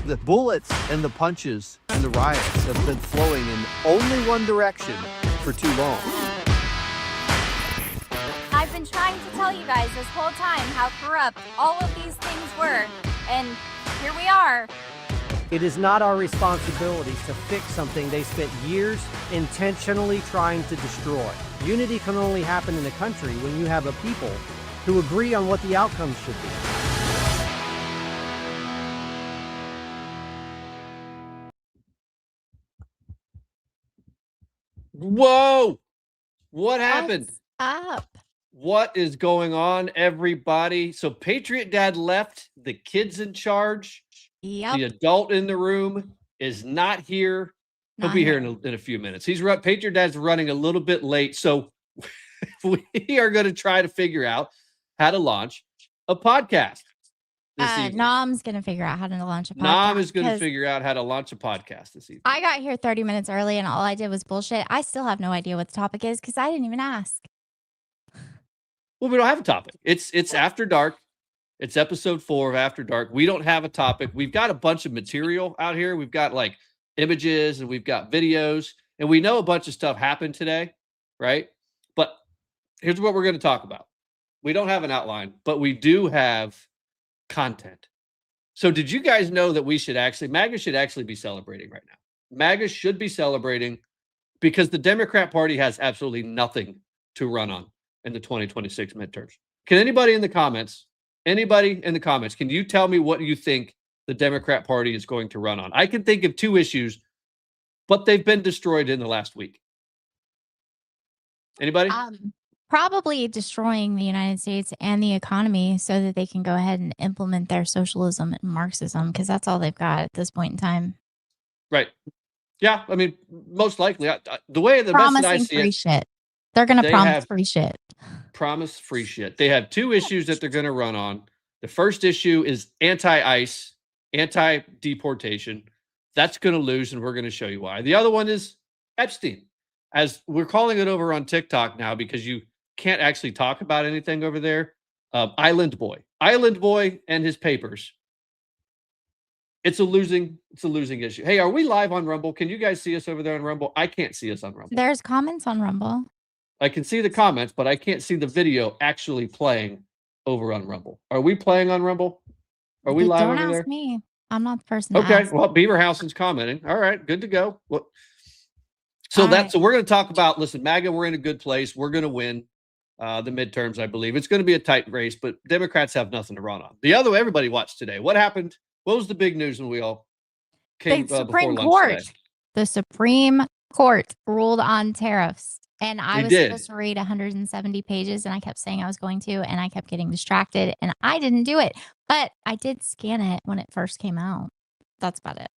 The bullets and the punches and the riots have been flowing in only one direction for too long. I've been trying to tell you guys this whole time how corrupt all of these things were, and here we are. It is not our responsibility to fix something they spent years intentionally trying to destroy. Unity can only happen in a country when you have a people who agree on what the outcome should be. Whoa! What happened? What's up? What is going on, everybody? So Patriot Dad left, the kid's in charge. Yep. The adult in the room is not here. He'll be here in a few minutes. Patriot Dad's running a little bit late, so we are going to try to figure out how to launch a podcast. Nom's going to figure out how to launch a podcast. Nom is going to figure out how to launch a podcast this evening. I got here 30 minutes early, and all I did was bullshit. I still have no idea what the topic is because I didn't even ask. Well, we don't have a topic. It's After Dark. It's episode 4 of After Dark. We don't have a topic. We've got a bunch of material out here. We've got like images and we've got videos, and we know a bunch of stuff happened today, right? But here's what we're going to talk about. We don't have an outline, but we do have content. So did you guys know that MAGA should actually be celebrating right now? MAGA should be celebrating because the Democrat Party has absolutely nothing to run on in the 2026 midterms. Can anybody in the comments, can you tell me what you think the Democrat Party is going to run on? I can think of 2 issues, but they've been destroyed in the last week. Anybody? Probably destroying the United States and the economy so that they can go ahead and implement their socialism and Marxism, because that's all they've got at this point in time. Right. Yeah, I mean, most likely. The way the best that I see free it, shit. They're going to promise free shit. Promise free shit. They have 2 issues that they're going to run on. The first issue is anti-ICE, anti-deportation. That's going to lose, and we're going to show you why. The other one is Epstein, as we're calling it over on TikTok now because you can't actually talk about anything over there. Island Boy and his papers. It's a losing issue. Hey, are we live on Rumble? Can you guys see us over there on Rumble? I can't see us on Rumble. There's comments on Rumble. I can see the comments, but I can't see the video actually playing over on Rumble. Are we playing on Rumble? Are we live over there? Don't ask me. I'm not the person to Okay, ask. well, Beaverhausen's commenting. All right, good to go. Well, so we're going to talk about, listen, MAGA, we're in a good place. We're going to win the midterms, I believe. It's going to be a tight race, but Democrats have nothing to run on. Everybody watched today. What happened? What was the big news when we all came The Supreme Court. The Supreme Court ruled on tariffs. And I was supposed to read 170 pages, and I kept saying I was going to, and I kept getting distracted, and I didn't do it. But I did scan it when it first came out. That's about it.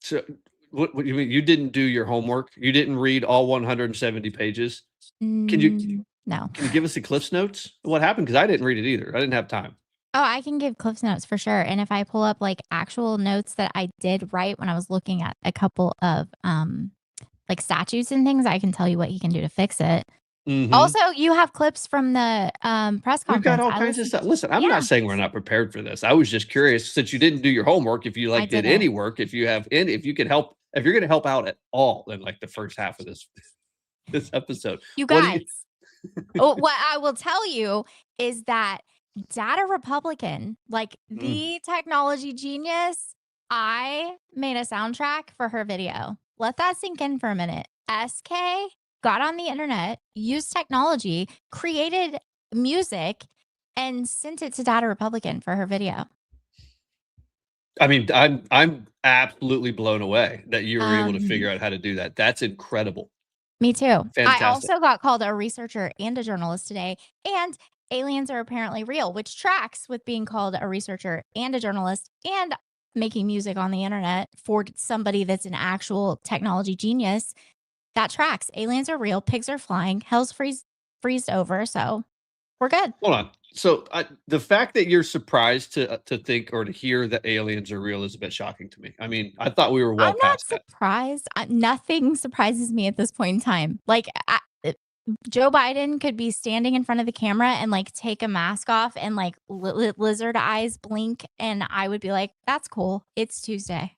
So what you mean? You didn't do your homework? You didn't read all 170 pages? Can you give us the Cliffs Notes? What happened? Because I didn't read it either. I didn't have time. Oh, I can give Cliffs Notes for sure. And if I pull up like actual notes that I did write when I was looking at a couple of like statutes and things, I can tell you what he can do to fix it. Mm-hmm. Also, you have clips from the press conference. We've got all kinds of stuff. Listen, I'm not saying we're not prepared for this. I was just curious, since you didn't do your homework, if you did any work, if you're going to help out at all in like the first half of this episode. You guys, what I will tell you is that Data Republican, like the technology genius, I made a soundtrack for her video. Let that sink in for a minute. SK got on the internet, used technology, created music, and sent it to Data Republican for her video. I mean, I'm absolutely blown away that you were able to figure out how to do that. That's incredible. Me too. Fantastic. I also got called a researcher and a journalist today, and aliens are apparently real, which tracks with being called a researcher and a journalist and making music on the internet for somebody that's an actual technology genius. That tracks. Aliens are real. Pigs are flying. Hell's freezed over. So we're good. Hold on. So the fact that you're surprised to think or to hear that aliens are real is a bit shocking to me. I mean, I thought we were well past that. I'm not surprised. Nothing surprises me at this point in time. Like Joe Biden could be standing in front of the camera and like take a mask off and like lizard eyes blink, and I would be like, "That's cool. It's Tuesday."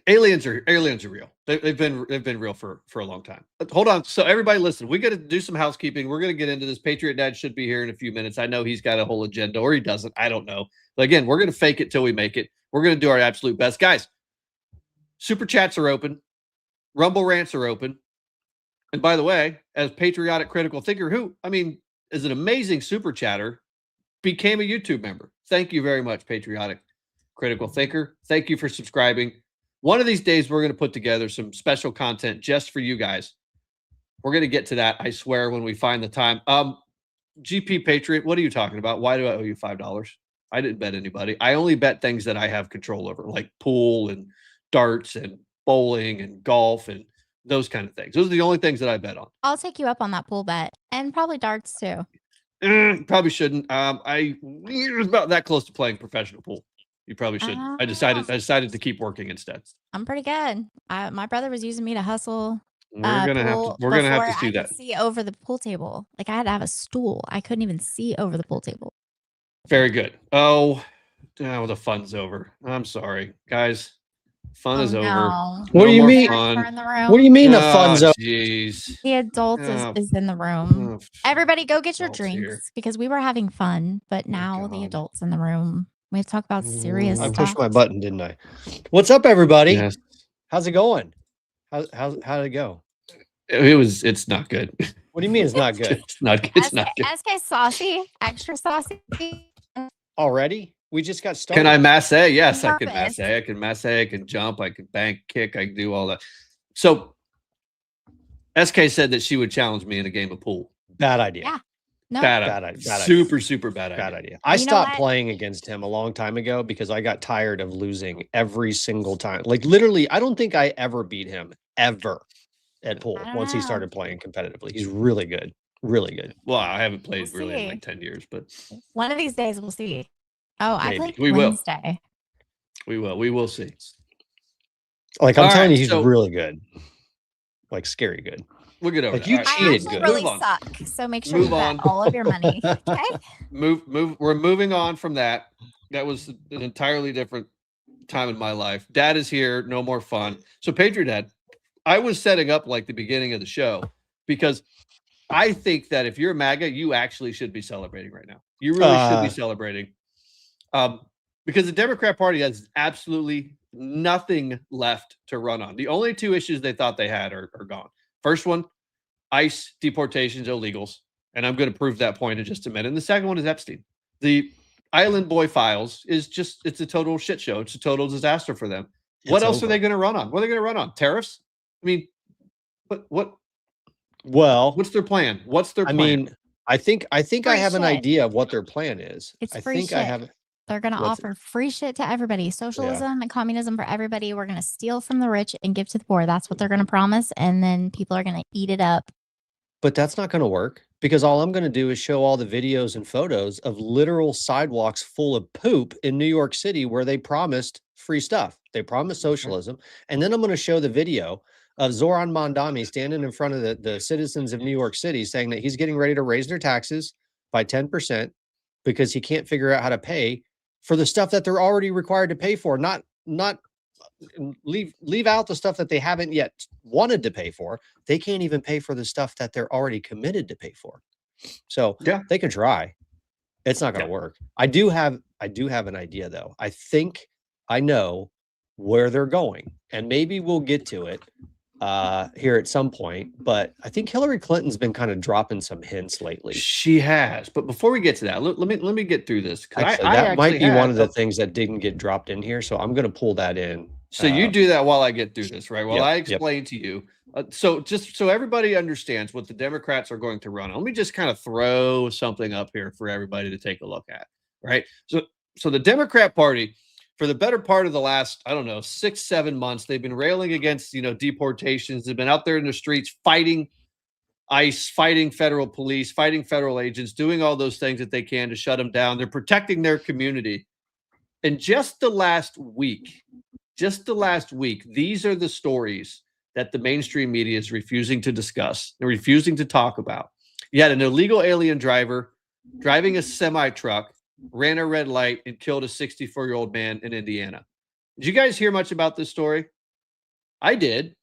Aliens are real. They've been real for a long time. But hold on. So everybody listen, we got to do some housekeeping. We're going to get into this. Patriot Dad should be here in a few minutes. I know he's got a whole agenda, or he doesn't. I don't know. But again, we're going to fake it till we make it. We're going to do our absolute best. Guys, super chats are open. Rumble rants are open. And by the way, as Patriotic Critical Thinker, who, I mean, is an amazing super chatter, became a YouTube member. Thank you very much, Patriotic Critical Thinker. Thank you for subscribing. One of these days, we're going to put together some special content just for you guys. We're going to get to that, I swear, when we find the time. GP Patriot, what are you talking about? Why do I owe you $5? I didn't bet anybody. I only bet things that I have control over, like pool and darts and bowling and golf and those kind of things. Those are the only things that I bet on. I'll take you up on that pool bet, and probably darts too. Probably shouldn't. I was about that close to playing professional pool. You probably shouldn't. I decided to keep working instead. I'm pretty good. My brother was using me to hustle. We're gonna have to see that. See over the pool table. Like, I had to have a stool. I couldn't even see over the pool table. Very good. Oh, the fun's over. I'm sorry, guys. Fun is over. What do you mean? What do you mean the fun's over? Jeez. The adult is in the room. Everybody go get your drinks because we were having fun, but now the adult's in the room. We have to talk about serious stuff. I pushed my button, didn't I? What's up, everybody? Yes. How's it going? How did it go? It's not good. What do you mean it's not good? It's not good. SK saucy, extra saucy. Already? We just got started. Can I masse? Yes, I can masse. I can masse. I can jump. I can bank, kick. I can do all that. So SK said that she would challenge me in a game of pool. Bad idea. Yeah. No. Bad idea. Super bad idea. Bad idea. I stopped playing against him a long time ago because I got tired of losing every single time. Like, literally, I don't think I ever beat him ever at pool once he started playing competitively. He's really good. Really good. Well, I haven't played really in like 10 years, but one of these days we'll see. Oh, maybe. I played Wednesday. We will see. Like, I'm telling you, he's really good. Like, scary good. We'll get over like you cheated good. Really suck. So make sure you bet all of your money. Okay. Move. We're moving on from that. That was an entirely different time in my life. Dad is here. No more fun. So Patriot Dad, I was setting up like the beginning of the show because I think that if you're a MAGA, you actually should be celebrating right now. You really should be celebrating. Because the Democrat Party has absolutely nothing left to run on. The only two issues they thought they had are gone. First one, ICE deportations, illegals. And I'm going to prove that point in just a minute. And the second one is Epstein. The Island Boy files it's a total shit show. It's a total disaster for them. What else are they going to run on? What are they going to run on? Tariffs? I mean, what's their plan? What's their plan? I mean, I think I have an idea of what their plan is. It's free shit. They're going to offer free shit to everybody. Socialism and communism for everybody. We're going to steal from the rich and give to the poor. That's what they're going to promise. And then people are going to eat it up. But that's not going to work because all I'm going to do is show all the videos and photos of literal sidewalks full of poop in New York City where they promised free stuff. They promised socialism. And then I'm going to show the video of Zoran Mondani standing in front of the citizens of New York City saying that he's getting ready to raise their taxes by 10% because he can't figure out how to pay for the stuff that they're already required to pay for, not leave out the stuff that they haven't yet wanted to pay for. They can't even pay for the stuff that they're already committed to pay for. So they can try. It's not going to work. I do have an idea though. I think I know where they're going, and maybe we'll get to it here at some point, but I think Hillary Clinton's been kind of dropping some hints lately. She has, but before we get to that, let me get through this. That might be one of the things that didn't get dropped in here, so I'm going to pull that in. So you do that while I get through this, right? While I explain to you. So just so everybody understands what the Democrats are going to run. Let me just kind of throw something up here for everybody to take a look at, right? So the Democrat Party, for the better part of the last, 6-7 months, they've been railing against, deportations. They've been out there in the streets fighting ICE, fighting federal police, fighting federal agents, doing all those things that they can to shut them down. They're protecting their community. And just the last week, these are the stories that the mainstream media is refusing to discuss and refusing to talk about. You had an illegal alien driver driving a semi-truck, ran a red light, and killed a 64-year-old man in Indiana. Did you guys hear much about this story? I did,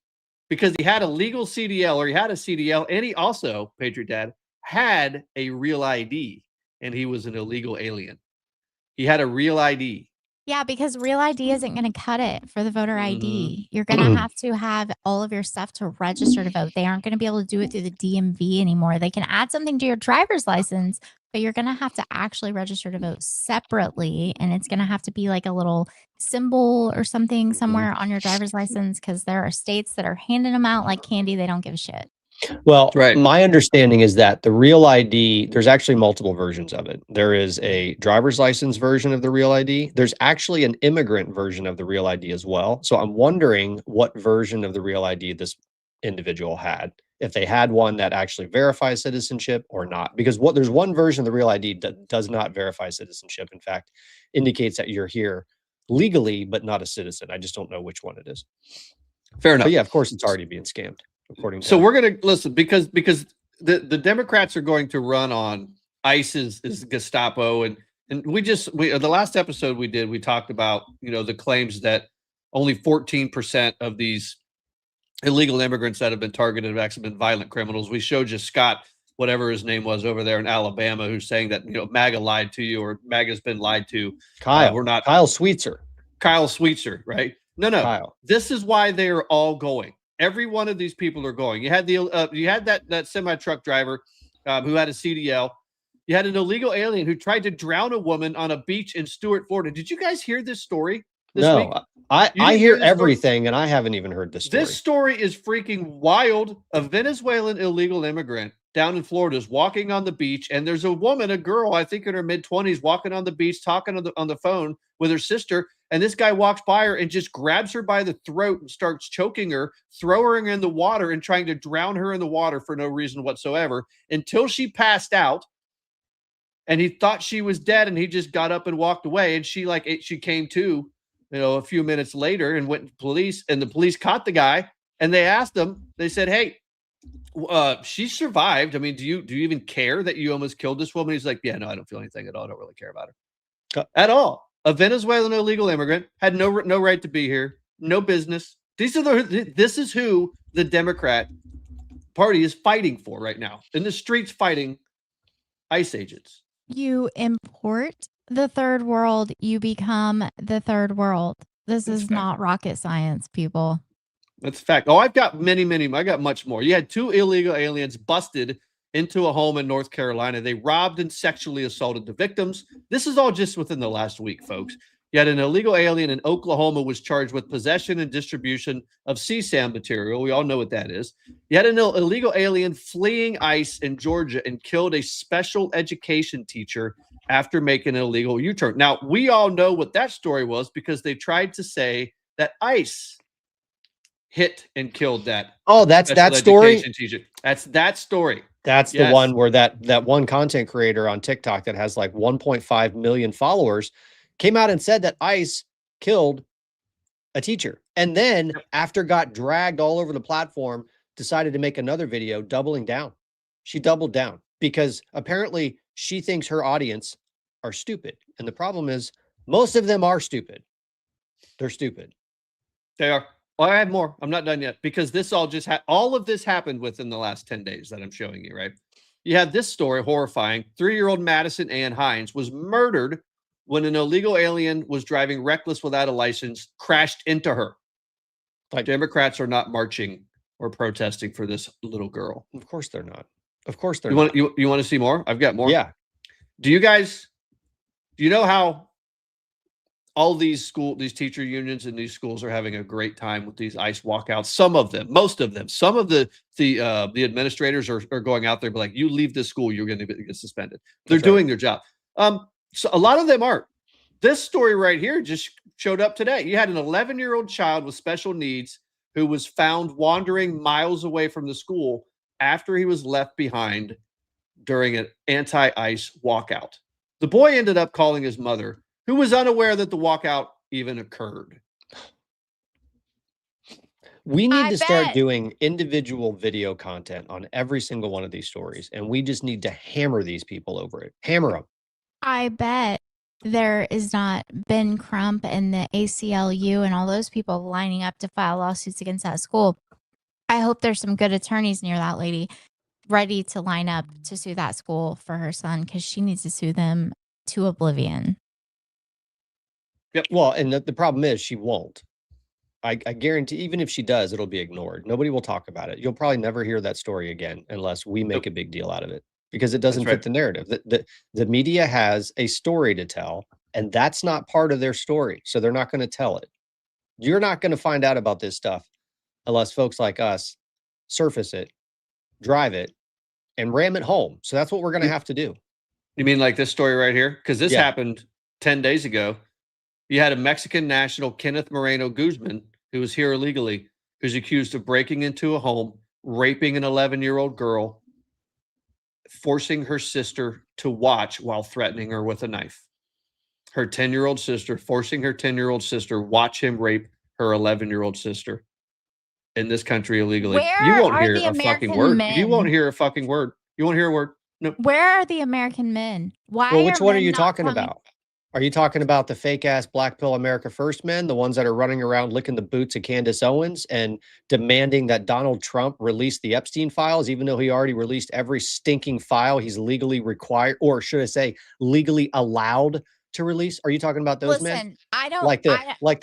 because he had a legal CDL, or he had a CDL, and he also, Patriot Dad, had a real ID, and he was an illegal alien. He had a real ID. Yeah, because real ID isn't going to cut it for the voter ID. You're going to have to have all of your stuff to register to vote. They aren't going to be able to do it through the DMV anymore. They can add something to your driver's license, but you're going to have to actually register to vote separately. And it's going to have to be like a little symbol or something somewhere on your driver's license, because there are states that are handing them out like candy. They don't give a shit. Well, Right. my understanding is that the real ID, there's actually multiple versions of it. There is a driver's license version of the real ID. There's actually an immigrant version of the real ID as well. So I'm wondering what version of the real ID this individual had, if they had one that actually verifies citizenship or not. Because there's one version of the real ID that does not verify citizenship. In fact, indicates that you're here legally, but not a citizen. I just don't know which one it is. Fair enough. But yeah, of course, it's already being scammed. According to So we're going to listen, because the Democrats are going to run on ICE is Gestapo, and the last episode we talked about, the claims that only 14% of these illegal immigrants that have been targeted have actually been violent criminals. We showed you Scott, whatever his name was, over there in Alabama, who's saying that MAGA lied to you, or MAGA's been lied to. Kyle. We're not Kyle Sweetser. Kyle Sweetser, right? No. Kyle. This is why they are all going. Every one of these people are going. You had that semi-truck driver who had a CDL. You had an illegal alien who tried to drown a woman on a beach in Stuart, Florida. Did you guys hear this story this week? I hear everything, and I haven't even heard this story. This story is freaking wild. A Venezuelan illegal immigrant down in Florida is walking on the beach, and there's a woman, a girl, I think in her mid-20s, walking on the beach, talking on the phone with her sister. And this guy walks by her and just grabs her by the throat and starts choking her, throwing her in the water and trying to drown her in the water for no reason whatsoever, until she passed out. And he thought she was dead, and he just got up and walked away. And she came to, a few minutes later, and went to police, and the police caught the guy, and they asked him, they said, "Hey, she survived. I mean, do you even care that you almost killed this woman?" He's like, "Yeah, no, I don't feel anything at all. I don't really care about her at all." A Venezuelan illegal immigrant had no right to be here, no business. This is who the Democrat Party is fighting for right now, in the streets, fighting ICE agents. You import the third world, you become the third world. This is not rocket science, people. That's a fact. Oh, I've got many. I got much more. You had 2 illegal aliens busted into a home in North Carolina. They robbed and sexually assaulted the victims. This is all just within the last week, folks. You had an illegal alien in Oklahoma was charged with possession and distribution of CSAM material. We all know what that is. You had an illegal alien fleeing ICE in Georgia and killed a special education teacher after making an illegal U-turn. Now, we all know what that story was, because they tried to say that ICE hit and killed that. Oh, that's that story? Teacher. That's that story. That's the one where that one content creator on TikTok that has like 1.5 million followers came out and said that ICE killed a teacher. And then after got dragged all over the platform, decided to make another video doubling down. She doubled down because apparently she thinks her audience are stupid. And the problem is most of them are stupid. They're stupid. They are. Well, I have more. I'm not done yet, because this all just all of this happened within the last 10 days that I'm showing you, right? You have this story, horrifying. 3-year-old Madison Ann Hines was murdered when an illegal alien was driving reckless without a license, crashed into her. Like, Democrats are not marching or protesting for this little girl. Of course they're not. Of course they're not. You want to see more? I've got more. Yeah. Do you know how all these teacher unions in these schools are having a great time with these ICE walkouts? Some of them, most of them, some of the administrators are going out there, but like, you leave this school, you're going to get suspended. They're doing their job. So a lot of them aren't. This story right here just showed up today. You had an 11-year-old child with special needs who was found wandering miles away from the school after he was left behind during an anti-ICE walkout. The boy ended up calling his mother, who was unaware that the walkout even occurred. We need I to start bet. doing individual video content on every single one of these stories, and we just need to hammer these people over it. Hammer them. I bet there is not Ben Crump and the ACLU and all those people lining up to file lawsuits against that school. I hope there's some good attorneys near that lady ready to line up to sue that school for her son, because she needs to sue them to oblivion. Yep. Well, and the problem is she won't. I guarantee, even if she does, it'll be ignored. Nobody will talk about it. You'll probably never hear that story again unless we make a big deal out of it, because it doesn't fit the narrative. The media has a story to tell, and that's not part of their story. So they're not going to tell it. You're not going to find out about this stuff unless folks like us surface it, drive it, and ram it home. So that's what we're going to have to do. You mean like this story right here? Because this happened 10 days ago. You had a Mexican national, Kenneth Moreno Guzman, who was here illegally, who's accused of breaking into a home, raping an 11-year-old girl, forcing her sister to watch while threatening her with a knife. Her 10-year-old sister, forcing her 10-year-old sister watch him rape her 11-year-old sister in this country illegally. You won't hear a fucking word. You won't hear a fucking word. You won't hear a word. No. Where are the American men? Why? Well, which one are men you not talking coming- about? Are you talking about the fake ass Black Pill America First men, the ones that are running around licking the boots of Candace Owens and demanding that Donald Trump release the Epstein files, even though he already released every stinking file he's legally required, or should I say legally allowed to release? Are you talking about those men? Listen, I don't Like the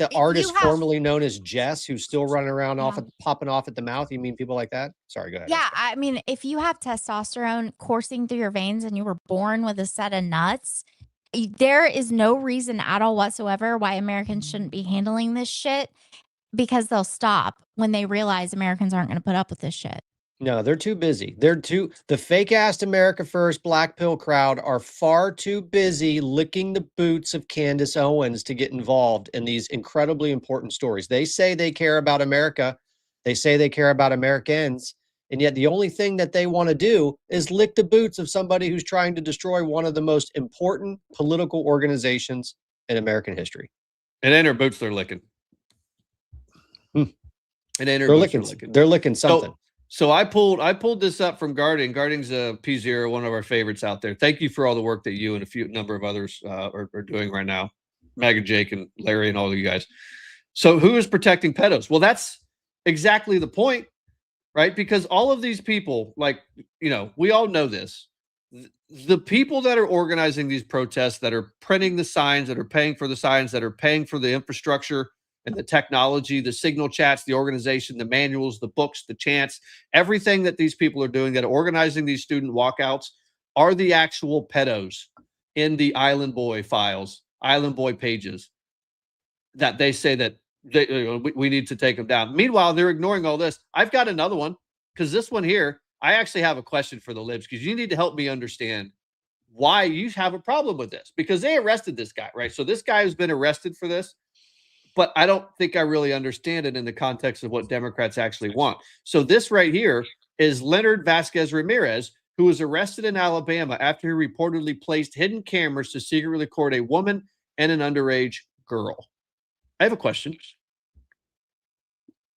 if you artist have- formerly known as Jess, who's still running around Yeah. popping off at the mouth. You mean people like that? Sorry, go ahead. Yeah, I mean, if you have testosterone coursing through your veins and you were born with a set of nuts, there is no reason at all whatsoever why Americans shouldn't be handling this shit, because they'll stop when they realize Americans aren't going to put up with this shit. No, they're too busy. The fake ass America First Black Pill crowd are far too busy licking the boots of Candace Owens to get involved in these incredibly important stories. They say they care about America. They say they care about Americans. And yet the only thing that they want to do is lick the boots of somebody who's trying to destroy one of the most important political organizations in American history. It ain't her boots they're licking. It ain't her They're boots licking. They're licking something. So I pulled this up from Guardian. Guardian's a P0, one of our favorites out there. Thank you for all the work that you and a number of others are doing right now. MAGA Jake and Larry and all of you guys. So who is protecting pedos? Well, that's exactly the point, right? Because all of these people, like, you know, we all know this. The people that are organizing these protests, that are printing the signs, that are paying for the signs, that are paying for the infrastructure and the technology, the signal chats, the organization, the manuals, the books, the chants, everything that these people are doing that are organizing these student walkouts are the actual pedos in the Island Boy files, Island Boy pages that they say that we need to take them down. Meanwhile, they're ignoring all this. I've got another one, because this one here, I actually have a question for the libs, because you need to help me understand why you have a problem with this, because they arrested this guy, right? So this guy has been arrested for this, but I don't think I really understand it in the context of what Democrats actually want. So this right here is Leonard Vasquez Ramirez, who was arrested in Alabama after he reportedly placed hidden cameras to secretly record a woman and an underage girl. I have a question.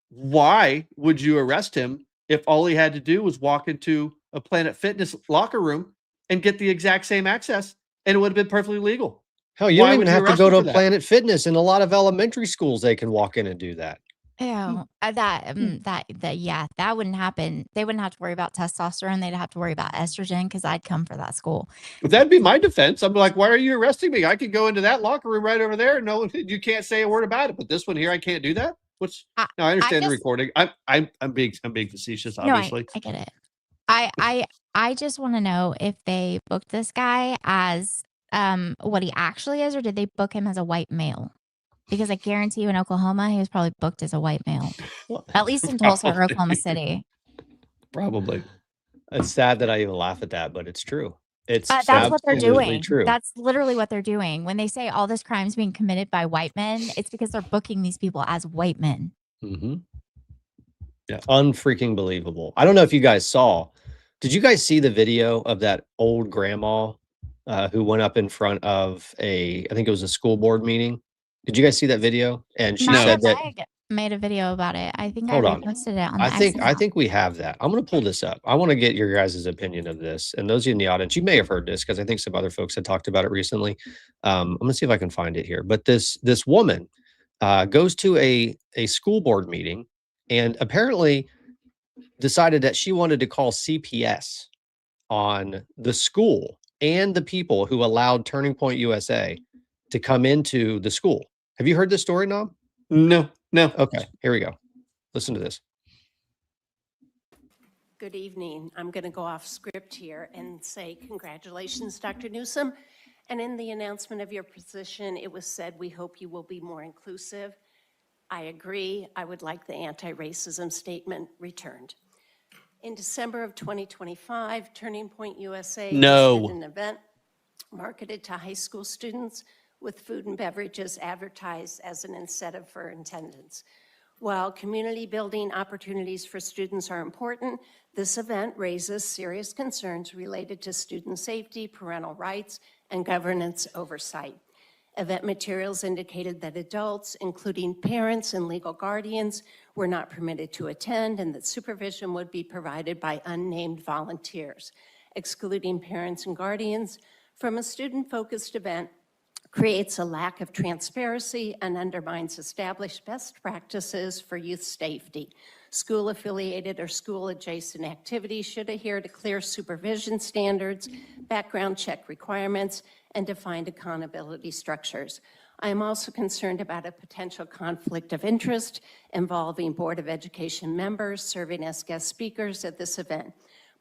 Why would you arrest him if all he had to do was walk into a Planet Fitness locker room and get the exact same access, and it would have been perfectly legal? Hell, you don't even have to go to a Planet Fitness. In a lot of elementary schools, they can walk in and do that. Yeah, that wouldn't happen. They wouldn't have to worry about testosterone. They'd have to worry about estrogen, because I'd come for that school. That'd be my defense. I'm like, why are you arresting me? I could go into that locker room right over there. No, you can't say a word about it. But this one here, I can't do that. No, I understand the recording. I'm being facetious, obviously. No, I get it. I just want to know if they booked this guy as what he actually is, or did they book him as a white male? Because I guarantee you in Oklahoma, he was probably booked as a white male. At least in Tulsa or Oklahoma City. Probably. It's sad that I even laugh at that, but it's true. It's that's what they're doing. True. That's literally what they're doing. When they say all this crime is being committed by white men, it's because they're booking these people as white men. Mm-hmm. Yeah. Unfreaking believable. I don't know if you guys saw. Did you guys see the video of that old grandma who went up in front of I think it was a school board meeting? Did you guys see that video? And she said that made a video about it. I think Hold I on. reposted it on the I X think account. we have that. I'm going to pull this up. I want to get your guys' opinion of this. And those of you in the audience, you may have heard this because I think some other folks had talked about it recently. I'm going to see if I can find it here. But this woman goes to a school board meeting and apparently decided that she wanted to call CPS on the school and the people who allowed Turning Point USA to come into the school. Have you heard this story, Nom? No. Okay, here we go. Listen to this. Good evening. I'm going to go off script here and say congratulations, Dr. Newsom. And in the announcement of your position, it was said, we hope you will be more inclusive. I agree. I would like the anti-racism statement returned. In December of 2025, Turning Point USA hosted an event marketed to high school students with food and beverages advertised as an incentive for attendance. While community building opportunities for students are important, this event raises serious concerns related to student safety, parental rights, and governance oversight. Event materials indicated that adults, including parents and legal guardians, were not permitted to attend and that supervision would be provided by unnamed volunteers. Excluding parents and guardians from a student-focused event creates a lack of transparency and undermines established best practices for youth safety. School-affiliated or school-adjacent activities should adhere to clear supervision standards, background check requirements, and defined accountability structures. I am also concerned about a potential conflict of interest involving Board of Education members serving as guest speakers at this event.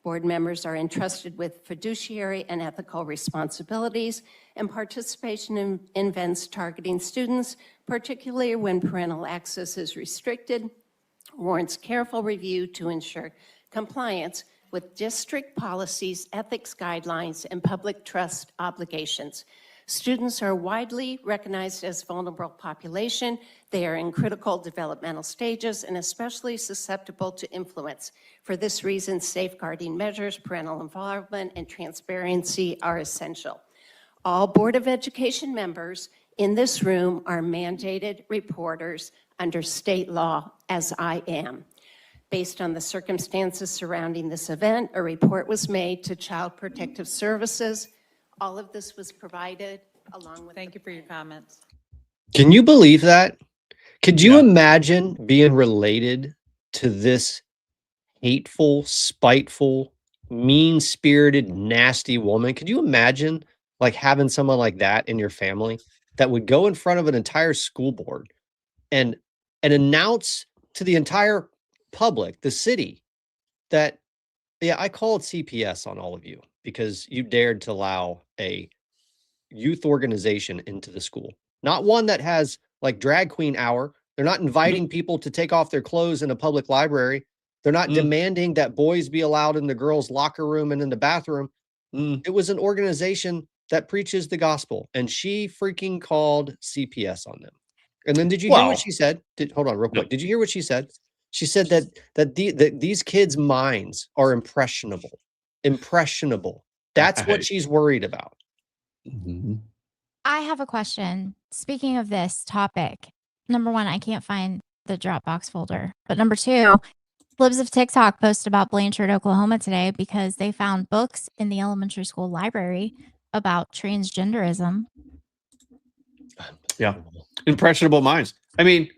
Board members are entrusted with fiduciary and ethical responsibilities, and participation in events targeting students, particularly when parental access is restricted, warrants careful review to ensure compliance with district policies, ethics guidelines, and public trust obligations. Students are widely recognized as vulnerable population. They are in critical developmental stages and especially susceptible to influence. For this reason, safeguarding measures, parental involvement, and transparency are essential. All Board of Education members in this room are mandated reporters under state law, as I am. Based on the circumstances surrounding this event, a report was made to Child Protective Services. All of this was provided along with. Thank you for your comments. Can you believe that? Could you imagine being related to this hateful, spiteful, mean-spirited, nasty woman? Could you imagine like having someone like that in your family that would go in front of an entire school board and announce to the entire public, the city, that, yeah, I call it CPS on all of you because you dared to allow a youth organization into the school, not one that has like drag queen hour. They're not inviting people to take off their clothes in a public library. They're not demanding that boys be allowed in the girls' locker room and in the bathroom. It was an organization that preaches the gospel, and she freaking called CPS on them. And then did you hear what she said? Hold on real quick. Did you hear what she said? She said that these kids' minds are impressionable. Impressionable. That's what she's worried about. I have a question. Speaking of this topic, number one, I can't find the Dropbox folder. But number two, Libs of TikTok posted about Blanchard, Oklahoma today because they found books in the elementary school library about transgenderism. Yeah. Impressionable minds. I mean,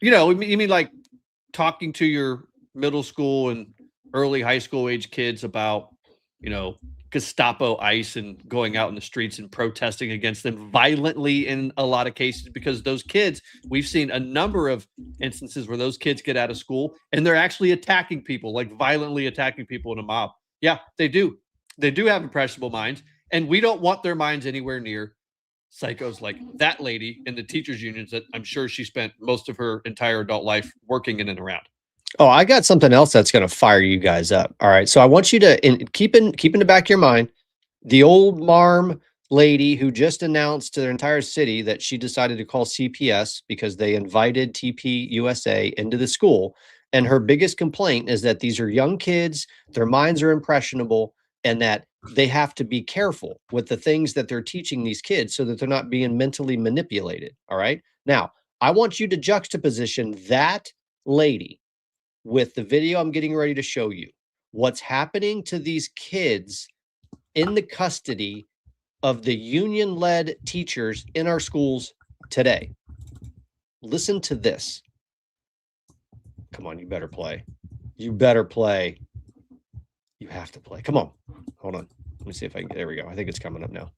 you mean like talking to your middle school and early high school age kids about, Gestapo ICE and going out in the streets and protesting against them violently in a lot of cases, because those kids, we've seen a number of instances where those kids get out of school and they're actually attacking people, like violently attacking people in a mob. Yeah, they do. They do have impressionable minds, and we don't want their minds anywhere near psychos like that lady in the teachers unions that I'm sure she spent most of her entire adult life working in and around. Oh, I got something else that's going to fire you guys up. All right. So I want you to keep in the back of your mind, the old marm lady who just announced to their entire city that she decided to call CPS because they invited TPUSA into the school. And her biggest complaint is that these are young kids, their minds are impressionable, and that they have to be careful with the things that they're teaching these kids so that they're not being mentally manipulated. All right. Now, I want you to juxtaposition that lady with the video I'm getting ready to show you. What's happening to these kids in the custody of the union-led teachers in our schools today. Listen to this. Come on, you better play. You better play. You have to play. Come on. Hold on. Let me see if I can. There we go. I think it's coming up now.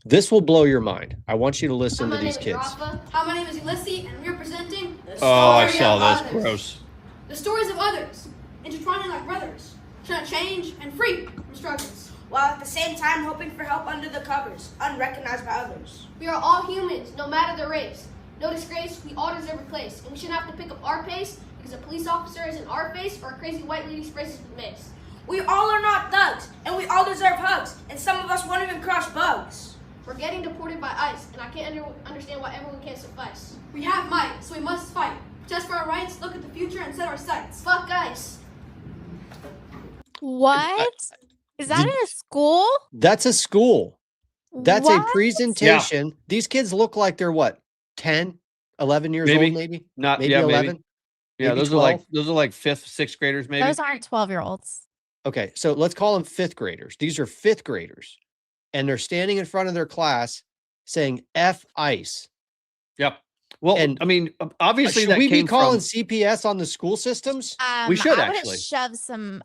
This will blow your mind. I want you to listen to these kids. Hi, my name is Ulysses, and we're presenting Oh, I saw this. Gross. the stories of others, intertwining like brothers, trying to change and free from struggles, while at the same time hoping for help under the covers, unrecognized by others. We are all humans, no matter the race. No disgrace, we all deserve a place, and we shouldn't have to pick up our pace because a police officer is in our face or a crazy white lady sprays us with mace. We all are not thugs, and we all deserve hugs, and some of us won't even crush bugs. We're getting deported by ICE, and I can't understand why everyone can't suffice. We have might, so we must fight. Protest for our rights, look at the future, and set our sights. Fuck ICE. What? Is that in a school? That's a school. That's What? a presentation. These kids look like they're what? 10, 11 years Maybe. old, maybe? Not Maybe yeah, 11? maybe. Yeah, Maybe those 12? are like 5th, 6th graders, maybe. Those aren't 12-year-olds. Okay, so let's call them 5th graders. These are 5th graders. And they're standing in front of their class saying F ICE. Yep. Well, And- I mean, obviously Should that we be came calling from. CPS on the school systems? We should I actually. would shove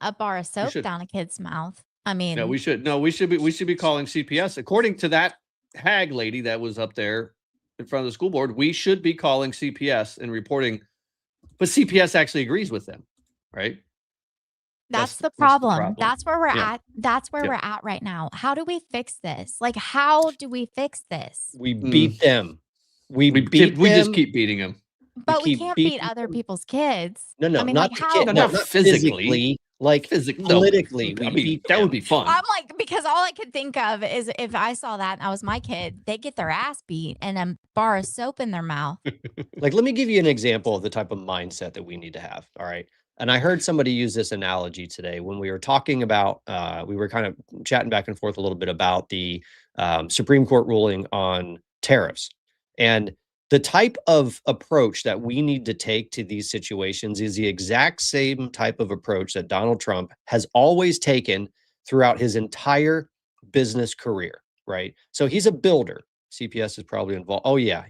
a bar of soap should. down a kid's mouth. I mean, No, we should. No, we should be calling CPS. According to that hag lady that was up there in front of the school board, we should be calling CPS and reporting. But CPS actually agrees with them, right? that's the that's the problem. problem. That's where we're Yeah. at. That's where Yep. we're at right now. How do we fix this? Like, how do we fix this? We beat them. We We beat just them. keep beating them. But we keep can't beating beat other them. people's kids. No, I mean, not like, the how? kid. No, No, not not physically. physically. Like Physically, politically. I we mean, beat that would them. be fun. I'm like, because all I could think of is if I saw that and I was my kid, they get their ass beat and a bar of soap in their mouth. Like, let me give you an example of the type of mindset that we need to have. All right. And I heard somebody use this analogy today when we were talking about, we were kind of chatting back and forth a little bit about the Supreme Court ruling on tariffs. And the type of approach that we need to take to these situations is the exact same type of approach that Donald Trump has always taken throughout his entire business career, right? So he's a builder. CPS is probably involved. Oh, yeah.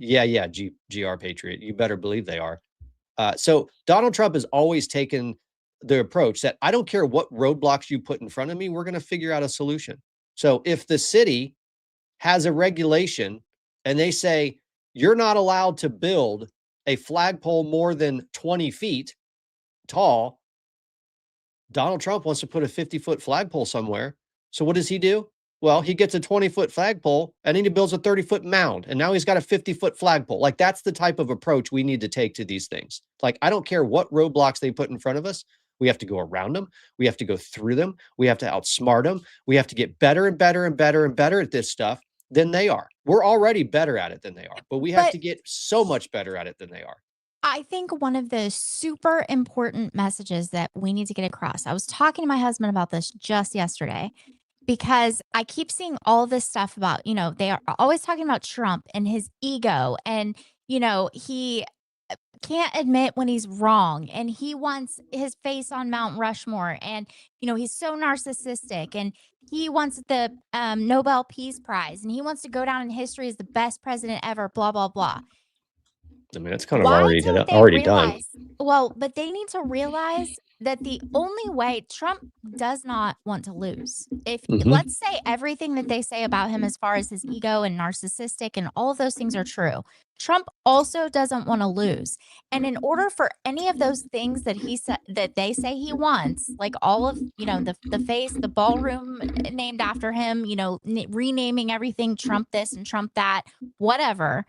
GR Patriot. You better believe they are. So Donald Trump has always taken the approach that I don't care what roadblocks you put in front of me, we're going to figure out a solution. So if the city has a regulation and they say you're not allowed to build a flagpole more than 20 feet tall, Donald Trump wants to put a 50-foot flagpole somewhere. So what does he do? Well, he gets a 20-foot flagpole and then he builds a 30-foot mound. And now he's got a 50-foot flagpole. Like, that's the type of approach we need to take to these things. Like, I don't care what roadblocks they put in front of us. We have to go around them. We have to go through them. We have to outsmart them. We have to get better and better and better and better at this stuff than they are. We're already better at it than they are, but we have But- to get so much better at it than they are. I think one of the super important messages that we need to get across. I was talking to my husband about this just yesterday because I keep seeing all this stuff about, they are always talking about Trump and his ego and, he can't admit when he's wrong and he wants his face on Mount Rushmore and, he's so narcissistic and he wants the Nobel Peace Prize and he wants to go down in history as the best president ever, blah, blah, blah. I mean, it's kind of Why already don't they already done. realize- Well, but they need to realize that the only way Trump does not want to lose. If Mhm. let's say everything that they say about him as far as his ego and narcissistic and all of those things are true, Trump also doesn't want to lose. And in order for any of those things that he said that they say he wants, like all of, the face, the ballroom named after him, renaming everything Trump this and Trump that, whatever.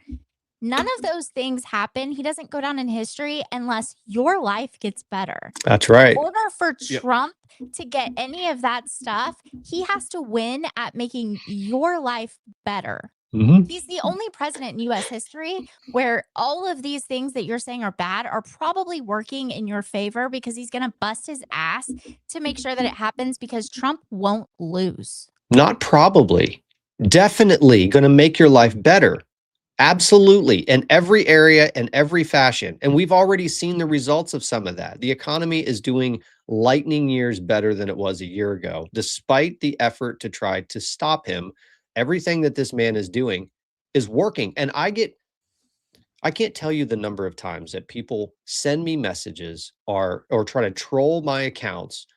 None of those things happen. He doesn't go down in history unless your life gets better. That's right. In order for Yep. Trump to get any of that stuff, he has to win at making your life better. Mhm. He's the only president in US history where all of these things that you're saying are bad are probably working in your favor because he's going to bust his ass to make sure that it happens because Trump won't lose. Not probably. Definitely going to make your life better. Absolutely. In every area and every fashion. And we've already seen the results of some of that. The economy is doing lightning years better than it was a year ago, despite the effort to try to stop him. Everything that this man is doing is working. And I can't tell you the number of times that people send me messages or try to troll my accounts.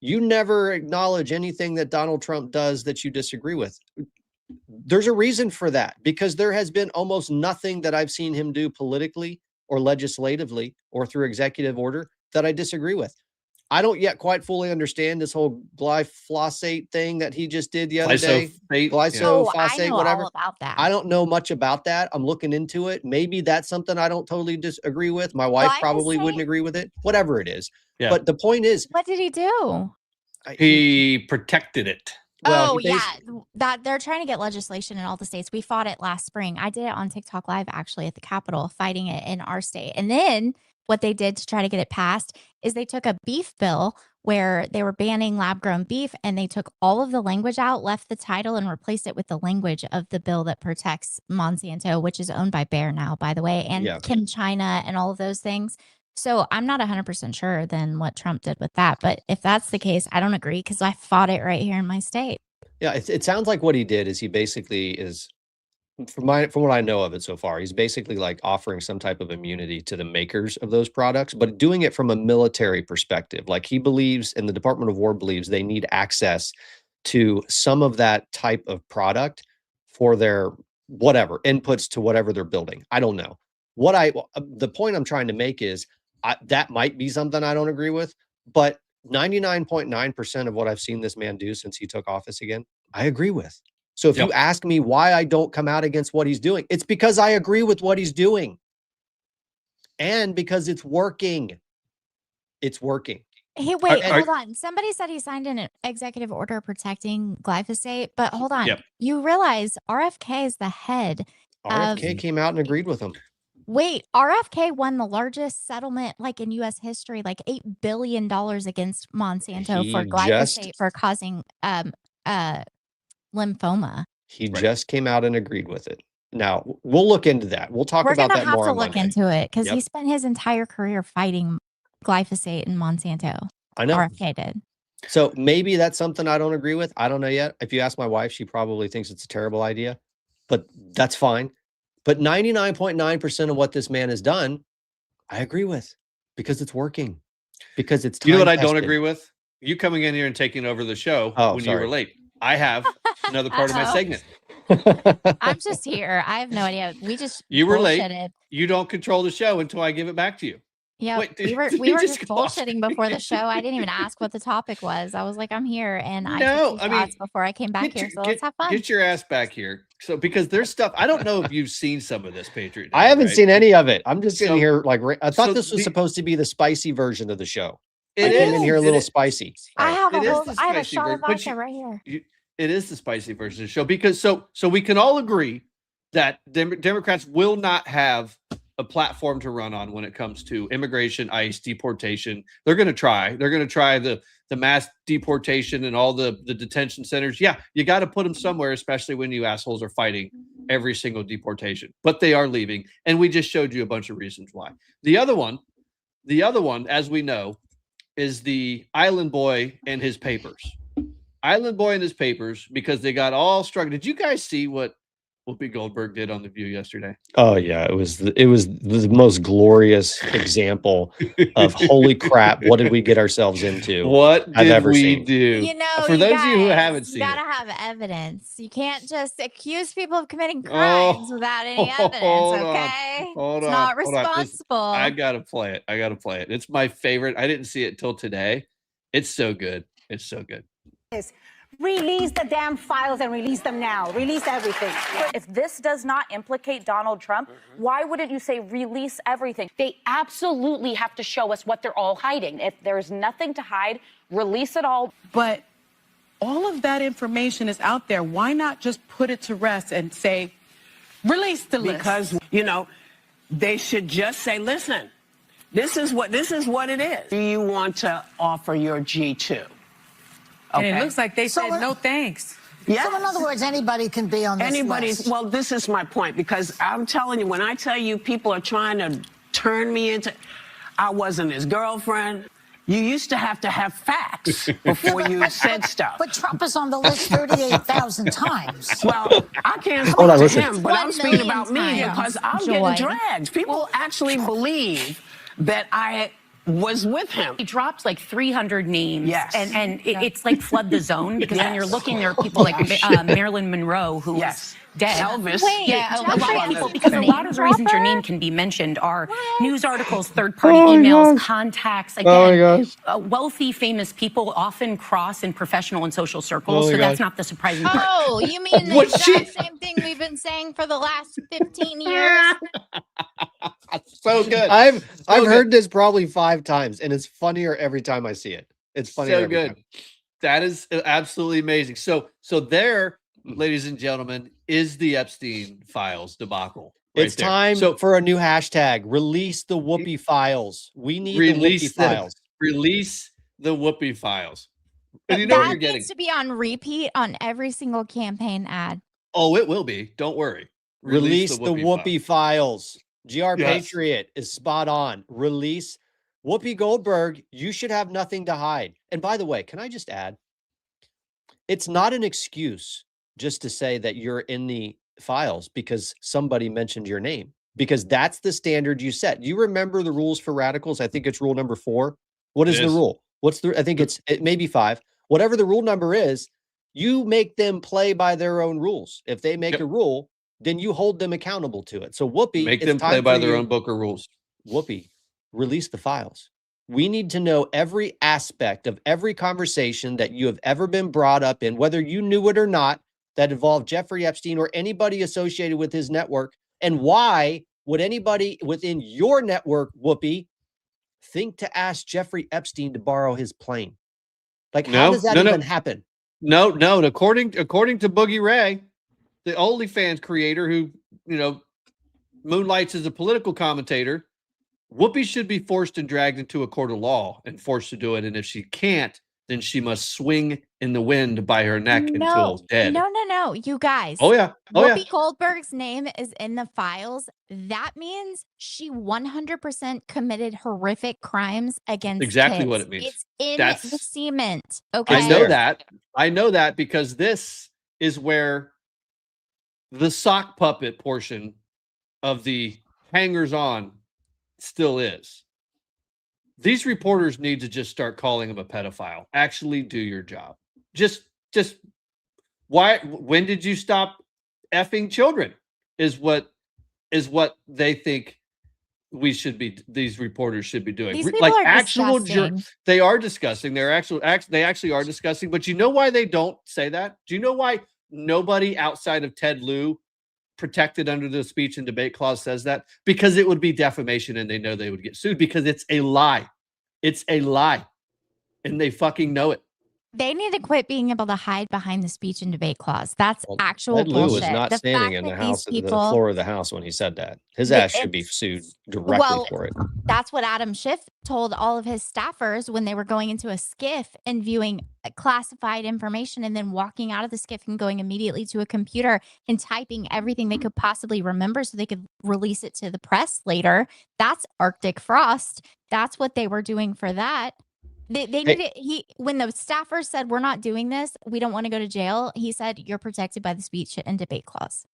You never acknowledge anything that Donald Trump does that you disagree with. There's a reason for that, because there has been almost nothing that I've seen him do politically or legislatively or through executive order that I disagree with. I don't yet quite fully understand this whole glyphosate thing that he just did the other day. Glyphosate, I know whatever. all about that. I don't know much about that. I'm looking into it. Maybe that's something I don't totally disagree with. My wife probably wouldn't agree with it, whatever it is. Yeah. But the point is, What did he do? He protected it. Well, that they're trying to get legislation in all the states. We fought it last spring. I did it on TikTok Live, actually, at the Capitol, fighting it in our state. And then what they did to try to get it passed is they took a beef bill where they were banning lab-grown beef, and they took all of the language out, left the title, and replaced it with the language of the bill that protects Monsanto, which is owned by Bayer now, by the way, and Kim China and all of those things. So I'm not 100% sure then what Trump did with that. But if that's the case, I don't agree, because I fought it right here in my state. Yeah, it sounds like what he did is he basically is, from what I know of it so far, he's basically like offering some type of immunity to the makers of those products, but doing it from a military perspective. Like he believes, and the Department of War believes, they need access to some of that type of product for their whatever inputs to whatever they're building. I don't know. The point I'm trying to make is that might be something I don't agree with, but 99.9% of what I've seen this man do since he took office again, I agree with. So if you ask me why I don't come out against what he's doing, it's because I agree with what he's doing. And because it's working. It's working. Hey, wait, hold on. Somebody said he signed an executive order protecting glyphosate, but hold on. You realize RFK is the head. RFK came out and agreed with him. Wait, RFK won the largest settlement like in U.S. history, like $8 billion against Monsanto for glyphosate for causing lymphoma. He just came out and agreed with it. Now, we'll look into that. We'll talk about that more on Monday. We're going to have to look into it because he spent his entire career fighting glyphosate and Monsanto. I know. RFK did. So maybe that's something I don't agree with. I don't know yet. If you ask my wife, she probably thinks it's a terrible idea, but that's fine. But 99.9% of what this man has done, I agree with, because it's working. Because it's time. You know what I don't agree with? You coming in here and taking over the show when you were late. I have another part of my segment. I'm just here. I have no idea. You were late. You don't control the show until I give it back to you. Yeah, wait, we were just bullshitting before the show. I didn't even ask what the topic was. I was like, I'm here, and I took these shots before I came back here. So let's have fun. Get your ass back here. So because there's stuff I don't know if you've seen some of this, Patriot. I haven't seen any of it. I'm just sitting here like I thought this was supposed to be the spicy version of the show. I came in here a little spicy. I have a shot of vodka right here. It is the spicy version of the show because so we can all agree that Democrats will not have a platform to run on when it comes to immigration, ICE, deportation. They're going to try. They're going to try the mass deportation and all the detention centers. Yeah, you got to put them somewhere, especially when you assholes are fighting every single deportation. But they are leaving, and we just showed you a bunch of reasons why. The other one, as we know, is the Island Boy and his papers. Island Boy and his papers, because they got all struck. Did you guys see what Whoopi Goldberg did on The View yesterday? Oh yeah, it was the most glorious example of holy crap, what did we get ourselves into? What did we do? You know, for those of you who haven't seen it, you gotta have evidence. You can't just accuse people of committing crimes without any evidence. Okay, it's not responsible. I gotta play it. It's my favorite. I didn't see it till today. It's so good. It's so good. Release the damn files and release them now. Release everything. If this does not implicate Donald Trump, why wouldn't you say release everything? They absolutely have to show us what they're all hiding. If there's nothing to hide, release it all. But all of that information is out there. Why not just put it to rest and say, release the list? Because, they should just say, listen, this is what it is. Do you want to offer your G2? Okay. And it looks like they said no thanks. Yeah. So in other words, anybody can be on this list. Well, this is my point, because I'm telling you, when I tell you people are trying to turn me into, I wasn't his girlfriend. You used to have facts before you said stuff. But Trump is on the list 38,000 times. Well, I can't speak to him, but I'm speaking about me because I'm getting dragged. People actually believe that I was with him. He drops like 300 names. Yes. And it's like flood the zone, because when you're looking, there are people like Marilyn Monroe, who is dead. Elvis. Yeah, a lot of people, because a lot of the reasons your name can be mentioned are news articles, third-party emails, contacts. Again, wealthy, famous people often cross in professional and social circles, so that's not the surprising part. Oh, you mean the exact same thing we've been saying for the last 15 years? So good. I've heard this probably 5 times, and it's funnier every time I see it. It's funnier. So good. That is absolutely amazing. So there, ladies and gentlemen, is the Epstein files debacle. It's time for a new hashtag. Release the Whoopi files. We need the Whoopi files. Release the Whoopi files. And you know what you're getting. Needs to be on repeat on every single campaign ad. Oh, it will be. Don't worry. Release the Whoopi files. GR Patriot is spot on. Release Whoopi Goldberg. You should have nothing to hide. And by the way, can I just add, it's not an excuse just to say that you're in the files because somebody mentioned your name, because that's the standard you set. You remember the rules for radicals? I think it's rule number 4. What is the rule? What's the, I think it may be 5. Whatever the rule number is, you make them play by their own rules. If they make a rule, then you hold them accountable to it. So Whoopi, make them play by their own book of rules. Whoopi, release the files. We need to know every aspect of every conversation that you have ever been brought up in, whether you knew it or not, that involved Jeffrey Epstein or anybody associated with his network. And why would anybody within your network, Whoopi, think to ask Jeffrey Epstein to borrow his plane? Like, how does that even happen? No. According to Boogie Ray, the OnlyFans creator who, moonlights as a political commentator, Whoopi should be forced and dragged into a court of law and forced to do it. And if she can't, then she must swing in the wind by her neck until dead. No, you guys. Whoopi Goldberg's name is in the files. That means she 100% committed horrific crimes against kids. What it means. It's in the cement. Okay. I know that because this is where the sock puppet portion of the hangers on still is. These reporters need to just start calling him a pedophile. Actually do your job. Just when did you stop effing children is what they think we should be, these reporters should be doing. These people are actual disgusting. They are disgusting. They actually are disgusting, but you know why they don't say that? Do you know why nobody outside of Ted Lieu, protected under the speech and debate clause, says that? Because it would be defamation and they know they would get sued because it's a lie. It's a lie. And they fucking know it. They need to quit being able to hide behind the speech and debate clause. That's actual Ted Lieu bullshit. was not standing in the house, the floor of the house when he said that. His ass should be sued directly for it. That's what Adam Schiff told all of his staffers when they were going into a skiff and viewing classified information and then walking out of the skiff and going immediately to a computer and typing everything they could possibly remember so they could release it to the press later. That's Arctic frost. That's what they were doing for that. They needed, when the staffers said, we're not doing this, we don't want to go to jail, he said, you're protected by the speech and debate clause.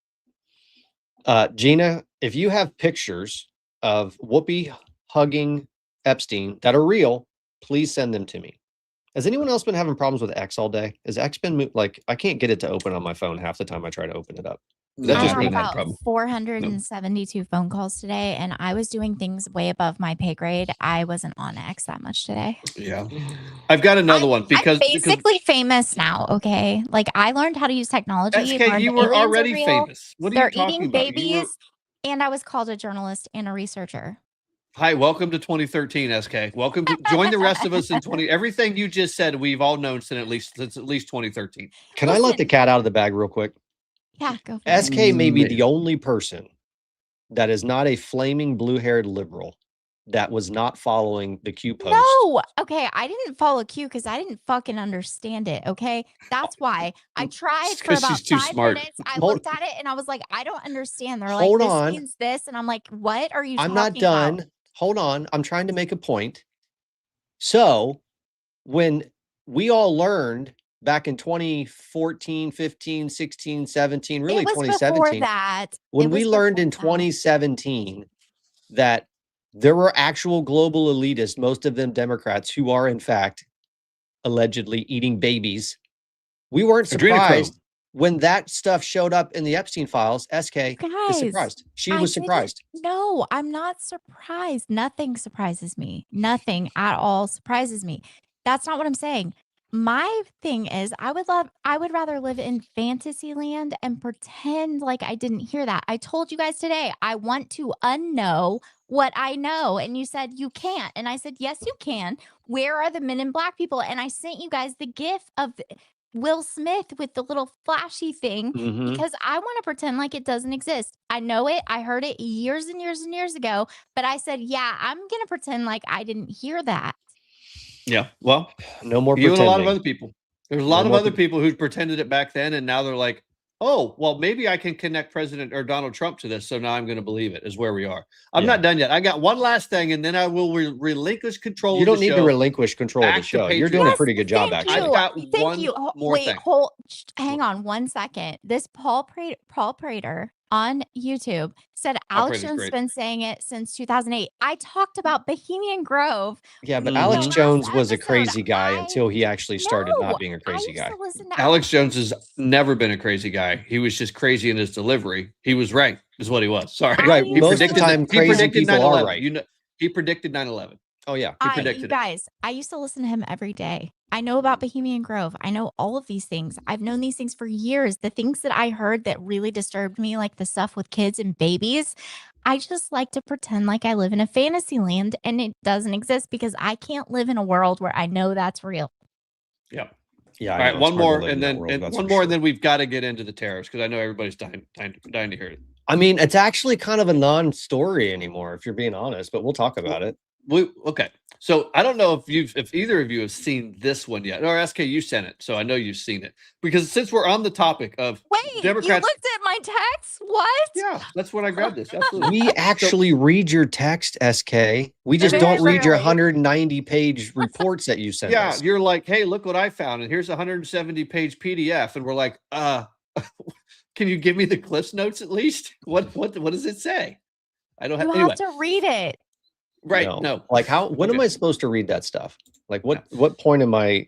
Gina, if you have pictures of Whoopi hugging Epstein that are real, please send them to me. Has anyone else been having problems with X all day? Has X been I can't get it to open on my phone half the time I try to open it up. I had about 472 phone calls today, and I was doing things way above my pay grade. I wasn't on X that much today. Yeah. I've got another one because I'm basically famous now, okay? Like, I learned how to use technology. SK, you were already famous. What are you talking eating about? babies, and I was called a journalist and a researcher. Hi, welcome to 2013, SK. Welcome to join the rest of us in 20. Everything you just said, we've all known since at least 2013. Can I let the cat out of the bag real quick? Yeah, go for it. SK may be the only person that is not a flaming blue-haired liberal that was not following the Q post. No. Okay. I didn't follow Q because I didn't fucking understand it. Okay. That's why I tried for about she's too 5 smart. minutes. I Hold- looked at it and I was like, I don't understand. They're Hold like, on. this means this. And I'm like, what are you I'm talking not done. about? Hold on. I'm trying to make a point. So when we all learned back in 2014, 15, 16, 17, really It was before 2017, that. when It we was learned before in that. 2017 that there were actual global elitists, most of them Democrats, who are in fact allegedly eating babies, we weren't surprised when that stuff showed up in the Epstein files. SK is Guys, surprised. She I was didn't- surprised. No, I'm not surprised. Nothing surprises me. Nothing at all surprises me. That's not what I'm saying. My thing is, I would rather live in fantasy land and pretend like I didn't hear that. I told you guys today, I want to unknow what I know. And you said you can't. And I said, yes, you can. Where are the Men in Black people? And I sent you guys the GIF of Will Smith with the little flashy thing Mhm. because I want to pretend like it doesn't exist. I know it. I heard it years and years and years ago, but I said, yeah, I'm going to pretend like I didn't hear that. Yeah. Well, no more you and a lot of pretending. other people. There's a lot of other people who pretended it back then, and now they're like, oh, well, maybe I can connect President or Donald Trump to this, so now I'm going to believe it, is where we are. I'm not done yet. I got one last thing, and then I will relinquish control You of the don't need to show relinquish control of the back to show. You're doing a Patriot. pretty good job, Thank actually. you. I've got Thank one you. more Wait, thing. hang on 1 second. This Paul Prater on YouTube said Alex Prater's Jones has great. been saying it since 2008. I talked about Bohemian Grove. Yeah, but Mhm. Alex last Jones was a episode. crazy guy until he actually started No, not being a I crazy used guy. to listen to Alex Jones has never been a crazy guy. He was just crazy in his delivery. He was right, is what he was. Sorry. Right. I Most of the time, crazy people are 9/11. right. You know, he predicted 9/11. Oh, yeah. He You predicted it. guys, I used to listen to him every day. I know about Bohemian Grove. I know all of these things. I've known these things for years. The things that I heard that really disturbed me, like the stuff with kids and babies, I just like to pretend like I live in a fantasy land and it doesn't exist because I can't live in a world where I know that's real. Yeah. Yeah. All right, one more, and then and then we've got to get into the tariffs because I know everybody's dying to hear it. I mean, it's actually kind of a non-story anymore, if you're being honest, but we'll talk about it. Okay. So I don't know if either of you have seen this one yet, or SK, you sent it, so I know you've seen it. Because since we're on the topic of Democrats, you looked at my text? What? Yeah, that's when I grabbed this. Absolutely. We actually read your text, SK. We just don't read your 190-page reports that you sent us. You're like, hey, look what I found, and here's a 170-page PDF, and we're like, can you give me the Cliffs Notes at least? What does it say? I don't have. You Anyway, have to read it. right? No. Like how? When am I supposed to read that stuff? Like what point in my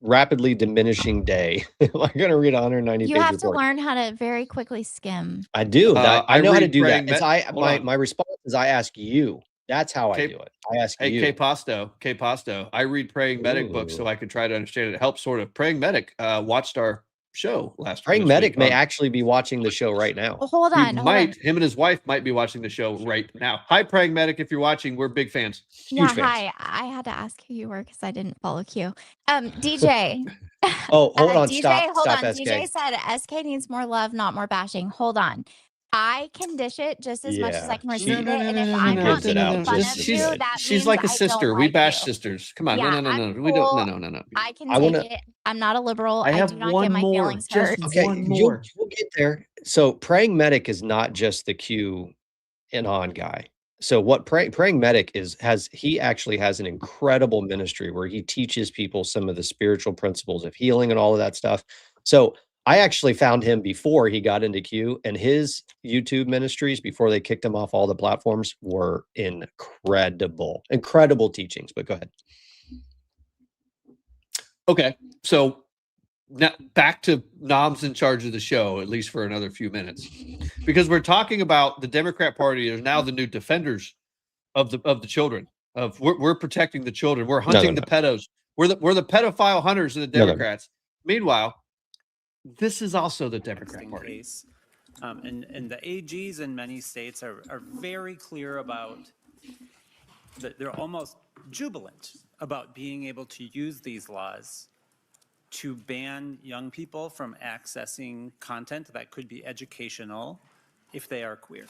rapidly diminishing day am I going to read a 190-page You have report? to learn how to very quickly skim. I do. I know how to do that. Praying It's my response is I ask you. That's how I do it. I ask you. Hey, K Pasto. I read Praying Medic books so I can try to understand it. It helps sort of. Praying Medic watched our show last Praying this Medic week may on- actually be watching the show right now. Hold on. Him and his wife might be watching the show right now. Hi, Praying Medic. If you're watching, we're big fans. Yeah, Huge fans. hi. I had to ask who you were because I didn't follow Q. DJ. Oh, hold on. DJ, Stop. hold Stop, on. SK. DJ said SK needs more love, not more bashing. Hold on. I can dish it just as much as I can receive it. And if I'm not making fun of you, that She's means like a I don't sister. We like bash you. sisters. Come on. Yeah, No. I'm We don't. cool. No. I can I take wanna- it. I'm not a liberal. I have do not one get my more. feelings Just hurt. Okay, one more. We'll get there. So Praying Medic is not just the Q and on guy. So what Praying Medic he actually has an incredible ministry where he teaches people some of the spiritual principles of healing and all of that stuff. So I actually found him before he got into Q, and his YouTube ministries before they kicked him off all the platforms were incredible teachings. But go ahead. Okay, so now back to Nom's in charge of the show, at least for another few minutes, because we're talking about the Democrat Party is now the new defenders of the children. We're protecting the children. We're hunting the pedos. We're the pedophile hunters of the Democrats. Meanwhile, this is also the Democrat Party. Case. And the AGs in many states are very clear about that. They're almost jubilant about being able to use these laws to ban young people from accessing content that could be educational if they are queer.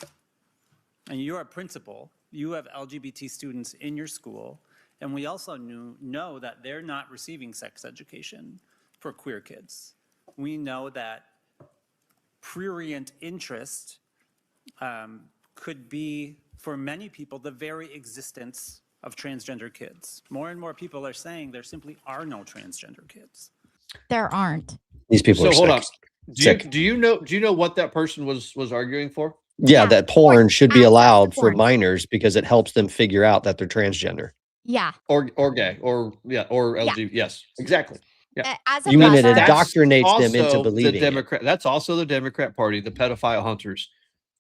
And you're a principal you have LGBT students in your school, and we also know that they're not receiving sex education for queer kids. We know that prurient interest could be, for many people, the very existence of transgender kids. More and more people are saying there simply are no transgender kids. There aren't. These people So are hold sick. on. Do you know what that person was arguing for? Yeah, that porn should be access to allowed for porn. minors because it helps them figure out that they're transgender. Yeah. Or gay or LGBT. Yes, exactly. Yeah. As a You mean it mother, indoctrinates them into Also believing the it. Democrat. That's also the Democrat Party, the pedophile hunters.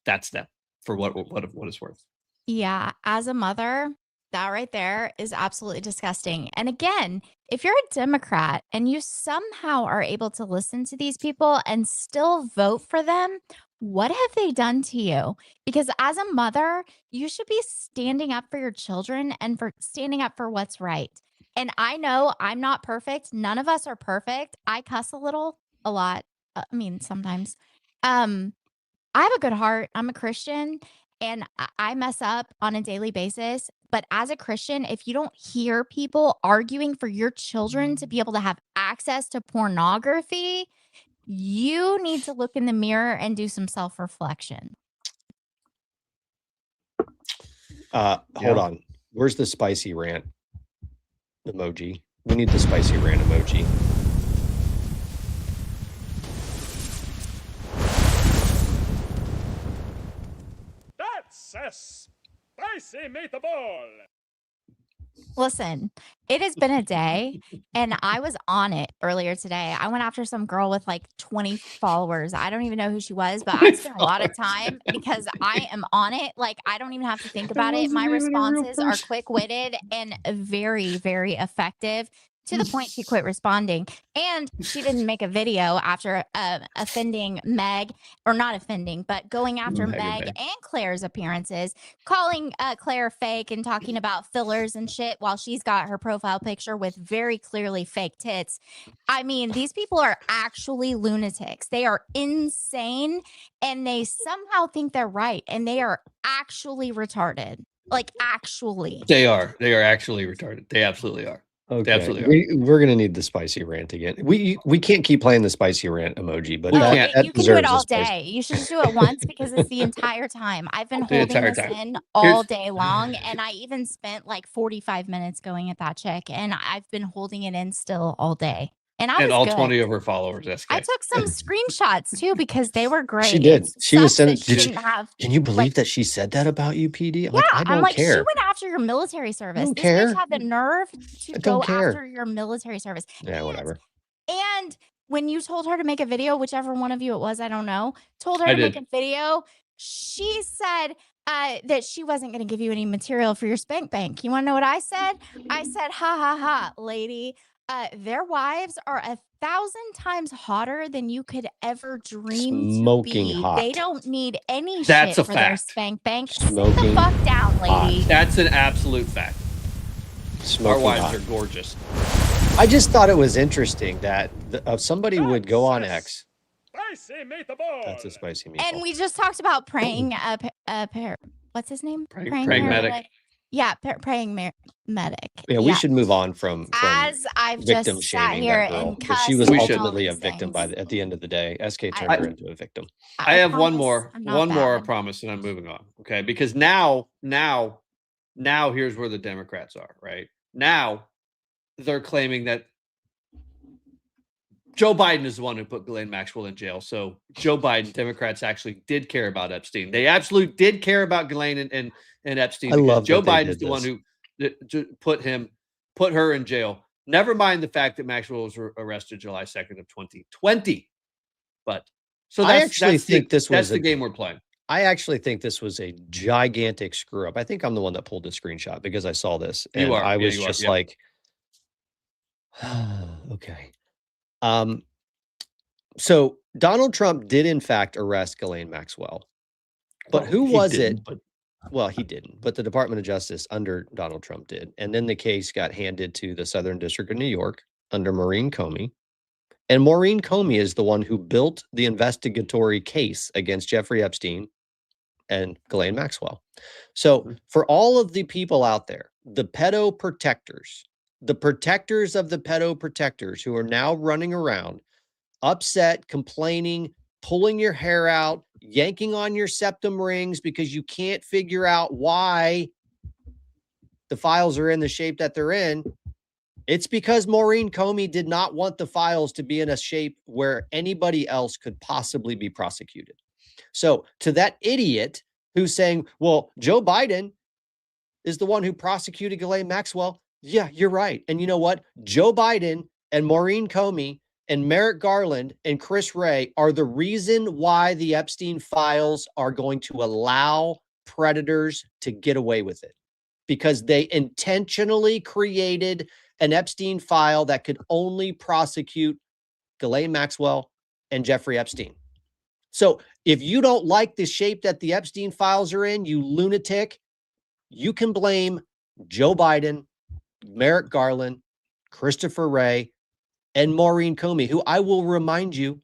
That's them for what it's worth. yeah, as a mother, that right there is absolutely disgusting. And again, if you're a Democrat and you somehow are able to listen to these people and still vote for them, what have they done to you? Because as a mother, you should be standing up for your children and for standing up for what's right. And I know I'm not perfect. None of us are perfect. I cuss a lot. I mean, sometimes. I have a good heart. I'm a Christian and I mess up on a daily basis. But as a Christian, if you don't hear people arguing for your children to be able to have access to pornography, you need to look in the mirror and do some self-reflection. Hold on. Where's the spicy rant emoji? We need the spicy rant emoji. That's a spicy meatball. Listen, it has been a day and I was on it earlier today. I went after some girl with like 20 followers. I don't even know who she was, but I spent a lot of time because I am on it. Like, I don't even have to think about it. My responses are quick-witted and very, very effective. To the point she quit responding. And she didn't make a video after offending Meg, or not offending, but going after Meg and Claire's appearances, calling Claire fake and talking about fillers and shit while she's got her profile picture with very clearly fake tits. I mean, these people are actually lunatics. They are insane and they somehow think they're right and they are actually retarded. Like, actually. They are actually retarded. They absolutely are. Okay. They absolutely are. We're gonna need the spicy rant again. We can't keep playing the spicy rant emoji, but that you can do it deserves all a spicy- day. You should just do it once because it's the entire time. I've been The holding entire this time. in all day long, and I even spent like 45 minutes going at that chick, and I've been holding it in still all day. And I was all good. 20 of her followers. That's I took some screenshots too because they were great. She did. It She was sucks sending. that she Did didn't have, Can you believe like, that she said that about you, PD? yeah, Like, I I'm don't like, she care. went after your military service. don't This care. bitch had the nerve to I go don't care. after your military service. Yeah, whatever. And when you told her to make a video, whichever one of you it was, I don't know, told her I to make did. a video, she said that she wasn't going to give you any material for your spank bank. You want to know what I said? I said, ha, ha, ha, lady. Their wives are 1,000 times hotter than you could ever dream Smoking to be. hot. They don't need any That's shit a for their fact. spank bank. Sit Smoking the fuck down, lady. That's an absolute fact. Smoking Our wives hot. are gorgeous. I just thought it was interesting that somebody would go on X. Spicy meatball. That's a spicy meatball. And we just talked about praying. What's his name? Praying medic. Yeah, praying medic. Yeah, we should move on from As I've victim just sat shaming here that girl, and because cussed she was and all ultimately a these victim things. at the end of the day. SK turned her into a victim. I have one promise more. I'm not One more, I bad. promise, and I'm moving on. Okay. Because now here's where the Democrats are, right? Now they're claiming that Joe Biden is the one who put Ghislaine Maxwell in jail. So Joe Biden, Democrats actually did care about Epstein. They absolutely did care about Ghislaine and Epstein. I because love Joe that they Biden's did the one this. who put her in jail. Never mind the fact that Maxwell was arrested July 2nd of 2020. But so I that's, actually that's think the, this was that's the a- game we're playing. I actually think this was a gigantic screw up. I think I'm the one that pulled the screenshot because I saw this. You And are. I Yeah, was you are. just Yep. like, okay. So Donald Trump did in fact arrest Ghislaine Maxwell. But Well, who he was didn't, it? but- Well, he didn't, but the Department of Justice under Donald Trump did. And then the case got handed to the Southern District of New York under Maureen Comey. And Maureen Comey is the one who built the investigatory case against Jeffrey Epstein and Ghislaine Maxwell. So for all of the people out there, the pedo protectors, the protectors of the pedo protectors who are now running around upset, complaining, pulling your hair out, yanking on your septum rings because you can't figure out why the files are in the shape that they're in. It's because Maureen Comey did not want the files to be in a shape where anybody else could possibly be prosecuted. So to that idiot who's saying, well, Joe Biden is the one who prosecuted Ghislaine Maxwell. Yeah, you're right. And you know what? Joe Biden and Maureen Comey and Merrick Garland and Chris Wray are the reason why the Epstein files are going to allow predators to get away with it, because they intentionally created an Epstein file that could only prosecute Ghislaine Maxwell and Jeffrey Epstein. So if you don't like the shape that the Epstein files are in, you lunatic, you can blame Joe Biden, Merrick Garland, Christopher Wray, and Maureen Comey, who I will remind you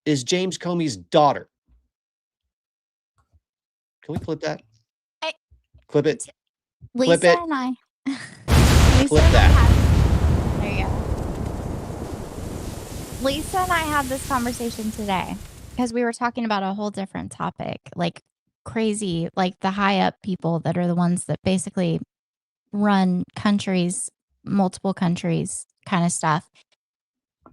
is James Comey's daughter. Can we clip that? Clip it. Lisa Clip it. and I. Clip that. There you go. Lisa and I had this conversation today because we were talking about a whole different topic, like crazy, like the high up people that are the ones that basically run countries, multiple countries kind of stuff.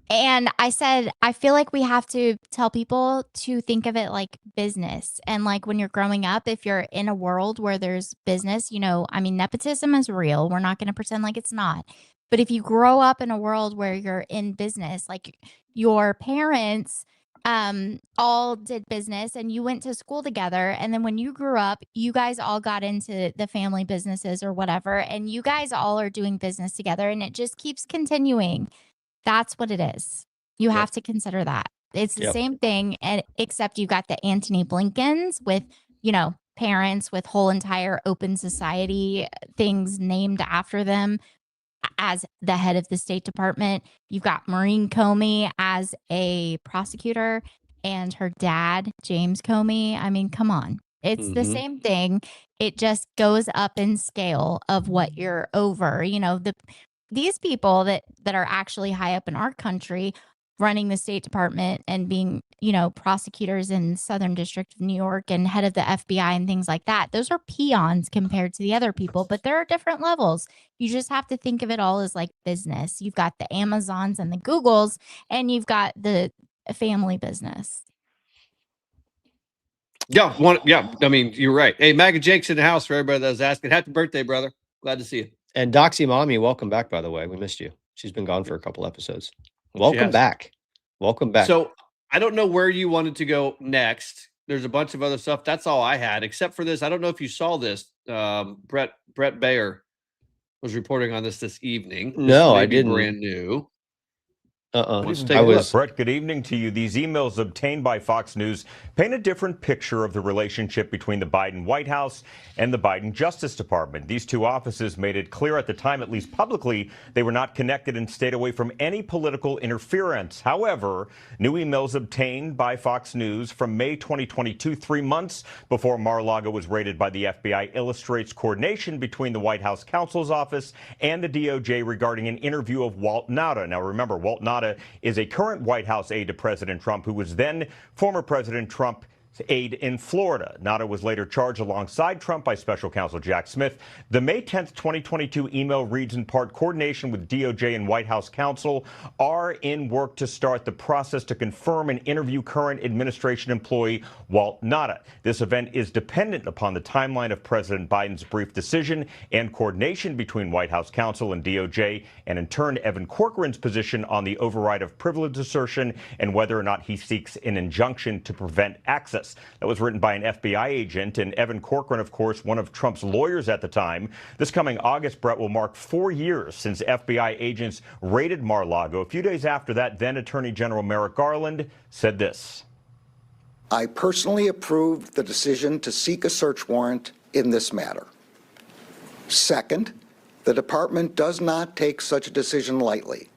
And I said, I feel like we have to tell people to think of it like business. And like when you're growing up, if you're in a world where there's business, you know, I mean, nepotism is real. We're not going to pretend like it's not. But if you grow up in a world where you're in business, like your parents all did business and you went to school together. And then when you grew up, you guys all got into the family businesses or whatever. And you guys all are doing business together and it just keeps continuing. That's what it is. You have to consider that. It's the same thing, and except you got the Antony Blinkens with, you know, parents with whole entire open society things named after them as the head of the State Department. You've got Maureen Comey as a prosecutor and her dad, James Comey. I mean, come on. It's the same thing. It just goes up in scale of what you're over. You know, these people that are actually high up in our country running the State Department and being, you know, prosecutors in Southern District of New York and head of the FBI and things like that. Those are peons compared to the other people, but there are different levels. You just have to think of it all as like business. You've got the Amazons and the Googles, and you've got the family business. Yeah, I mean, you're right. Hey, MAGA Jake's in the house for everybody that was asking. Happy birthday, brother. Glad to see you. And Doxy Mommy, welcome back, by the way. We missed you. She's been gone for a couple episodes. Welcome back. Welcome back. So I don't know where you wanted to go next. There's a bunch of other stuff. That's all I had, except for this. I don't know if you saw this. Brett Baer was reporting on this evening. No, I didn't. Brand new. Brett, good evening to you. These emails obtained by Fox News paint a different picture of the relationship between the Biden White House and the Biden Justice Department. These two offices made it clear at the time, at least publicly, they were not connected and stayed away from any political interference. However, new emails obtained by Fox News from May 2022, 3 months before Mar-a-Lago was raided by the FBI, illustrates coordination between the White House counsel's office and the DOJ regarding an interview of Walt Nauta. Now, remember, Walt Nauta is a current White House aide to President Trump, who was then former President Trump aide in Florida. Nauta was later charged alongside Trump by special counsel Jack Smith. The May 10th, 2022 email reads in part, coordination with DOJ and White House counsel are in work to start the process to confirm and interview current administration employee Walt Nauta. This event is dependent upon the timeline of President Biden's brief decision and coordination between White House counsel and DOJ, and in turn, Evan Corcoran's position on the override of privilege assertion and whether or not he seeks an injunction to prevent access. That was written by an FBI agent, and Evan Corcoran, of course, one of Trump's lawyers at the time. This coming August, Brett, will mark 4 years since FBI agents raided Mar-a-Lago. A few days after that, then Attorney General Merrick Garland said this. I personally approved the decision to seek a search warrant in this matter. Second, the department does not take such a decision lightly.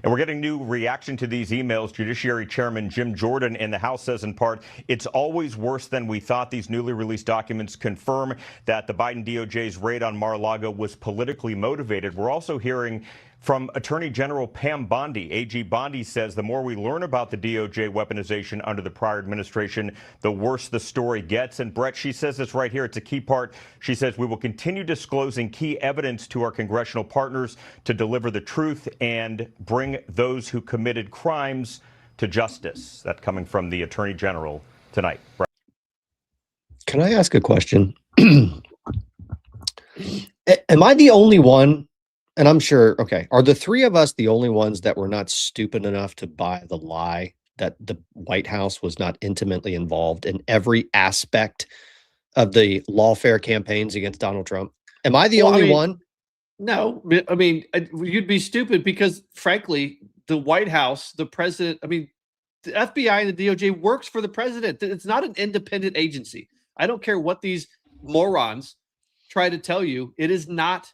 And we're getting new reaction to these emails. Judiciary Chairman Jim Jordan in the House says in part, it's always worse than we thought. These newly released documents confirm that the Biden DOJ's raid on Mar-a-Lago was politically motivated. We're also hearing from Attorney General Pam Bondi. AG Bondi says the more we learn about the DOJ weaponization under the prior administration, the worse the story gets. And Brett, she says this right here. It's a key part. She says we will continue disclosing key evidence to our congressional partners to deliver the truth and bring those who committed crimes to justice. That coming from the Attorney General tonight. Brett. Can I ask a question? Am I the only one? And I'm sure, okay, are the three of us the only ones that were not stupid enough to buy the lie that the White House was not intimately involved in every aspect of the lawfare campaigns against Donald Trump? Am I the only one? No, I mean, you'd be stupid because, frankly, the White House, the president, I mean, the FBI and the DOJ works for the president. It's not an independent agency. I don't care what these morons try to tell you. It is not.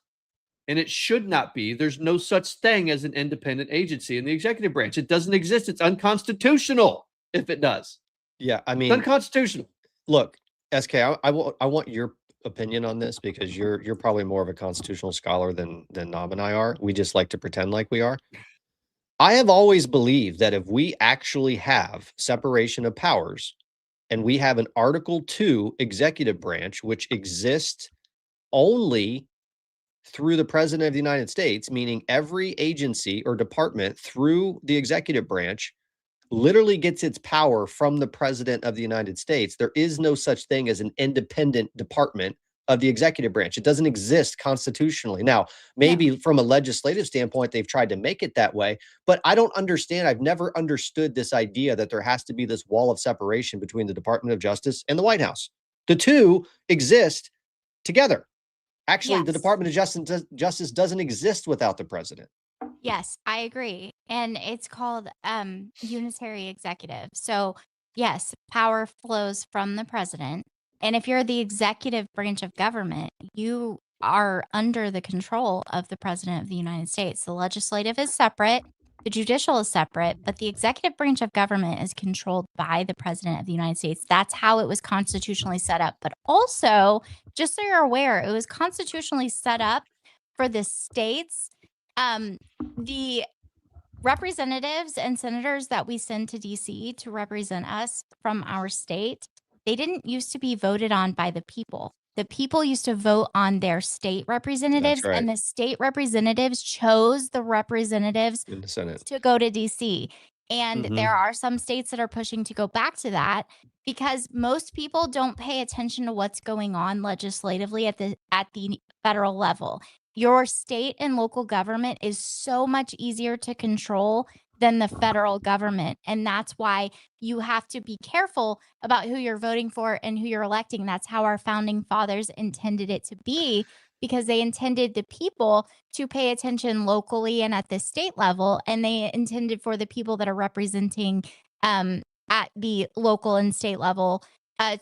And it should not be. There's no such thing as an independent agency in the executive branch. It doesn't exist. It's unconstitutional if it does. Yeah, I mean, it's unconstitutional. Look, SK, I want your opinion on this because you're probably more of a constitutional scholar than Nom and I are. We just like to pretend like we are. I have always believed that if we actually have separation of powers and we have an Article 2 executive branch, which exists only through the president of the United States, meaning every agency or department through the executive branch literally gets its power from the president of the United States. There is no such thing as an independent department of the executive branch. It doesn't exist constitutionally. Now, maybe from a legislative standpoint, they've tried to make it that way, but I don't understand. I've never understood this idea that there has to be this wall of separation between the Department of Justice and the White House. The two exist together. Actually, the Department of Justice doesn't exist without the president. Yes, I agree. And it's called unitary executive. So, yes, power flows from the president. And if you're the executive branch of government, you are under the control of the president of the United States. The legislative is separate. The judicial is separate, but the executive branch of government is controlled by the president of the United States. That's how it was constitutionally set up. But also, just so you're aware, it was constitutionally set up for the states. The representatives and senators that we send to DC to represent us from our state, they didn't used to be voted on by the people. The people used to vote on their state representatives, That's right. and the state representatives chose the representatives In the Senate. to go to DC. And Mhm. there are some states that are pushing to go back to that because most people don't pay attention to what's going on legislatively at the federal level. Your state and local government is so much easier to control than the federal government. And that's why you have to be careful about who you're voting for and who you're electing. That's how our founding fathers intended it to be, because they intended the people to pay attention locally and at the state level. And they intended for the people that are representing at the local and state level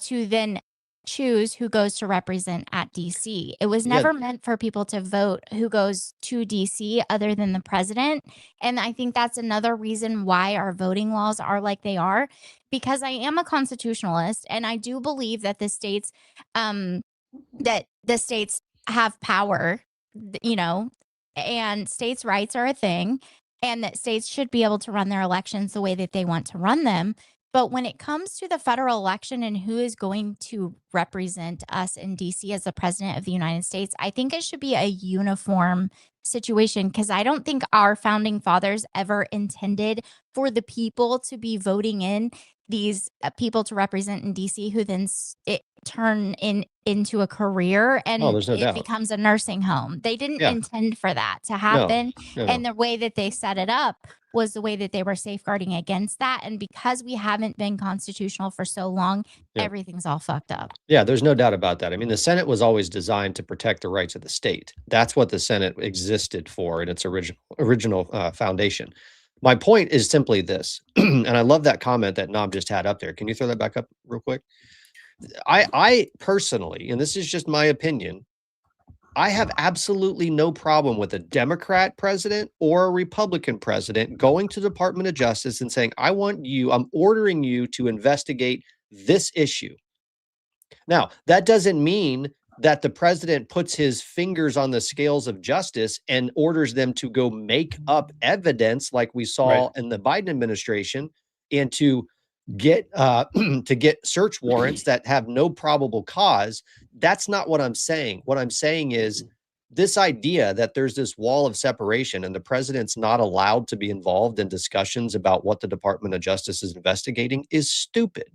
to then choose who goes to represent at DC. It was never meant for people to vote who goes to DC other than the president. And I think that's another reason why our voting laws are like they are, because I am a constitutionalist and I do believe that the states have power, you know, and states' rights are a thing, and that states should be able to run their elections the way that they want to run them. But when it comes to the federal election and who is going to represent us in DC as the president of the United States, I think it should be a uniform situation, because I don't think our founding fathers ever intended for the people to be voting in these people to represent in DC who then turn into a career and there's no it doubt. becomes a nursing home. They didn't Yeah. intend for that to happen. No. And the way that they set it up was the way that they were safeguarding against that. And because we haven't been constitutional for so long, Yeah. everything's all fucked up. Yeah, there's no doubt about that. I mean, the Senate was always designed to protect the rights of the state. That's what the Senate existed for in its original foundation. My point is simply this, and I love that comment that Nom just had up there. Can you throw that back up real quick? I personally, and this is just my opinion, I have absolutely no problem with a Democrat president or a Republican president going to the Department of Justice and saying, I'm ordering you to investigate this issue. Now, that doesn't mean that the president puts his fingers on the scales of justice and orders them to go make up evidence like we saw in the Biden administration and to get search warrants that have no probable cause. That's not what I'm saying. What I'm saying is this idea that there's this wall of separation and the president's not allowed to be involved in discussions about what the Department of Justice is investigating is stupid.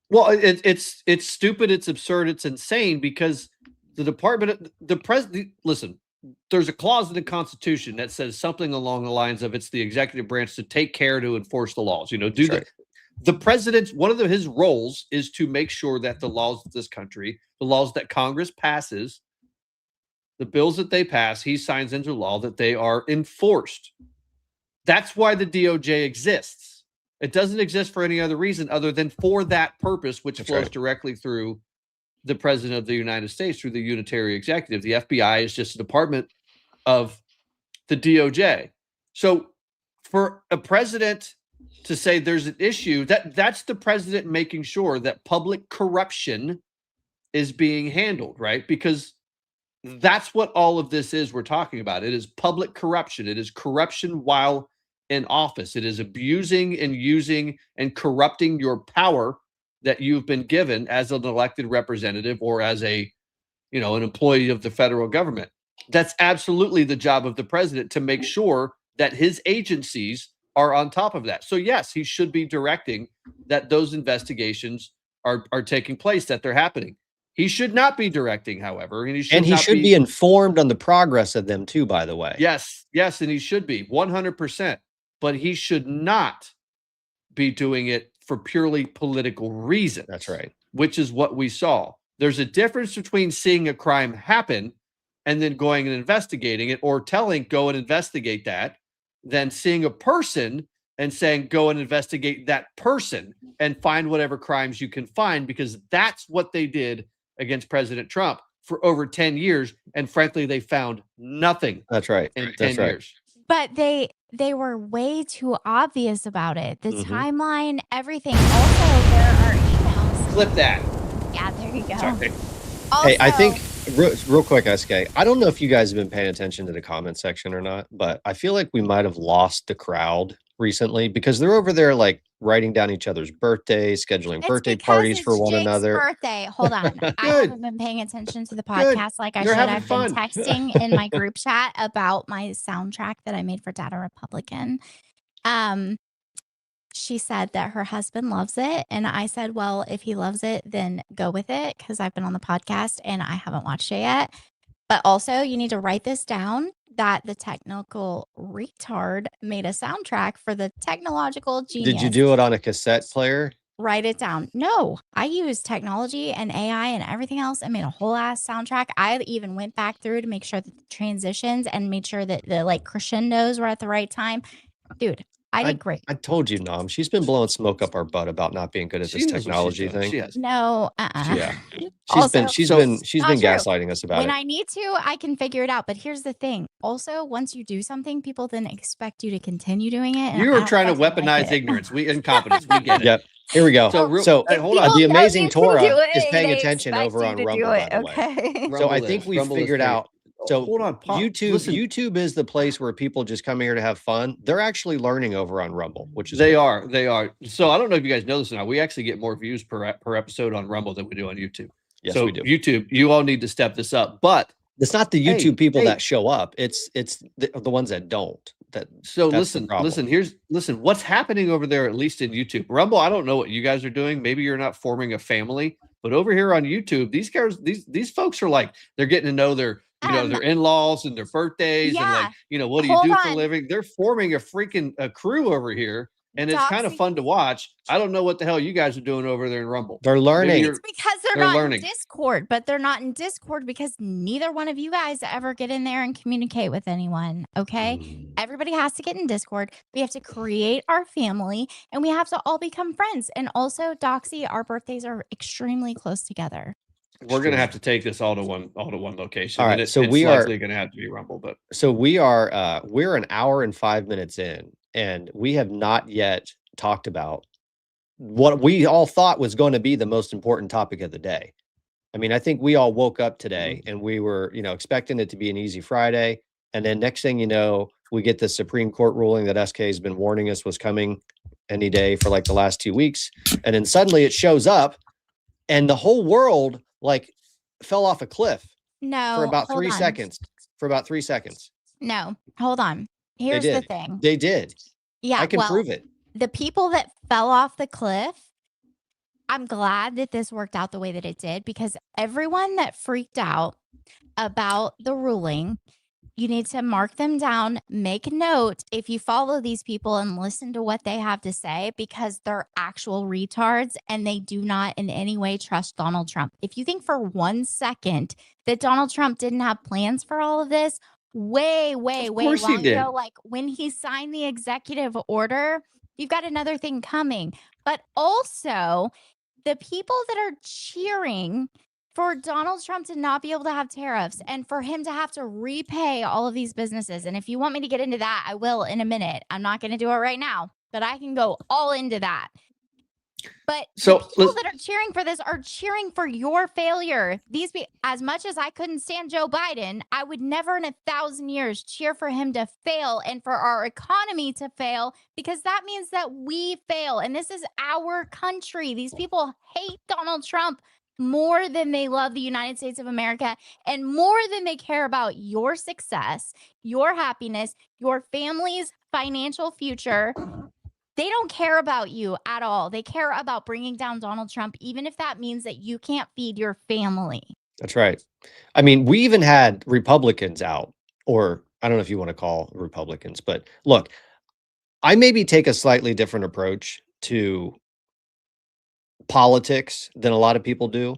Well, it's stupid, it's absurd, it's insane because the president, listen, there's a clause in the Constitution that says something along the lines of it's the executive branch to take care to enforce the laws. The president's one of his roles is to make sure that the laws of this country, the laws that Congress passes, the bills that they pass, he signs into law that they are enforced. That's why the DOJ exists. It doesn't exist for any other reason other than for that purpose, which flows directly through the president of the United States through the Unitary executive. The FBI is just a department of the DOJ. So for a president to say there's an issue, that's the president making sure that public corruption is being handled, right? Because that's what all of this is we're talking about. It is public corruption. It is corruption while in office. It is abusing and using and corrupting your power that you've been given as an elected representative or as an employee of the federal government. That's absolutely the job of the president, to make sure that his agencies are on top of that. So yes, he should be directing that those investigations are taking place, that they're happening. He should not be directing, however, and he should be informed on the progress of them too, by the way. Yes, and he should be 100%, but he should not be doing it for purely political reasons. That's right. Which is what we saw. There's a difference between seeing a crime happen and then going and investigating it, or telling, go and investigate that, than seeing a person and saying, go and investigate that person and find whatever crimes you can find, because that's what they did against President Trump for over 10 years. And frankly, they found nothing. That's right. In 10 years. But they were way too obvious about it. The timeline, everything. Also, there are emails. Clip that. Yeah, there you go. Sorry. Also, Hey, I think real quick, SK, I don't know if you guys have been paying attention to the comment section or not, but I feel like we might have lost the crowd recently because they're over there like writing down each other's birthdays, scheduling birthday parties for one Jake's another. Birthday. Hold on. I haven't been paying attention to the podcast like I should. I've been texting in my group chat about my soundtrack that I made for Data Republican. She said that her husband loves it. And I said, well, if he loves it, then go with it, because I've been on the podcast and I haven't watched it yet. But also, you need to write this down, that the technical retard made a soundtrack for the technological genius. Did you do it on a cassette player? Write it down. No, I used technology and AI and everything else and made a whole ass soundtrack. I even went back through to make sure that the transitions and made sure that the like crescendos were at the right time. Dude, I did great. I told you, Nom. She's been blowing smoke up our butt about not being good at this technology thing. No, Yeah. She's Also, been not true. gaslighting us about when it. I need to, I can figure it out. But here's the thing. Also, once you do something, people then expect you to continue doing it. and You I are don't trying to fucking like weaponize it. ignorance. Incompetence. We get it. Yep. Here we go. So, Hey, hold on. The amazing Torah is paying attention over on Rumble, by the way. Okay. So I think we figured out. So hold on. YouTube is the place where people just come here to have fun. They're actually learning over on Rumble, which is They are. So I don't know if you guys know this or not. We actually get more views per episode on Rumble than we do on YouTube. Yes, so we do. YouTube, you all need to step this up. But it's not the YouTube people that show up. It's the ones that don't. Listen. What's happening over there, at least in YouTube? Rumble, I don't know what you guys are doing. Maybe you're not forming a family, but over here on YouTube, these guys, these folks are like, they're getting to know their their in-laws and their birthdays and like, what do you do for a living? They're forming a freaking crew over here. And it's kind of fun to watch. I don't know what the hell you guys are doing over there in Rumble. They're learning. It's because they're not in Discord, but they're not in Discord because neither one of you guys ever get in there and communicate with anyone. Okay. Everybody has to get in Discord. We have to create our family and we have to all become friends. And also, Doxy, our birthdays are extremely close together. We're going to have to take this all to one location. All right, And so it's we are likely going to have to be Rumble, but so we're an hour and 5 minutes in, and we have not yet talked about what we all thought was going to be the most important topic of the day. I mean, I think we all woke up today and we were, expecting it to be an easy Friday. And then next thing you know, we get the Supreme Court ruling that SK has been warning us was coming any day for like the last 2 weeks. And then suddenly it shows up and the whole world like fell off a cliff No. for about hold 3 on. seconds. For about 3 seconds. No, hold on. They Here's the did. thing. They did. Yeah, I can well, prove it. the people that fell off the cliff, I'm glad that this worked out the way that it did, because everyone that freaked out about the ruling, you need to mark them down, make note if you follow these people and listen to what they have to say, because they're actual retards and they do not in any way trust Donald Trump. If you think for 1 second that Donald Trump didn't have plans for all of this, way course he long did. ago, like when he signed the executive order, you've got another thing coming. But also, the people that are cheering for Donald Trump to not be able to have tariffs and for him to have to repay all of these businesses. And if you want me to get into that, I will in a minute. I'm not going to do it right now, but I can go all into that. But So, the people let's- that are cheering for this are cheering for your failure. As much as I couldn't stand Joe Biden, I would never in 1,000 years cheer for him to fail and for our economy to fail, because that means that we fail. And this is our country. These people hate Donald Trump more than they love the United States of America and more than they care about your success, your happiness, your family's financial future. They don't care about you at all. They care about bringing down Donald Trump, even if that means that you can't feed your family. That's right. I mean, we even had Republicans out, or I don't know if you want to call Republicans, but look, I maybe take a slightly different approach to politics than a lot of people do.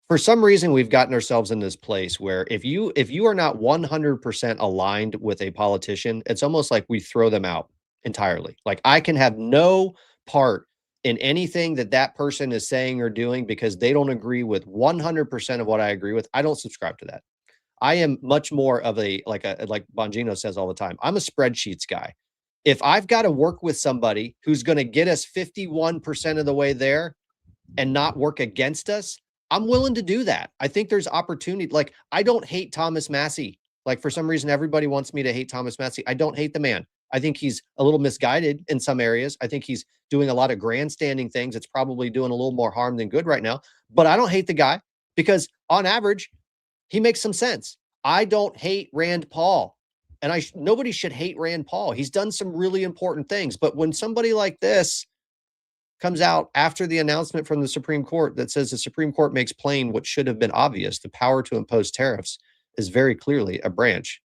For some reason, we've gotten ourselves in this place where if you are not 100% aligned with a politician, it's almost like we throw them out entirely. Like I can have no part in anything that person is saying or doing because they don't agree with 100% of what I agree with. I don't subscribe to that. I am much more of like Bongino says all the time, I'm a spreadsheets guy. If I've got to work with somebody who's going to get us 51% of the way there and not work against us, I'm willing to do that. I think there's opportunity. Like I don't hate Thomas Massie. Like for some reason, everybody wants me to hate Thomas Massie. I don't hate the man. I think he's a little misguided in some areas. I think he's doing a lot of grandstanding things. It's probably doing a little more harm than good right now, but I don't hate the guy because on average, he makes some sense. I don't hate Rand Paul, and nobody should hate Rand Paul. He's done some really important things, but when somebody like this comes out after the announcement from the Supreme Court that says the Supreme Court makes plain what should have been obvious, the power to impose tariffs is very clearly a branch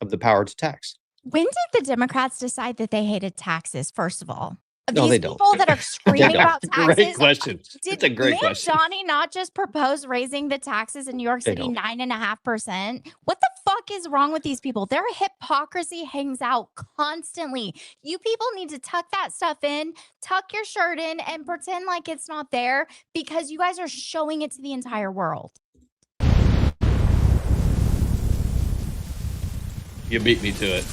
of the power to tax. When did the Democrats decide that they hated taxes, first of all? No, These they don't. people that are screaming about taxes. Great question. It's a great Did question. Johnny not just propose raising the taxes in New York They City don't. 9.5%? What the fuck is wrong with these people? Their hypocrisy hangs out constantly. You people need to tuck that stuff in, tuck your shirt in, and pretend like it's not there, because you guys are showing it to the entire world. You beat me to it.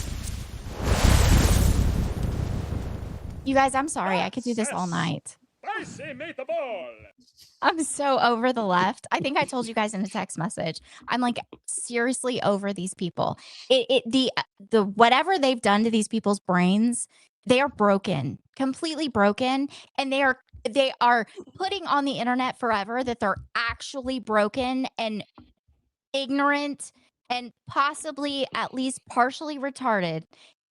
You guys, I'm sorry. I could do this all night. I say meatball. I'm so over the left. I think I told you guys in a text message. I'm like seriously over these people. The whatever they've done to these people's brains, they are broken, completely broken, and they are putting on the internet forever that they're actually broken and ignorant and possibly at least partially retarded.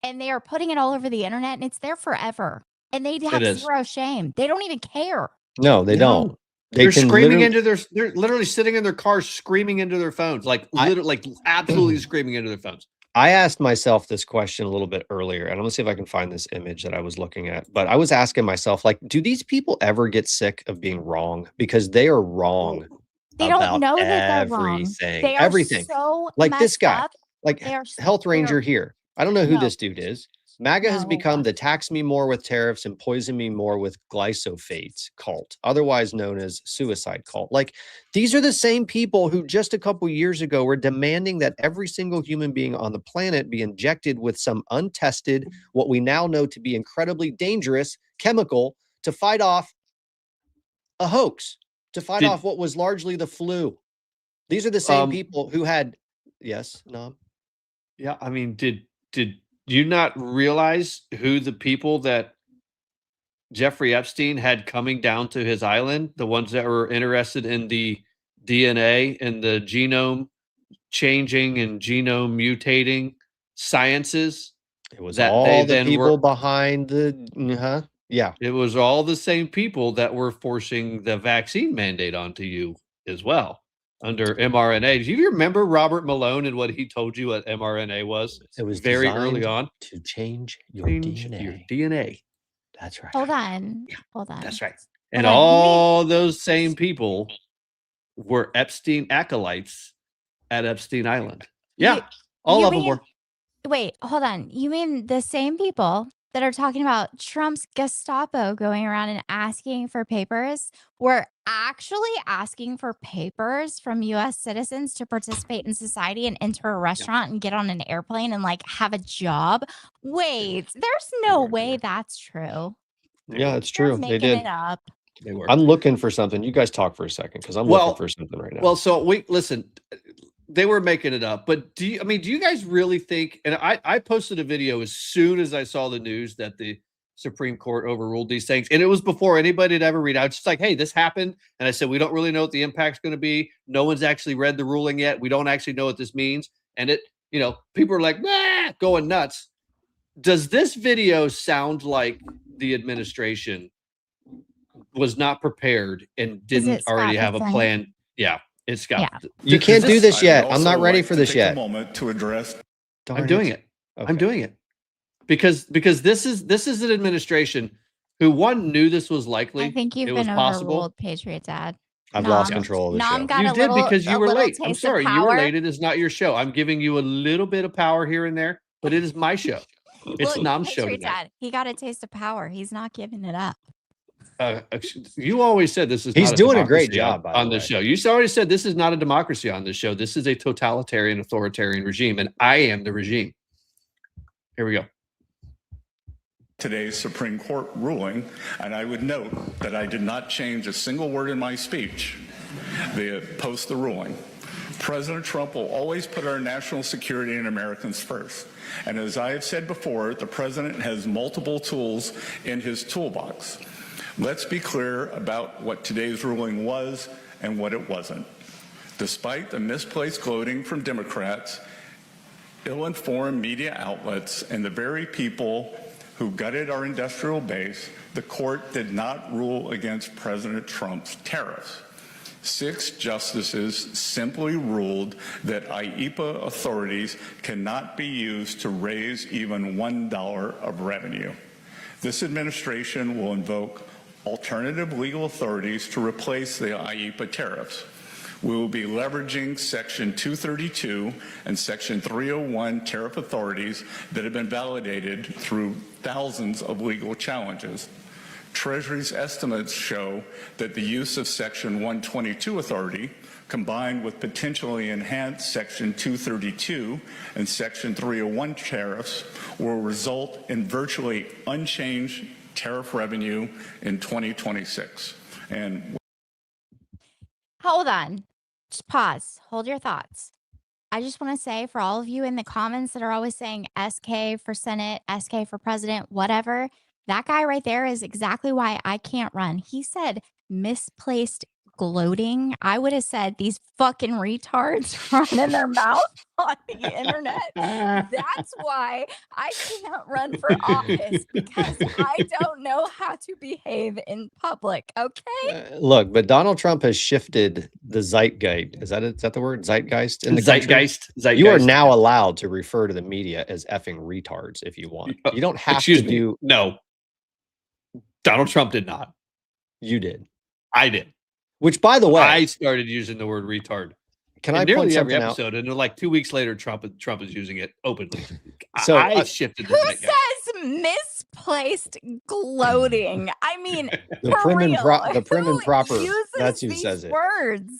And they are putting it all over the internet, and it's there forever. And they have zero shame. They don't even care. No, they don't. They're can screaming literally- they're literally sitting in their cars screaming into their phones, like absolutely screaming into their phones. I asked myself this question a little bit earlier, and I'm gonna see if I can find this image that I was looking at. But I was asking myself, like, do these people ever get sick of being wrong? Because they are wrong. They about don't know that they're wrong. everything. They are Everything. so Like this messed guy, up. like They are Health Ranger they're- here. I don't know who No. this dude is. MAGA has become the tax me more with tariffs and poison me more with glyphosate cult, otherwise known as suicide cult. Like, these are the same people who just a couple years ago were demanding that every single human being on the planet be injected with some untested, what we now know to be incredibly dangerous chemical to fight off a hoax, to fight off what was largely the flu. These are the same people who had, yes, Nom? Yeah, I mean, did you not realize who the people that Jeffrey Epstein had coming down to his island, the ones that were interested in the DNA and the genome changing and genome mutating sciences? It was that all the people behind the, yeah. It was all the same people that were forcing the vaccine mandate onto you as well under mRNA. Do you remember Robert Malone and what he told you what mRNA was? It was very early on to change your DNA. That's right. Hold on. Hold on. That's right. And all those same people were Epstein acolytes at Epstein Island. Yeah, all of them were. Wait, hold on. You mean the same people that are talking about Trump's Gestapo going around and asking for papers were actually asking for papers from U.S. citizens to participate in society and enter a restaurant and get on an airplane and like have a job? Wait, there's no way that's true. Yeah, it's true. They Making did. it up. They were. I'm looking for something. You guys talk for a second because I'm looking for something right now. Well, so listen, they were making it up, but do you guys really think, and I posted a video as soon as I saw the news that the Supreme Court overruled these things, and it was before anybody had ever read out. It's just like, hey, this happened, and I said, we don't really know what the impact's going to be. No one's actually read the ruling yet. We don't actually know what this means. And it, people are like, nah, going nuts. Does this video sound like the administration was not prepared and didn't already have a plan? Yeah, it's got. Yeah. You can't do this yet. I'm not ready for this yet. A moment to address. I'm doing it. Okay. I'm doing it because this is an administration who knew this was likely. I think you've been overruled, Patriot Dad. I've lost control of the show. Got you did because you were late. I'm taste of sorry, you were power. late. It is not your show. I'm giving you a little bit of power here and there, but it is my show. It's Nom's show Patriot tonight. Dad, he got a taste of power. He's not giving it up. You always said this is. He's not doing a great democracy job on this show. You already said this is not a democracy on this show. This is a totalitarian, authoritarian regime, and I am the regime. Here we go. Today's Supreme Court ruling, and I would note that I did not change a single word in my speech post the ruling. President Trump will always put our national security and Americans first. And as I have said before, the president has multiple tools in his toolbox. Let's be clear about what today's ruling was and what it wasn't. Despite the misplaced gloating from Democrats, ill-informed media outlets, and the very people who gutted our industrial base, the court did not rule against President Trump's tariffs. 6 justices simply ruled that IEPA authorities cannot be used to raise even $1 of revenue. This administration will invoke alternative legal authorities to replace the IEPA tariffs. We will be leveraging Section 232 and Section 301 tariff authorities that have been validated through thousands of legal challenges. Treasury's estimates show that the use of Section 122 authority, combined with potentially enhanced Section 232 and Section 301 tariffs, will result in virtually unchanged tariff revenue in 2026. And hold on. Just pause. Hold your thoughts. I just want to say for all of you in the comments that are always saying SK for Senate, SK for President, whatever, that guy right there is exactly why I can't run. He said misplaced gloating. I would have said these fucking retards running their mouth on the internet. That's why I can't run for office, because I don't know how to behave in public. Okay. Look, but Donald Trump has shifted the zeitgeist. Is that the word? Zeitgeist in the Zeitgeist. You are now allowed to refer to the media as effing retards if you want. You don't have to do. No. Donald Trump did not. You did. I did. Which, by the way, I started using the word retard. Can I nearly point every something episode, and then like 2 weeks later, Trump is using it openly. So I shifted. Who says misplaced gloating. I mean, The for prim and real, the prim and proper. uses That's who these says it. words.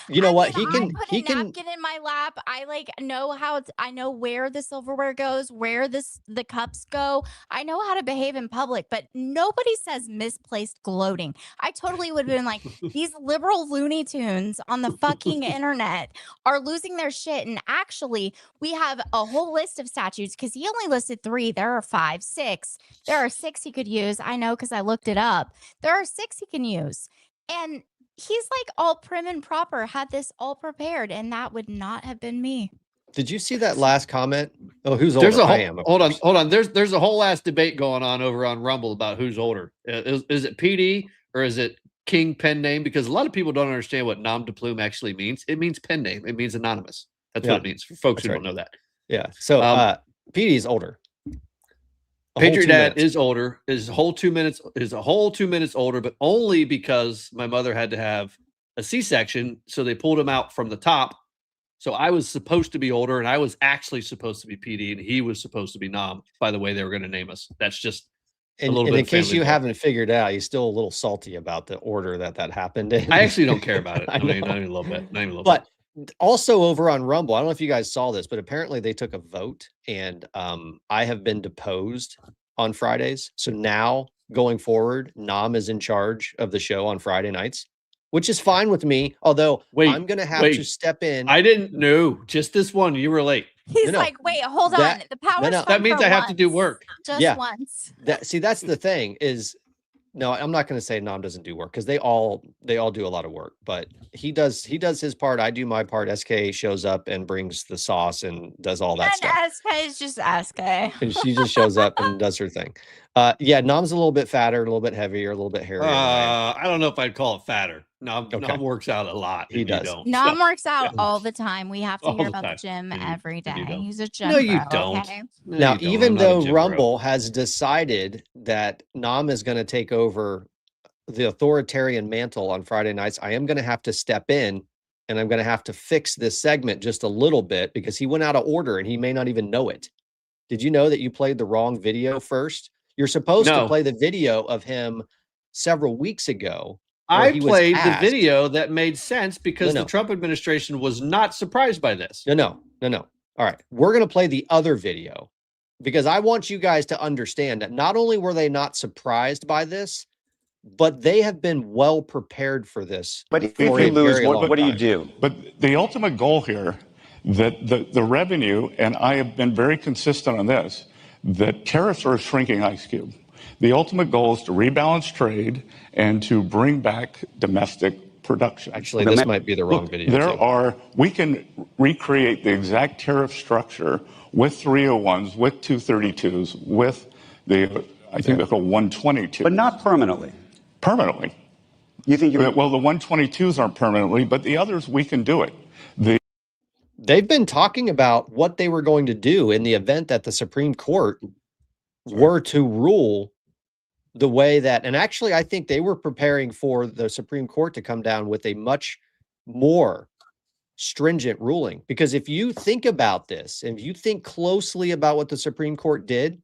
You know I what? mean, He I can. put He a can. napkin in my lap. I like know how it's. I know where the silverware goes, where the cups go. I know how to behave in public, but nobody says misplaced gloating. I totally would have been like, these liberal Looney Tunes on the fucking internet are losing their shit. And actually, we have a whole list of statutes because he only listed 3. There are 5, 6. There are 6 he could use. I know because I looked it up. There are 6 he can use, and he's like all prim and proper, had this all prepared, and that would not have been me. Did you see that last comment? Oh, who's older? There's a whole, I am. hold on. There's a whole ass debate going on over on Rumble about who's older. Is it PD or is it King pen name? Because a lot of people don't understand what nom de plume actually means. It means pen name. It means anonymous. That's what it means for folks who don't know that. Yeah. So PD is older. PatriotDad is older. Is a whole 2 minutes older, but only because my mother had to have a C-section, so they pulled him out from the top. So I was supposed to be older, and I was actually supposed to be PD, and he was supposed to be Nom. By the way, they were going to name us. That's just a little bit. In case you haven't figured out, he's still a little salty about the order that happened in. I actually don't care about it. I mean, not even a little bit. Not even a little but bit. Also over on Rumble, I don't know if you guys saw this, but apparently they took a vote, and I have been deposed on Fridays. So now going forward, Nom is in charge of the show on Friday nights, which is fine with me. Although I'm going to have to step in. I didn't know. Just this one. You were late. He's like, wait, hold on. The power's that means I have to do work. Just once. That's the thing is, no, I'm not going to say Nom doesn't do work because they all do a lot of work, but he does his part. I do my part. SK shows up and brings the sauce and does all that stuff. And SK is just SK. And she just shows up and does her thing. Yeah, Nom's a little bit fatter, a little bit heavier, a little bit hairier. I don't know if I'd call it fatter. Nom works out a lot. He does. Nom works out all the time. We have to hear about the gym every day. He's a gym. No, you bro, don't. Okay? Now, even though Rumble has decided that Nom is going to take over the authoritarian mantle on Friday nights, I am going to have to step in, and I'm going to have to fix this segment just a little bit because he went out of order and he may not even know it. Did you know that you played the wrong video first? You're supposed to play the video of him several weeks ago. I played the video that made sense because the Trump administration was not surprised by this. No. All right. We're going to play the other video because I want you guys to understand that not only were they not surprised by this, but they have been well prepared for this. But if you lose, what do you do? But the ultimate goal here, that the revenue, and I have been very consistent on this, that tariffs are a shrinking ice cube. The ultimate goal is to rebalance trade and to bring back domestic production. Actually, this might be the wrong video. We can recreate the exact tariff structure with 301s, with 232s, with I think they're called 122. But not permanently. Permanently. You think well, the 122s aren't permanently, but the others, we can do it. They've been talking about what they were going to do in the event that the Supreme Court were to rule the way that, and actually, I think they were preparing for the Supreme Court to come down with a much more stringent ruling. Because if you think about this, if you think closely about what the Supreme Court did,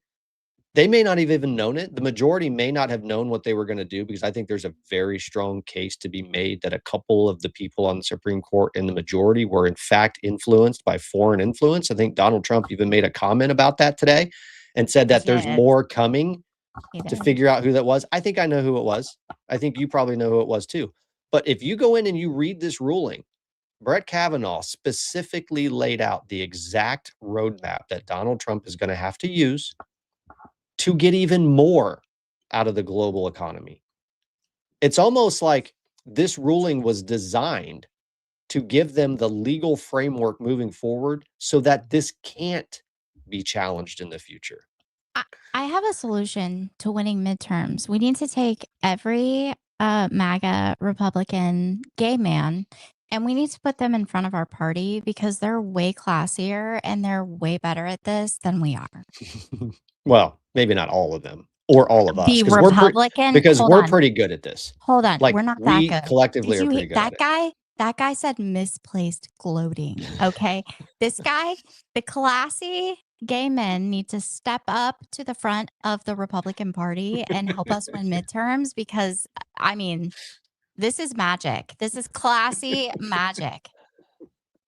they may not have even known it. The majority may not have known what they were going to do, because I think there's a very strong case to be made that a couple of the people on the Supreme Court and the majority were in fact influenced by foreign influence. I think Donald Trump even made a comment about that today and said that there's more coming to figure out who that was. I think I know who it was. I think you probably know who it was too. But if you go in and you read this ruling, Brett Kavanaugh specifically laid out the exact roadmap that Donald Trump is going to have to use to get even more out of the global economy. It's almost like this ruling was designed to give them the legal framework moving forward so that this can't be challenged in the future. I have a solution to winning midterms. We need to take every MAGA Republican gay man and we need to put them in front of our party because they're way classier and they're way better at this than we are. Well, maybe not all of them or all of us. The Republican, because we're pretty good at this. Hold on, like, we're not that we good. Collectively are pretty good. That guy said misplaced gloating. Okay, this guy, the classy gay men need to step up to the front of the Republican Party and help us win midterms because, I mean, this is magic. This is classy magic.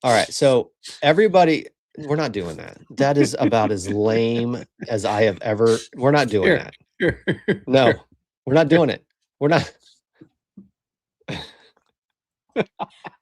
All right. So everybody, we're not doing that. That is about as lame as I have ever. We're not doing that. No, we're not doing it. We're not.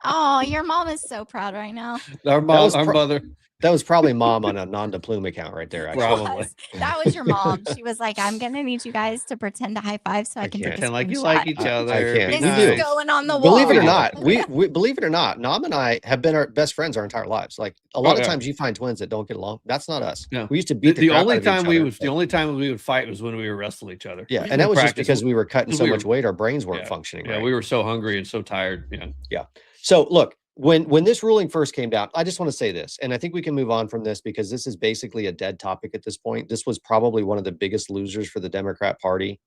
Oh, your mom is so proud right now. Our mother. That was probably mom on a non-de-plume account right there. Actually. Probably. That was your mom. She was like, I'm going to need you guys to pretend to high five so I can take a Pretend like you screenshot. like each other. I can't. This We is do. going on the wall. Believe it or not, we believe it or not, Nom and I have been our best friends our entire lives. Like a lot of times you find twins that don't get along. That's not us. No. We used to beat the crap only out of time each we other, would the only time we would fight was when we would wrestle each other. Yeah, We and that would was just practice. because we were cutting so we much were- weight, our brains weren't Yeah. functioning Yeah, right. we were so hungry and so tired. Yeah. Yeah. So look, when this ruling first came down, I just want to say this, and I think we can move on from this because this is basically a dead topic at this point. This was probably one of the biggest losers for the Democrat Party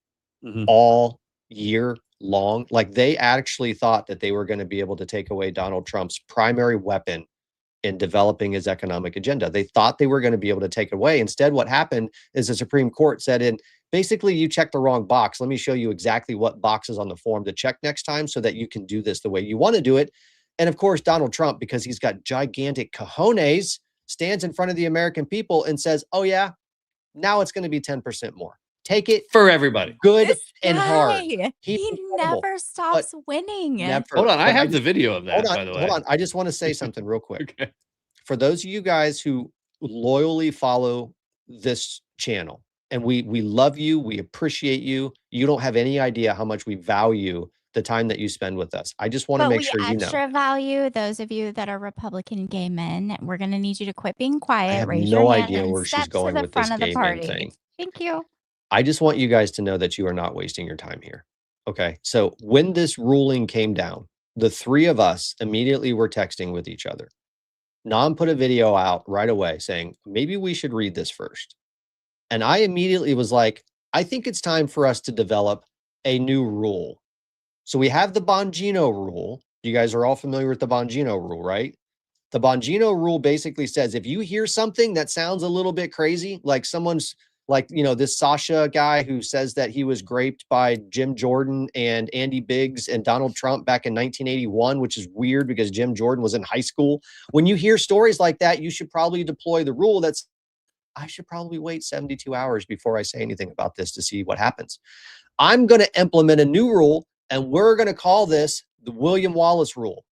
all year long. Like they actually thought that they were going to be able to take away Donald Trump's primary weapon in developing his economic agenda. They thought they were going to be able to take it away. Instead, what happened is the Supreme Court said, "In basically, you checked the wrong box. Let me show you exactly what boxes on the form to check next time so that you can do this the way you want to do it." And of course, Donald Trump, because he's got gigantic cojones, stands in front of the American people and says, "Oh yeah, now it's going to be 10% more. Take it for everybody, good and hard." He incredible, never stops winning. Never. Hold on, I But have the video of that, hold on, by the way. Hold on. I just want to say something real quick. For those of you guys who loyally follow this channel, and we love you, we appreciate you. You don't have any idea how much we value the time that you spend with us. I just want to But make we sure you know. extra value those of you that are Republican gay men. We're going to need you to quit being quiet. I have raise no your hand, idea and where she's step going to the with this front of the gay men party. thing. Thank you. I just want you guys to know that you are not wasting your time here. Okay. So when this ruling came down, the three of us immediately were texting with each other. Nom put a video out right away saying, maybe we should read this first. And I immediately was like, I think it's time for us to develop a new rule. So we have the Bongino rule. You guys are all familiar with the Bongino rule, right? The Bongino rule basically says if you hear something that sounds a little bit crazy, like someone's like, you know, this Sasha guy who says that he was raped by Jim Jordan and Andy Biggs and Donald Trump back in 1981, which is weird because Jim Jordan was in high school. When you hear stories like that, you should probably deploy the rule that's, I should probably wait 72 hours before I say anything about this to see what happens. I'm going to implement a new rule, and we're going to call this the William Wallace rule.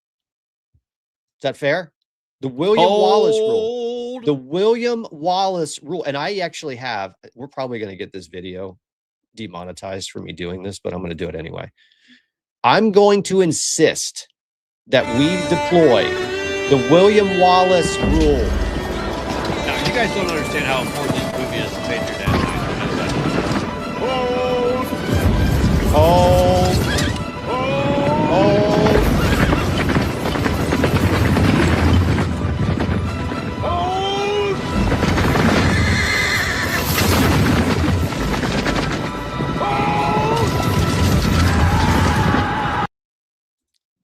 Is that fair? The William Wallace rule. The William Wallace rule. And I actually have, we're probably going to get this video demonetized for me doing this, but I'm going to do it anyway. I'm going to insist that we deploy the William Wallace rule. Now, you guys don't understand how important this movie is to PatriotDad.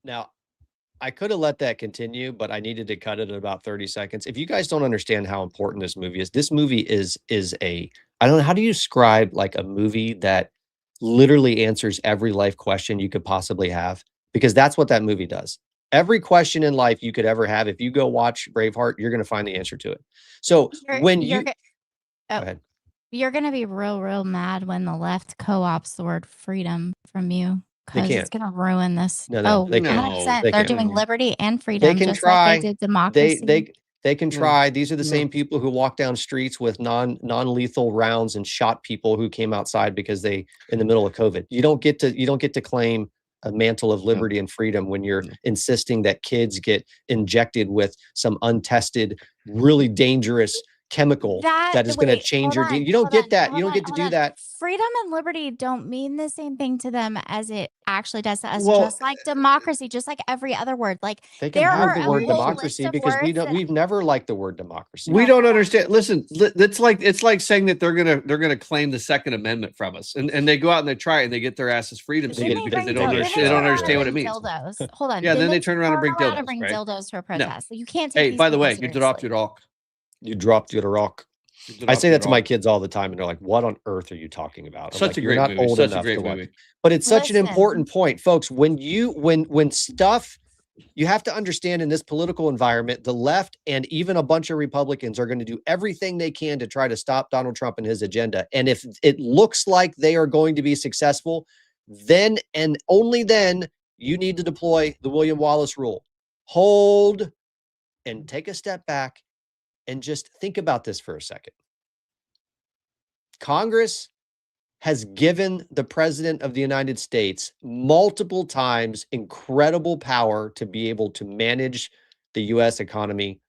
Now, I could have let that continue, but I needed to cut it at about 30 seconds. If you guys don't understand how important this movie is a, I don't know, how do you describe like a movie that literally answers every life question you could possibly have? Because that's what that movie does. Every question in life you could ever have, if you go watch Braveheart, you're going to find the answer to it. So when you, go ahead. You're going to be real mad when the left co-ops the word freedom from you. Because it's going to ruin this. No, they can't. 100%. They're doing liberty and freedom. They can just try. Like they did democracy. They can try. These are the same people who walked down streets with non-lethal rounds and shot people who came outside because they in the middle of COVID. You don't get to claim a mantle of liberty and freedom when you're insisting that kids get injected with some untested, really dangerous chemical that is going to change your DNA. You don't get that. You don't get to do that. Freedom and liberty don't mean the same thing to them as it actually does to us. Just like democracy, just like every other word. Like they can have the word democracy because we've never liked the word democracy. We don't understand. Listen, it's like saying that they're gonna claim the Second Amendment from us, and they go out and they try it and they get their asses freedom because they don't understand what it means. Dildos. Hold on. Yeah, then they turn around and bring dildos. Dildos to a protest. So you can't take. Hey, these by the people way, you seriously. dropped your rock. You dropped your rock. I say that to my kids all the time, and they're like, "What on earth are you talking about?" I'm Such like, a "You're great not movie. old Such a enough great to watch." movie. But it's such an Listen. important point, folks. When stuff, you have to understand, in this political environment, the left and even a bunch of Republicans are going to do everything they can to try to stop Donald Trump and his agenda. And if it looks like they are going to be successful, then and only then you need to deploy the William Wallace rule. Hold and take a step back and just think about this for a second. Congress has given the President of the United States multiple times incredible power to be able to manage the U.S. economy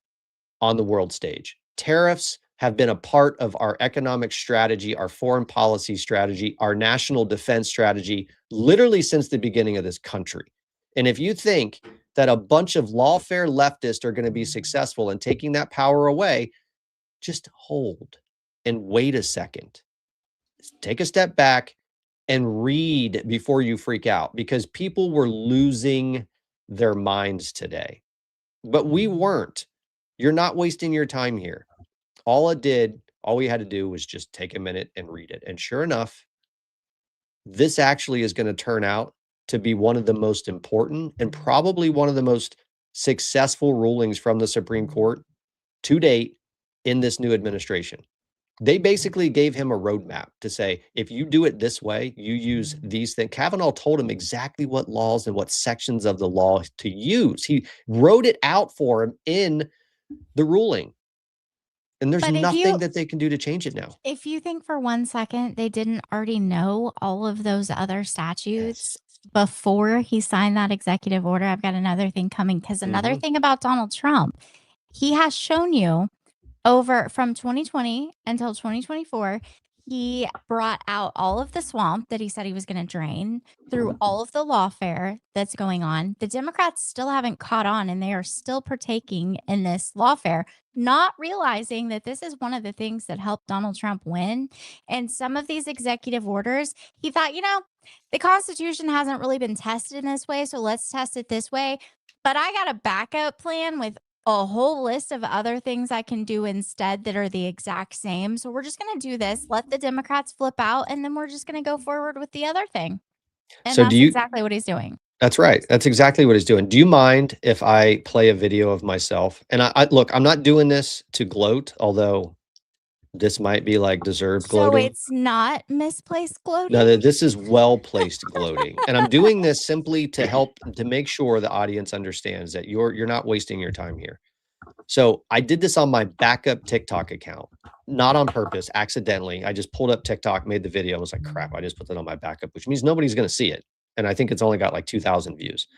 on the world stage. Tariffs have been a part of our economic strategy, our foreign policy strategy, our national defense strategy, literally since the beginning of this country. And if you think that a bunch of lawfare leftists are going to be successful in taking that power away, just hold and wait a second. Take a step back and read before you freak out, because people were losing their minds today. But we weren't. You're not wasting your time here. All we had to do was just take a minute and read it. And sure enough, this actually is going to turn out to be one of the most important and probably one of the most successful rulings from the Supreme Court to date in this new administration. They basically gave him a roadmap to say, if you do it this way, you use these things. Kavanaugh told him exactly what laws and what sections of the law to use. He wrote it out for him in the ruling. And there's nothing that they can do to change it now. If you think for 1 second they didn't already know all of those other statutes before he signed that executive order, I've got another thing coming. Because another thing about Donald Trump, he has shown you over from 2020 until 2024, he brought out all of the swamp that he said he was going to drain through all of the lawfare that's going on. The Democrats still haven't caught on, and they are still partaking in this lawfare, not realizing that this is one of the things that helped Donald Trump win. And some of these executive orders, he thought, the Constitution hasn't really been tested in this way, so let's test it this way. But I got a backup plan with a whole list of other things I can do instead that are the exact same. So we're just going to do this, let the Democrats flip out, and then we're just going to go forward with the other thing. And that's exactly what he's doing. That's right. That's exactly what he's doing. Do you mind if I play a video of myself? And I look, I'm not doing this to gloat, although this might be like deserved gloating. So it's not misplaced gloating? No, this is well-placed gloating. And I'm doing this simply to help to make sure the audience understands that you're not wasting your time here. So I did this on my backup TikTok account, not on purpose, accidentally. I just pulled up TikTok, made the video. I was like, crap, I just put that on my backup, which means nobody's going to see it. And I think it's only got like 2,000 views.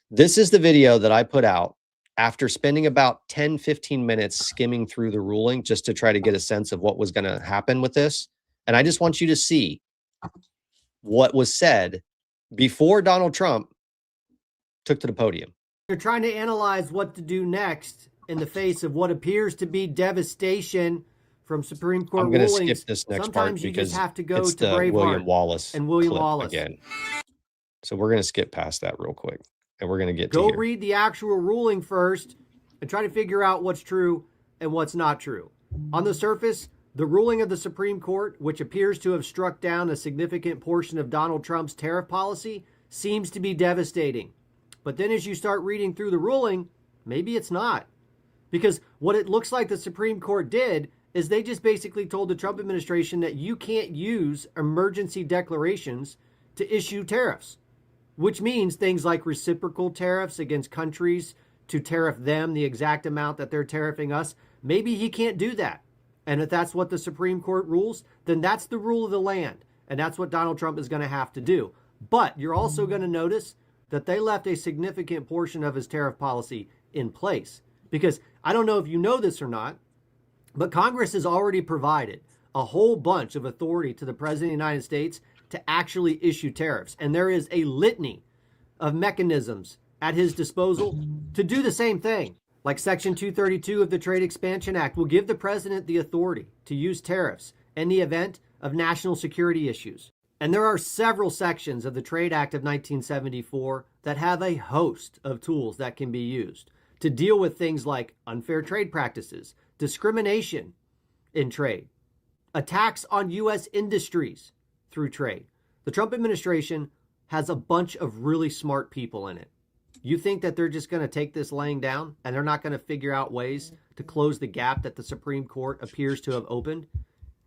This is the video that I put out after spending about 10, 15 minutes skimming through the ruling just to try to get a sense of what was going to happen with this. And I just want you to see what was said before Donald Trump took to the podium. They're trying to analyze what to do next in the face of what appears to be devastation from Supreme Court I'm going to rulings. skip this next Sometimes part you because just have to go it's to the Braveheart William Wallace and William clip Wallace again. So we're going to skip past that real quick. And we're going to get Go to here. read the actual ruling first and try to figure out what's true and what's not true. On the surface, the ruling of the Supreme Court, which appears to have struck down a significant portion of Donald Trump's tariff policy, seems to be devastating. But then as you start reading through the ruling, maybe it's not. Because what it looks like the Supreme Court did is they just basically told the Trump administration that you can't use emergency declarations to issue tariffs, which means things like reciprocal tariffs against countries to tariff them the exact amount that they're tariffing us. Maybe he can't do that. And if that's what the Supreme Court rules, then that's the rule of the land. And that's what Donald Trump is going to have to do. But you're also going to notice that they left a significant portion of his tariff policy in place. Because I don't know if you know this or not, but Congress has already provided a whole bunch of authority to the President of the United States to actually issue tariffs. And there is a litany of mechanisms at his disposal to do the same thing. Like Section 232 of the Trade Expansion Act will give the president the authority to use tariffs in the event of national security issues. And there are several sections of the Trade Act of 1974 that have a host of tools that can be used to deal with things like unfair trade practices, discrimination, in trade. Attacks on U.S. industries through trade. The Trump administration has a bunch of really smart people in it. You think that they're just going to take this laying down and they're not going to figure out ways to close the gap that the Supreme Court appears to have opened?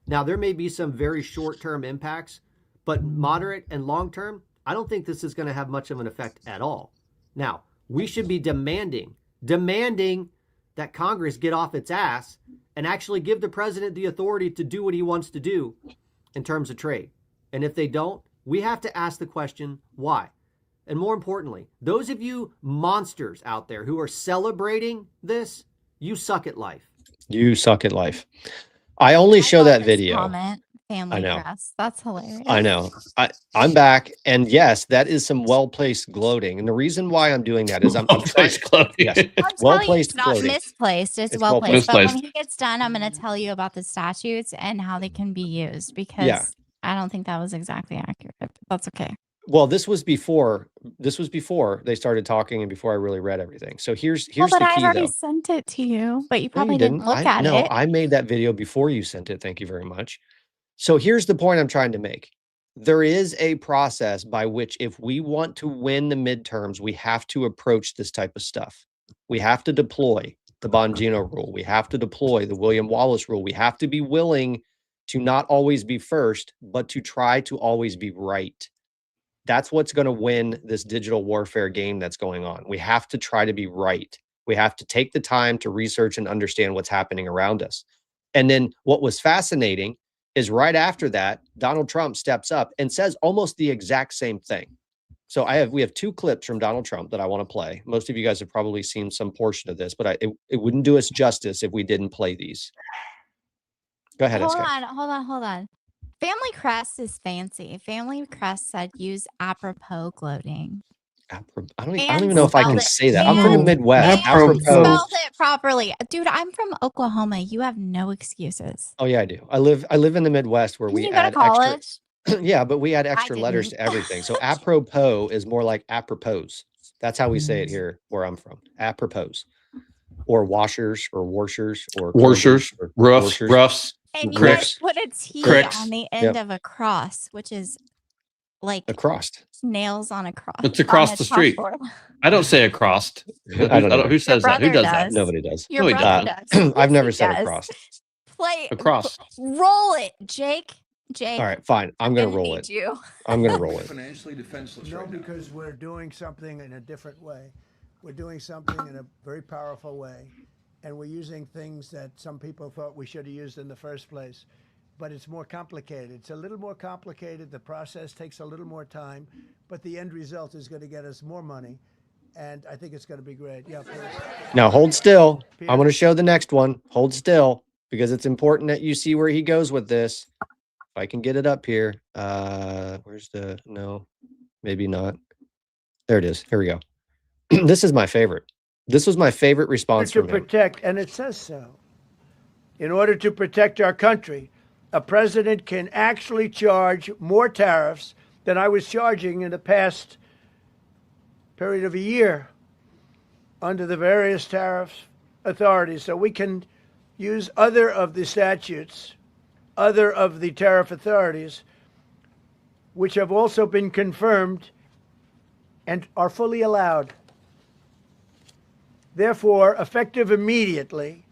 Now, there may be some very short-term impacts, but moderate and long-term, I don't think this is going to have much of an effect at all. Now, we should be demanding that Congress get off its ass and actually give the president the authority to do what he wants to do in terms of trade. And if they don't, we have to ask the question, why? And more importantly, those of you monsters out there who are celebrating this, you suck at life. You suck at life. I only show that video. Comment, family dress. That's hilarious. I know. I'm back. And yes, that is some well-placed gloating. And the reason why I'm doing that is I'm trying gloating. Yes, Well-placed it's not gloating. misplaced. It's well-placed. But when he gets done, I'm going to tell you about the statutes and how they can be used because I don't think that was exactly accurate. But that's okay. Well, this was before they started talking and before I really read everything. So here's but the key, I've already though. sent it to you, but you No, probably didn't look at No, it. I made that video before you sent it. Thank you very much. So here's the point I'm trying to make. There is a process by which if we want to win the midterms, we have to approach this type of stuff. We have to deploy the Bongino rule. We have to deploy the William Wallace rule. We have to be willing to not always be first, but to try to always be right. That's what's going to win this digital warfare game that's going on. We have to try to be right. We have to take the time to research and understand what's happening around us. And then what was fascinating is right after that, Donald Trump steps up and says almost the exact same thing. So we have two clips from Donald Trump that I want to play. Most of you guys have probably seen some portion of this, but it wouldn't do us justice if we didn't play these. Go ahead, SK. Hold on. Family Crest is fancy. Family Crest said use apropos gloating. I don't even know if I can say that. I'm from the Midwest. Spelled it properly. Dude, I'm from Oklahoma. You have no excuses. Oh yeah, I do. I live in the Midwest where we add college. Extra, yeah, but we add extra letters to everything. So apropos is more like apropos. That's how we say it here where I'm from. Apropos. Or washers or warshers or roughs. And you guys put a T on the end of a cross, which is like across. Nails on a cross. It's across the street. I don't say across. I don't know. Who says that? Who does that? Nobody does. Your brother does. I've never said across. Play across. Roll it, Jake. All right, fine. I'm going to roll it. I'm going to roll it. Financially defenseless right now. Because we're doing something in a different way. We're doing something in a very powerful way. And we're using things that some people thought we should have used in the first place. But it's more complicated. It's a little more complicated. The process takes a little more time. But the end result is going to get us more money. And I think it's going to be great. Yeah, please. Now, hold still. I'm going to show the next one. Hold still, because it's important that you see where he goes with this. If I can get it up here. Where's the... No, maybe not. There it is. Here we go. This is my favorite. This was my favorite response from him. To protect, and it says so. In order to protect our country, a president can actually charge more tariffs than I was charging in the past period of a year under the various tariff authorities. So we can use other of the statutes, other of the tariff authorities, which have also been confirmed and are fully allowed. Therefore, effective immediately,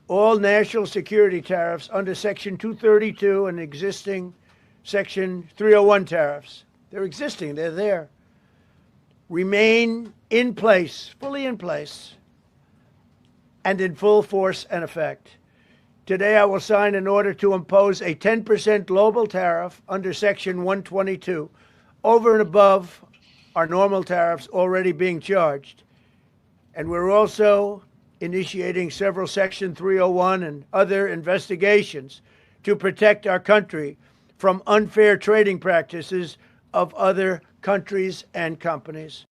all national security tariffs under Section 232 and existing Section 301 tariffs, they're existing, they're there, remain in place, fully in place, and in full force and effect. Today, I will sign an order to impose a 10% global tariff under Section 122 over and above our normal tariffs already being charged. And we're also initiating several Section 301 and other investigations to protect our country from unfair trading practices of other countries and companies.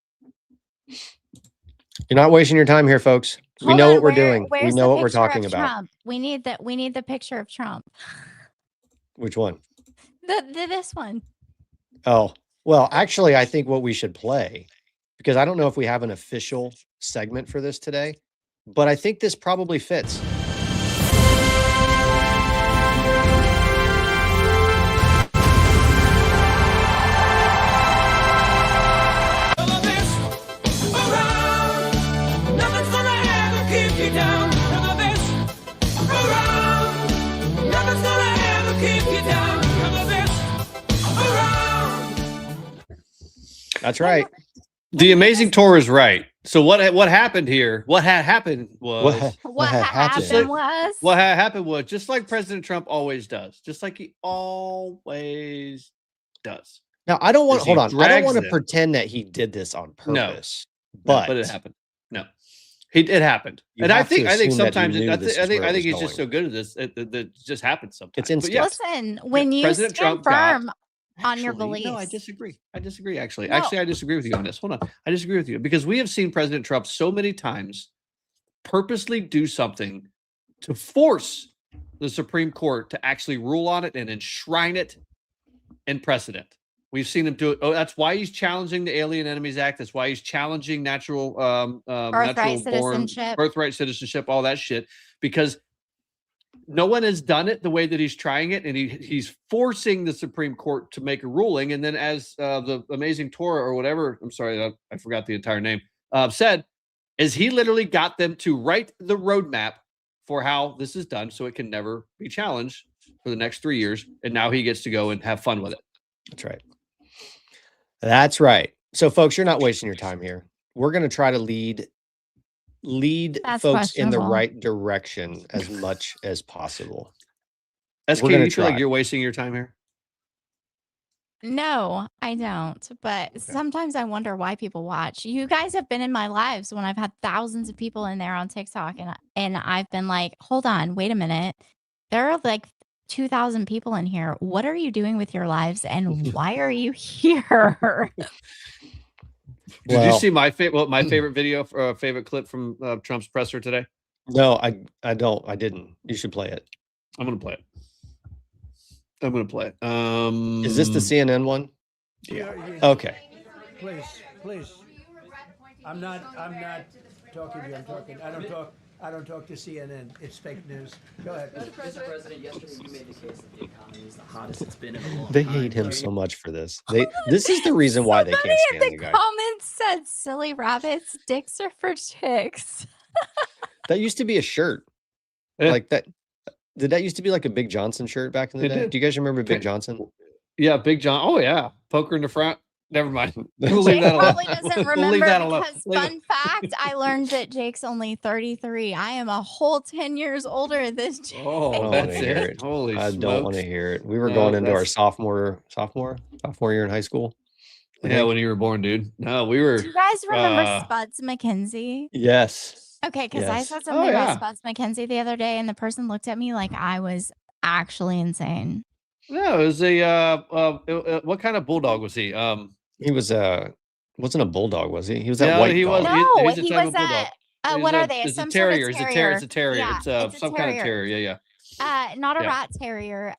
You're not wasting your time here, folks. We know what we're doing. We know what we're talking about. Trump? We need the picture of Trump. Which one? This one. Oh, well, actually, I think what we should play, because I don't know if we have an official segment for this today, but I think this probably fits. That's right. The amazing tour is right. So what happened here? What had happened was What happened was just like President Trump always does, just like he always does. Now, I don't want Is hold he on. I don't drags want to them. pretend that he did this on No. purpose, But it happened. No, it happened. You And I have to think assume that sometimes you knew this is where it was he's just so going. good at this. It just happens sometimes. It's But instinct. yeah, Listen, when you President stand Trump got- firm on your beliefs. No, I disagree. Actually. No. Actually, I disagree with you on this. Hold on. I disagree with you because we have seen President Trump so many times purposely do something to force the Supreme Court to actually rule on it and enshrine it in precedent. We've seen him do it. Oh, that's why he's challenging the Alien Enemies Act. That's why he's challenging natural birthright citizenship, all that shit, because no one has done it the way that he's trying it, and he's forcing the Supreme Court to make a ruling. And then, as the amazing Torah or whatever, I'm sorry, I forgot the entire name, said, is he literally got them to write the roadmap for how this is done, so it can never be challenged for the next 3 years, and now he gets to go and have fun with it. That's right. That's right. So, folks, you're not wasting your time here. We're going to try to lead That's folks in the questionable. right direction as much as possible. SK, We're do gonna you feel like try. you're wasting your time here? No, I don't. But sometimes I wonder why people watch. You guys have been in my lives when I've had thousands of people in there on TikTok, and I've been like, hold on, wait a minute. There are like 2,000 people in here. What are you doing with your lives, and why are you here? Did you see my favorite video, favorite clip from Trump's presser today? No, I don't. I didn't. You should play it. I'm gonna play it. Is this the CNN one? Yeah. Okay. Please. I'm not talking to you. I don't talk to CNN. It's fake news. Go ahead. Mr. President, yesterday you made the case that the economy is the hottest it's been in a long They time. hate him so much for this. This is the reason why they can't stand The you guys. comments said, silly rabbits, dicks are for chicks. That used to be a shirt. Yeah. Like that. Did that used to be like a Big Johnson shirt back in the It day? did. Do you guys remember Big Johnson? Yeah, Big John. Oh yeah, poker in the front. Never mind. We'll Jake leave that alone. probably doesn't We'll remember leave that alone. because Leave it. fun fact, I learned that Jake's only 33. I am a whole 10 years older than Jake. Oh, I don't that's want to hear it. it. Holy I don't want to smokes. hear it. We were No, going into our that's- sophomore year in high school. I Yeah, think. when you were born, dude. No, we were. Do you guys remember uh, Spuds McKenzie? Yes. Okay, because I Yes. said something yeah. about Spuds McKenzie the other day, and the person looked at me like I was actually insane. No, it was a what kind of bulldog was he? He was wasn't a bulldog, was he? He was that Yeah, white he was. dog. No, he's a he type was of bulldog. a what are they? It's a Some sort of terrier. terrier. It's a terrier. Yeah, It's it's a some kind of terrier. terrier. Yeah. Not a Yeah. rat terrier.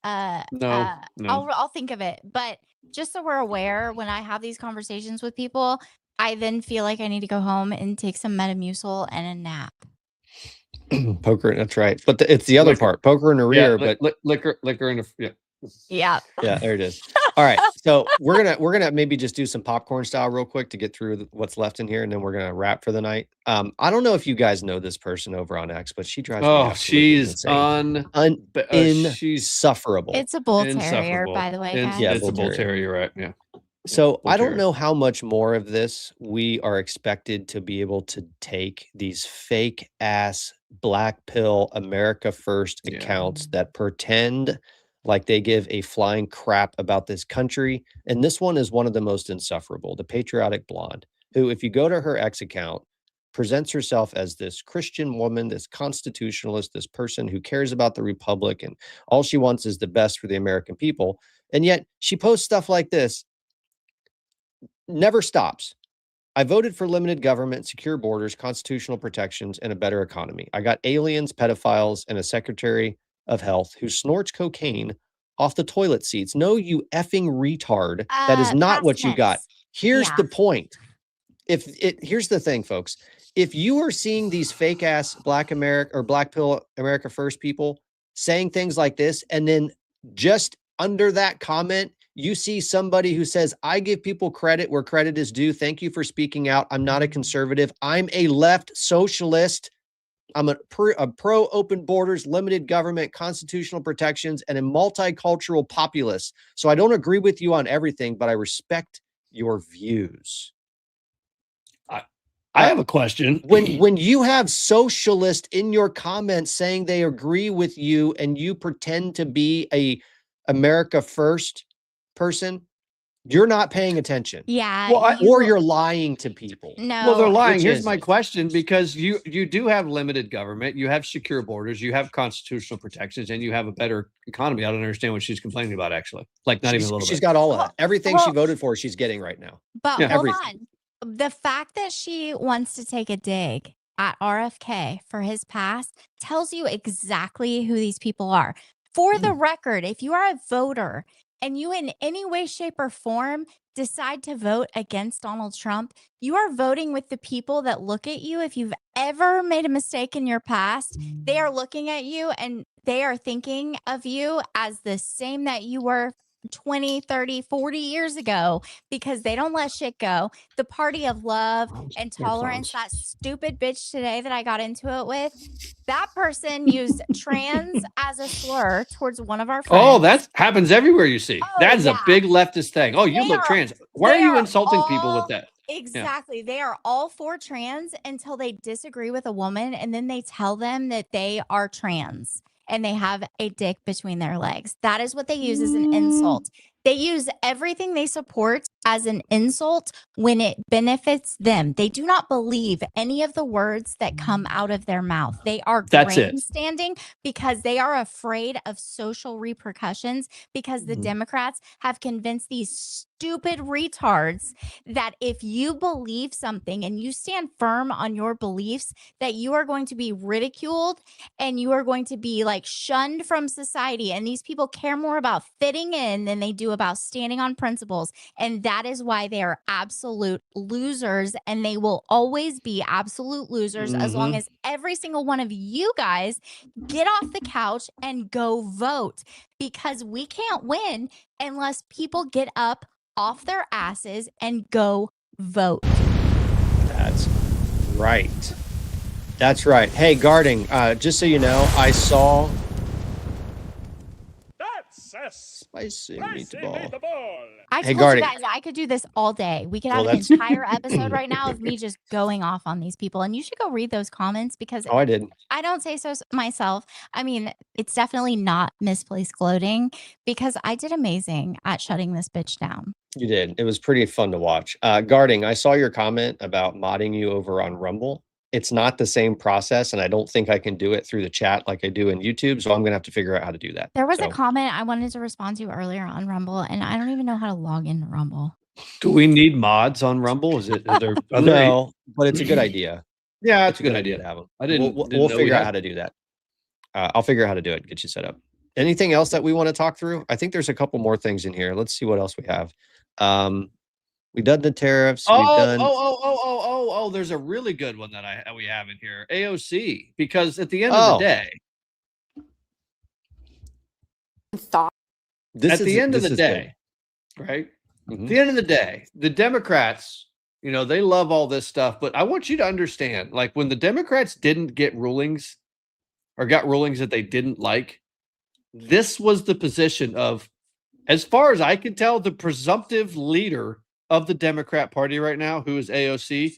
No. I'll think of it. But just so we're aware, when I have these conversations with people, I then feel like I need to go home and take some Metamucil and a nap. Poker. That's right. But it's the other Liquor. part. Poker and a rear. Yeah, But liquor in the yeah. Yeah. yeah, there it is. All right. So we're gonna maybe just do some popcorn style real quick to get through what's left in here, and then we're gonna wrap for the night. I don't know if you guys know this person over on X, but she drives me Oh, absolutely she's insane. she's insufferable. It's a bull terrier, insufferable. by the way, It's- guys. Yeah, it's a bull bull terrier, right? Yeah. So I don't terrier. know how much more of this we are expected to be able to take, these fake ass black pill America First Yeah. accounts that pretend like they give a flying crap about this country. And this one is one of the most insufferable, the Patriotic Blonde, who, if you go to her X account, presents herself as this Christian woman, this constitutionalist, this person who cares about the Republic, and all she wants is the best for the American people. And yet she posts stuff like this. Never stops. I voted for limited government, secure borders, constitutional protections, and a better economy. I got aliens, pedophiles, and a secretary of health who snorts cocaine off the toilet seats. No, you effing retard. That is not Past what you got. tense. Here's Yeah. the point. Here's the thing, folks. If you are seeing these fake ass black America or black pill America First people saying things like this, and then just under that comment, you see somebody who says, I give people credit where credit is due. Thank you for speaking out. I'm not a conservative. I'm a left socialist. I'm a pro open borders, limited government, constitutional protections, and a multicultural populace. So I don't agree with you on everything, but I respect your views. I have a question. When you have socialists in your comments saying they agree with you and you pretend to be a America First person, you're not paying attention. Yeah. Well, or you're lying to people. No. Well, they're lying. Which Here's is my it? question, because you do have limited government, you have secure borders, you have constitutional protections, and you have a better economy. I don't understand what she's complaining about, actually. Like, not even a little She's bit. got all of that. Everything she well- voted for, she's getting right now. But Yeah. hold Everything. on. The fact that she wants to take a dig at RFK for his past tells you exactly who these people are. For the record, if you are a voter and you in any way, shape, or form decide to vote against Donald Trump, you are voting with the people that look at you. If you've ever made a mistake in your past, they are looking at you and they are thinking of you as the same that you were 20, 30, 40 years ago, because they don't let shit go. The party of love and tolerance, that stupid bitch today that I got into it with, that person used trans as a slur towards one of our friends. Oh, that happens everywhere you see. Oh, that is yeah. a big leftist thing. Oh, you They look are- trans. Why are they you are insulting people all- with that? Exactly. They are all for trans until they disagree with a woman, and then they tell them that they are trans and they have a dick between their legs. That is what they use as an insult. They use everything they support as an insult when it benefits them. They do not believe any of the words that come out of their mouth. They are That's it. grandstanding because they are afraid of social repercussions, because the Democrats have convinced these stupid retards that if you believe something and you stand firm on your beliefs, that you are going to be ridiculed and you are going to be like shunned from society. And these people care more about fitting in than they do about standing on principles. And that is why they are absolute losers, and they will always be absolute losers as long as every single one of you guys get off the couch and go vote, because we can't win unless people get up off their asses and go vote. That's right. That's right. Hey, Guarding, just so you know, I saw That's a spicy spicy meatball. meatball. I Hey, told Gardy. you guys I could do this all day. We could have Well, an that's- entire episode right now of me just going off on these people. And you should go read those comments, because Oh, I did. I don't say so myself. I mean, it's definitely not misplaced gloating, because I did amazing at shutting this bitch down. You did. It was pretty fun to watch. Guarding, I saw your comment about modding you over on Rumble. It's not the same process, and I don't think I can do it through the chat like I do in YouTube, so I'm going to have to figure out how to do that. There was a So, comment I wanted to respond to earlier on Rumble, and I don't even know how to log into Rumble. Do we need mods on Rumble? Is there other? no, but it's a good idea. Yeah, it's a good idea. to have them. I didn't. We'll didn't know we figure out had- how to do that. I'll figure out how to do it. Get you set up. Anything else that we want to talk through? I think there's a couple more things in here. Let's see what else we have. We've done the tariffs. We've done. Oh, there's a really good one that we have in here. AOC, because at the end of the day, This at the is- end of this the is day, right? At the end of the day, the Democrats, you know, they love all this stuff, but I want you to understand, like, when the Democrats didn't get rulings or got rulings that they didn't like, this was the position of, as far as I can tell, the presumptive leader of the Democrat Party right now, who is AOC.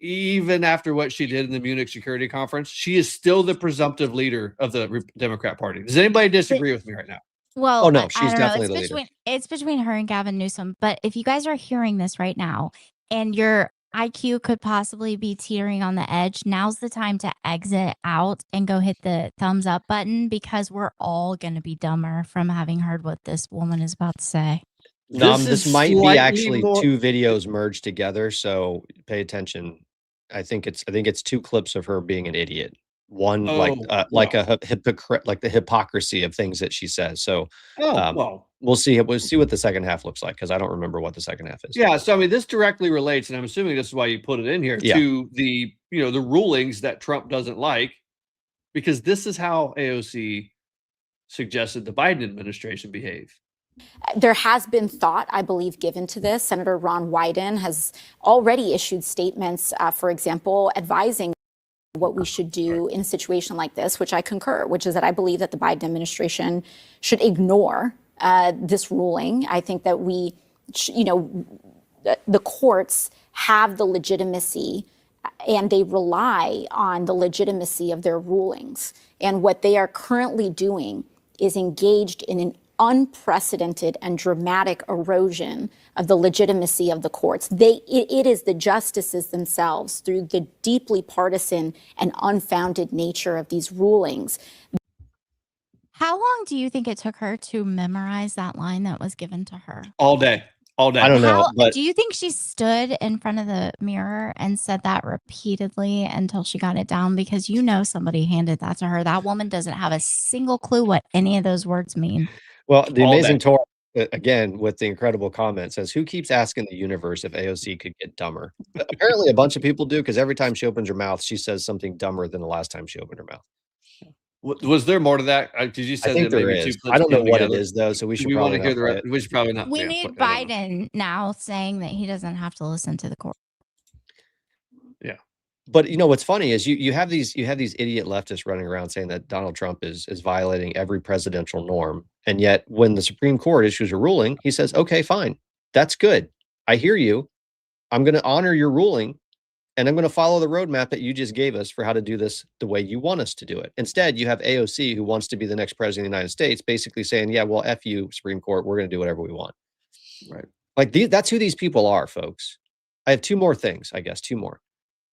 Even after what she did in the Munich Security Conference, she is still the presumptive leader of the Democrat Party. Does anybody disagree with me right now? Well, Oh, no, I she's don't definitely know. the leader. It's between her and Gavin Newsom. But if you guys are hearing this right now and your IQ could possibly be teetering on the edge, now's the time to exit out and go hit the thumbs up button, because we're all going to be dumber from having heard what this woman is about to say. This is might be slightly actually more- two videos merged together, so pay attention. I think it's two clips of her being an idiot. One like a hypocrite, like the hypocrisy of things that she says. So we'll see what the second half looks like, because I don't remember what the second half is. Yeah, so I mean, this directly relates, and I'm assuming this is why you put it in here, Yeah. to the the rulings that Trump doesn't like, because this is how AOC suggested the Biden administration behave. There has been thought, I believe, given to this. Senator Ron Wyden has already issued statements, for example, advising what we should do in a situation like this, which I concur, which is that I believe that the Biden administration should ignore this ruling. I think that we the courts have the legitimacy and they rely on the legitimacy of their rulings. And what they are currently doing is engaged in an unprecedented and dramatic erosion of the legitimacy of the courts. It is the justices themselves, through the deeply partisan and unfounded nature of these rulings. How long do you think it took her to memorize that line that was given to her? All day. All day. I don't know. But Do you think she stood in front of the mirror and said that repeatedly until she got it down? Because somebody handed that to her. That woman doesn't have a single clue what any of those words mean. well, the amazing Torah, again, with the incredible comment, says, who keeps asking the universe if AOC could get dumber? But apparently a bunch of people do, because every time she opens her mouth, she says something dumber than the last time she opened her mouth. Was there more to that? Did you say I think that there maybe is. two clips I don't know came what together? it is, though, so we should We want probably to hear not the play rest. it. We should probably not. We yeah, need I don't know. Biden now saying that he doesn't have to listen to the court. Yeah. But what's funny is you have these idiot leftists running around saying that Donald Trump is violating every presidential norm, and yet when the Supreme Court issues a ruling, he says, "Okay, fine, that's good. I hear you. I'm going to honor your ruling, and I'm going to follow the roadmap that you just gave us for how to do this the way you want us to do it." Instead, you have AOC, who wants to be the next president of the United States, basically saying, "Yeah, well, F you, Supreme Court. We're going to do whatever we want." Right. Like that's who these people are, folks. I have two more things, I guess, two more.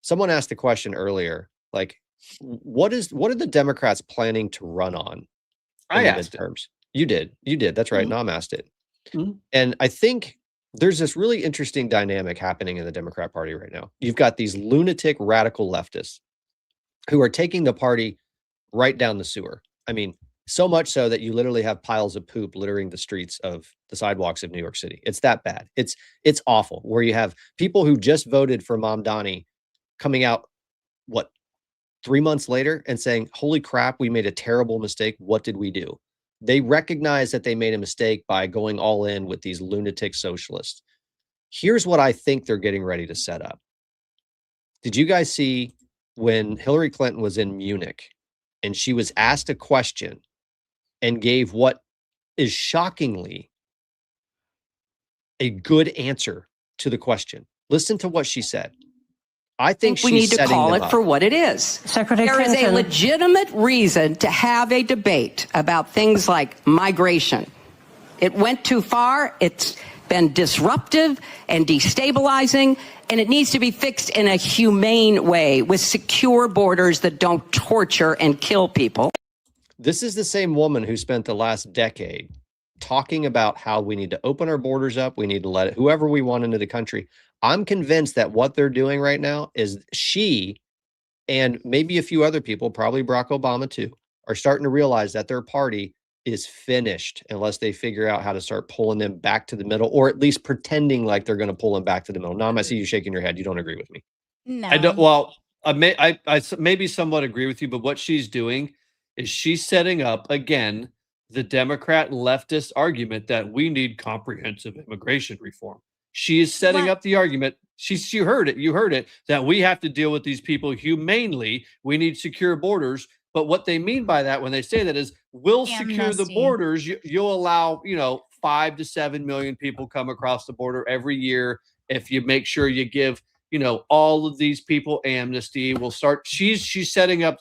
Someone asked the question earlier, like, what are the Democrats planning to run on in the midterms? You did. That's right. Nom asked it. And I think there's this really interesting dynamic happening in the Democrat Party right now. You've got these lunatic radical leftists who are taking the party right down the sewer. I mean, so much so that you literally have piles of poop littering the streets of the sidewalks of New York City. It's that bad. It's awful, where you have people who just voted for Mamdani coming out, 3 months later and saying, "Holy crap, we made a terrible mistake. What did we do?" They recognize that they made a mistake by going all in with these lunatic socialists. Here's what I think they're getting ready to set up. Did you guys see when Hillary Clinton was in Munich and she was asked a question and gave what is shockingly a good answer to the question? Listen to what she said. I think we need to call it for what it is. Secretary There is a Clinton. legitimate reason to have a debate about things like migration. It went too far. It's been disruptive and destabilizing, and it needs to be fixed in a humane way with secure borders that don't torture and kill people. This is the same woman who spent the last decade talking about how we need to open our borders up. We need to let whoever we want into the country. I'm convinced that what they're doing right now is she and maybe a few other people, probably Barack Obama too, are starting to realize that their party is finished unless they figure out how to start pulling them back to the middle, or at least pretending like they're going to pull them back to the middle. Nom, I see you shaking your head. You don't agree with me. No. I don't. Well, I maybe somewhat agree with you, but what she's doing is she's setting up again the Democrat leftist argument that we need comprehensive immigration reform. She is setting up the argument. You heard it, that we have to deal with these people humanely. We need secure borders. But what they mean by that when they say that is, we'll secure the borders. You'll allow, 5 to 7 million people come across the border every year if you make sure you give, all of these people amnesty. We'll start. She's setting up.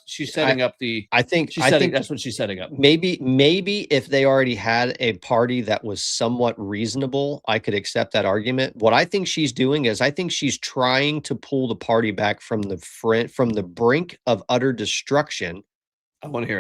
I think that's what she's setting up. Maybe if they already had a party that was somewhat reasonable, I could accept that argument. What I think she's doing is I think she's trying to pull the party back from the brink of utter destruction. I want to hear.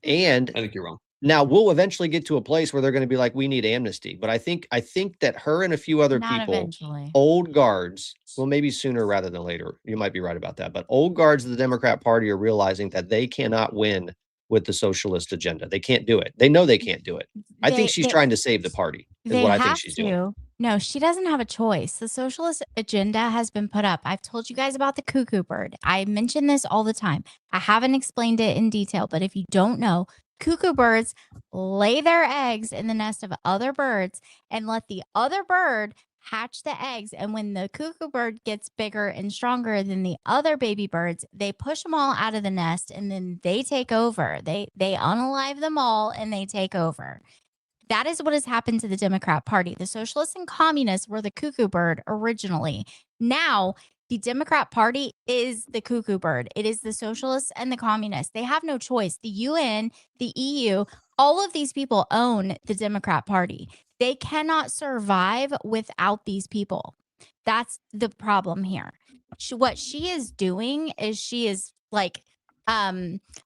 And I think you're wrong. Now we'll eventually get to a place where they're going to be like, we need amnesty. But I think that her and a few other people, old guards, well, maybe sooner rather than later. You might be right about that. But old guards of the Democrat Party are realizing that they cannot win with the socialist agenda. They can't do it. They know they can't do it. I think she's trying to save the party. Is what I think she's doing. No, she doesn't have a choice. The socialist agenda has been put up. I've told you guys about the cuckoo bird. I mention this all the time. I haven't explained it in detail, but if you don't know, cuckoo birds lay their eggs in the nest of other birds and let the other bird hatch the eggs. And when the cuckoo bird gets bigger and stronger than the other baby birds, they push them all out of the nest and then they take over. They unalive them all and they take over. That is what has happened to the Democrat Party. The socialists and communists were the cuckoo bird originally. Now, the Democrat Party is the cuckoo bird. It is the socialists and the communists. They have no choice. The UN, the EU, all of these people own the Democrat Party. They cannot survive without these people. That's the problem here. What she is doing is she's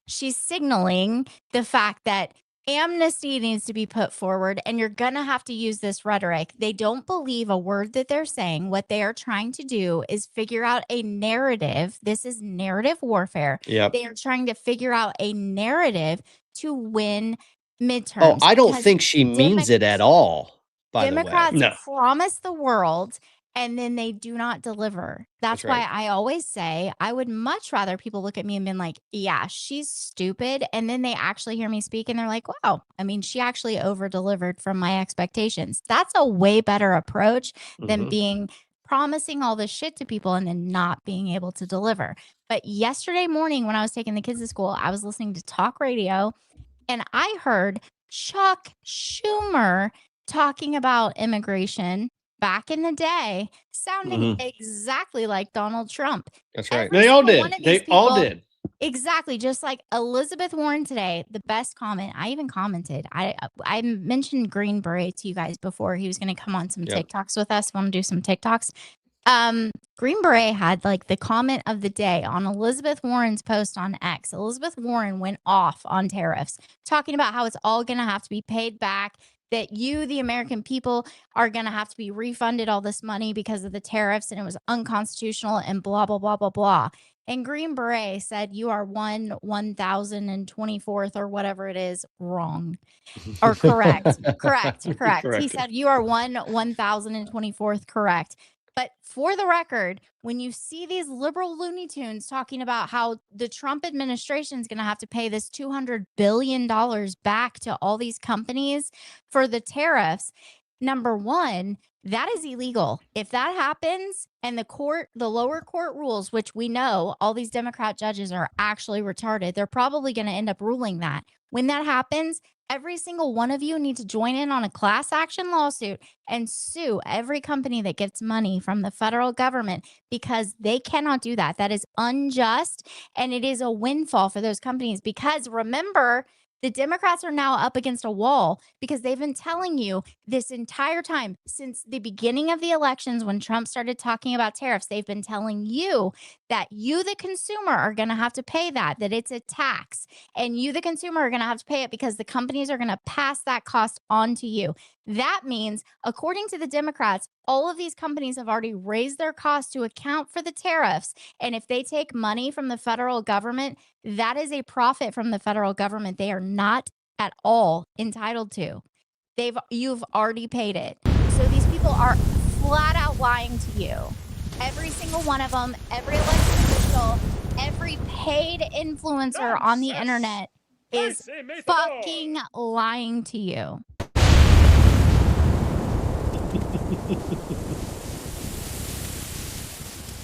signaling the fact that amnesty needs to be put forward, and you're going to have to use this rhetoric. They don't believe a word that they're saying. What they are trying to do is figure out a narrative. This is narrative warfare. Yep. They are trying to figure out a narrative to win midterms. Oh, I don't think she means it at all, by Democrats the way. promise the world and then they do not deliver. That's why I always say I would much rather people look at me and be like, yeah, she's stupid. And then they actually hear me speak and they're like, wow, I mean, she actually over delivered from my expectations. That's a way better approach than promising all this shit to people and then not being able to deliver. But yesterday morning when I was taking the kids to school, I was listening to talk radio and I heard Chuck Schumer talking about immigration back in the day, sounding exactly like Donald Trump. That's right. They all did. They all did. Exactly. Just like Elizabeth Warren today, the best comment. I even commented. I mentioned Green Beret to you guys before. He was going to come on some TikToks with us. Want to do some TikToks? Green Beret had like the comment of the day on Elizabeth Warren's post on X. Elizabeth Warren went off on tariffs, talking about how it's all going to have to be paid back, that you, the American people, are going to have to be refunded all this money because of the tariffs, and it was unconstitutional and blah, blah, blah, blah, blah. And Green Beret said, you are 1,024th or whatever it is wrong or correct. Correct. He said, you are 1,024th correct. But for the record, when you see these liberal Looney Tunes talking about how the Trump administration is going to have to pay this $200 billion back to all these companies for the tariffs, number one, that is illegal. If that happens and the lower court rules, which we know all these Democrat judges are actually retarded, they're probably going to end up ruling that. When that happens, every single one of you need to join in on a class action lawsuit and sue every company that gets money from the federal government, because they cannot do that. That is unjust, and it is a windfall for those companies, because remember, the Democrats are now up against a wall because they've been telling you this entire time since the beginning of the elections when Trump started talking about tariffs. They've been telling you that you, the consumer, are going to have to pay that it's a tax, and you, the consumer, are going to have to pay it because the companies are going to pass that cost on to you. That means, according to the Democrats, all of these companies have already raised their costs to account for the tariffs. And if they take money from the federal government, that is a profit from the federal government they are not at all entitled to. You've already paid it. So these people are flat out lying to you. Every single one of them, every elected official, every paid influencer on the internet is fucking lying to you.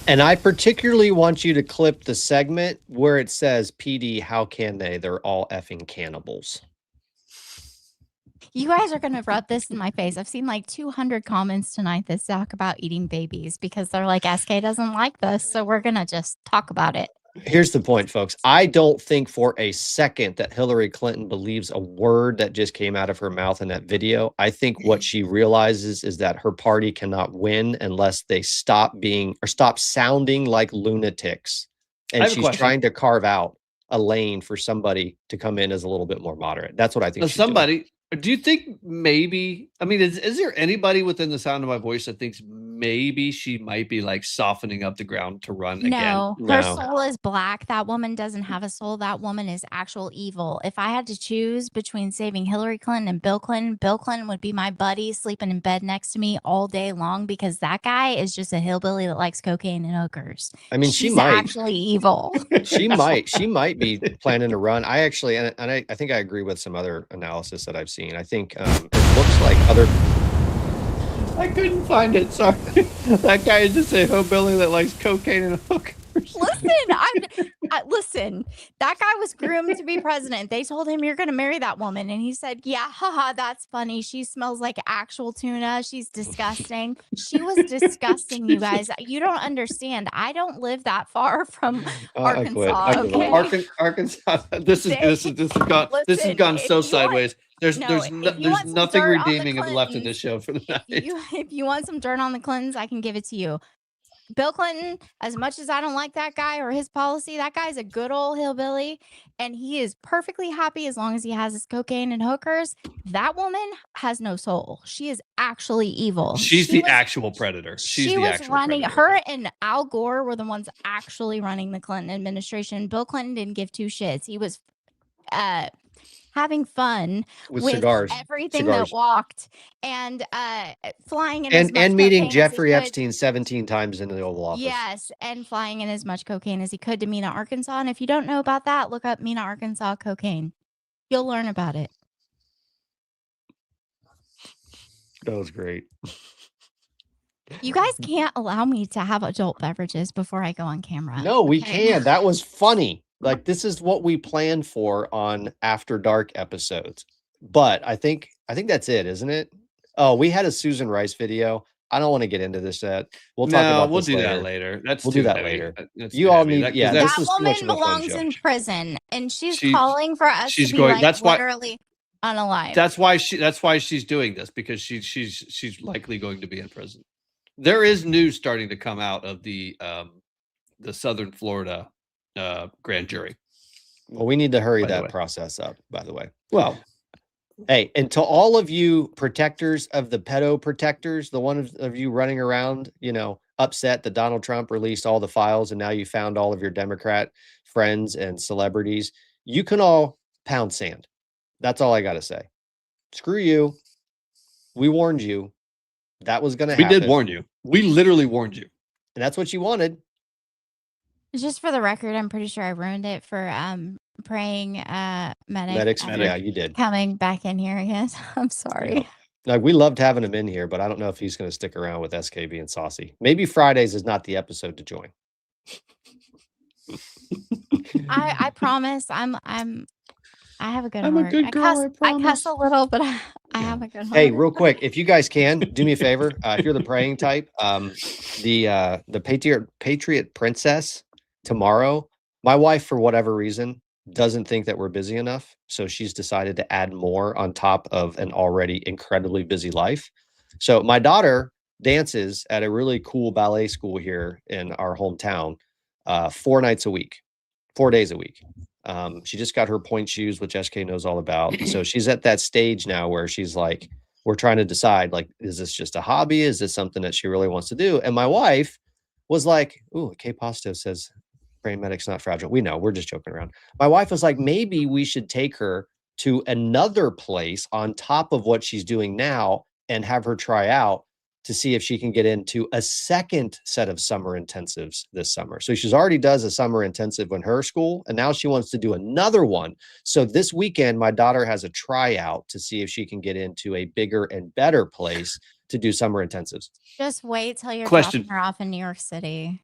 And I particularly want you to clip the segment where it says, PD, how can they? They're all effing cannibals. You guys are going to rub this in my face. I've seen like 200 comments tonight that talk about eating babies because they're like, SK doesn't like this, so we're going to just talk about it. Here's the point, folks. I don't think for a second that Hillary Clinton believes a word that just came out of her mouth in that video. I think what she realizes is that her party cannot win unless they stop sounding like lunatics. And she's trying to carve out a lane for somebody to come in as a little bit more moderate. That's what I think. Do you think maybe, I mean, is there anybody within the sound of my voice that thinks maybe she might be like softening up the ground to run again? No, her soul is black. That woman doesn't have a soul. That woman is actual evil. If I had to choose between saving Hillary Clinton and Bill Clinton would be my buddy sleeping in bed next to me all day long, because that guy is just a hillbilly that likes cocaine and hookers. I mean, she's actually evil. She might be planning to run. I actually, and I think I agree with some other analysis that I've seen. I think it looks like other. I couldn't find it. Sorry. That guy is just a hillbilly that likes cocaine and hookers. Listen, Listen, that guy was groomed to be president. They told him, you're going to marry that woman. And he said, yeah, haha, that's funny. She smells like actual tuna. She's disgusting. She was disgusting, you guys. You don't understand. I don't live that far from Arkansas. Okay? Arkansas. This has gone so sideways. There's nothing redeeming left in this show for the night. If you want some dirt on the Clintons, I can give it to you. Bill Clinton, as much as I don't like that guy or his policy, that guy's a good old hillbilly, and he is perfectly happy as long as he has his cocaine and hookers. That woman has no soul. She is actually evil. She's the actual predator. She was running. Her and Al Gore were the ones actually running the Clinton administration. Bill Clinton didn't give two shits. He was having fun with cigars, everything that walked, and flying in and meeting Jeffrey Epstein 17 times in the Oval Office. Yes, and flying in as much cocaine as he could to Mena, Arkansas. And if you don't know about that, look up Mena, Arkansas cocaine. You'll learn about it. That was great. You guys can't allow me to have adult beverages before I go on camera. No, we can. That was funny. Like, this is what we planned for on After Dark episodes. But I think that's it, isn't it? Oh, we had a Susan Rice video. I don't want to get into this yet. We'll talk about we'll this do later. that later. We'll do that later. You all need, That woman belongs in prison, and she's calling for us to be literally unalive. That's why she's doing this, because she's likely going to be in prison. There is news starting to come out of the Southern Florida grand jury. Well, we need to hurry that process up, by the way. Well, hey, and to all of you protectors of the pedo protectors, the one of you running around, upset that Donald Trump released all the files and now you found all of your Democrat friends and celebrities, you can all pound sand. That's all I got to say. Screw you. We warned you. That was going to happen. We did warn you. We literally warned you. And that's what you wanted. Just for the record, I'm pretty sure I ruined it for praying medics. Yeah, you did. Coming back in here again. I'm sorry. Yeah. Like, we loved having him in here, but I don't know if he's going to stick around with SK being saucy. Maybe Fridays is not the episode to join. I promise. I have a good heart. I'm a good girl. I cuss a little, but I have a good heart. Hey, real quick, if you guys can do me a favor, if you're the praying type, the Patriot Princess tomorrow, my wife, for whatever reason, doesn't think that we're busy enough. So she's decided to add more on top of an already incredibly busy life. So my daughter dances at a really cool ballet school here in our hometown 4 nights a week, 4 days a week. She just got her point shoes, which SK knows all about. So she's at that stage now where she's like, we're trying to decide, like, is this just a hobby? Is this something that she really wants to do? And my wife was like, ooh, K Pasto says praying medic's not fragile. We know, we're just joking around. My wife was like, maybe we should take her to another place on top of what she's doing now and have her try out to see if she can get into a second set of summer intensives this summer. So she's already does a summer intensive in her school, and now she wants to do another one. So this weekend, my daughter has a tryout to see if she can get into a bigger and better place to do summer intensives. Just wait till you're dropping her off in New York City.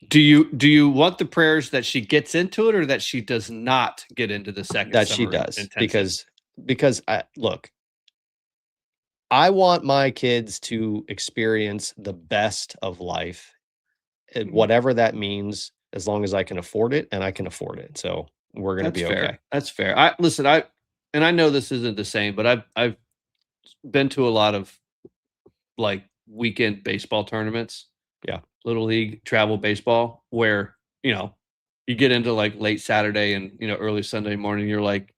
Do you want the prayers that she gets into it, or that she does not get into the second? That she does, because look, I want my kids to experience the best of life, whatever that means, as long as I can afford it, and I can afford it. So we're going to be okay. That's fair. I know this isn't the same, but I've been to a lot of like weekend baseball tournaments. Yeah. Little league travel baseball, where, you get into like late Saturday and, early Sunday morning. You're like,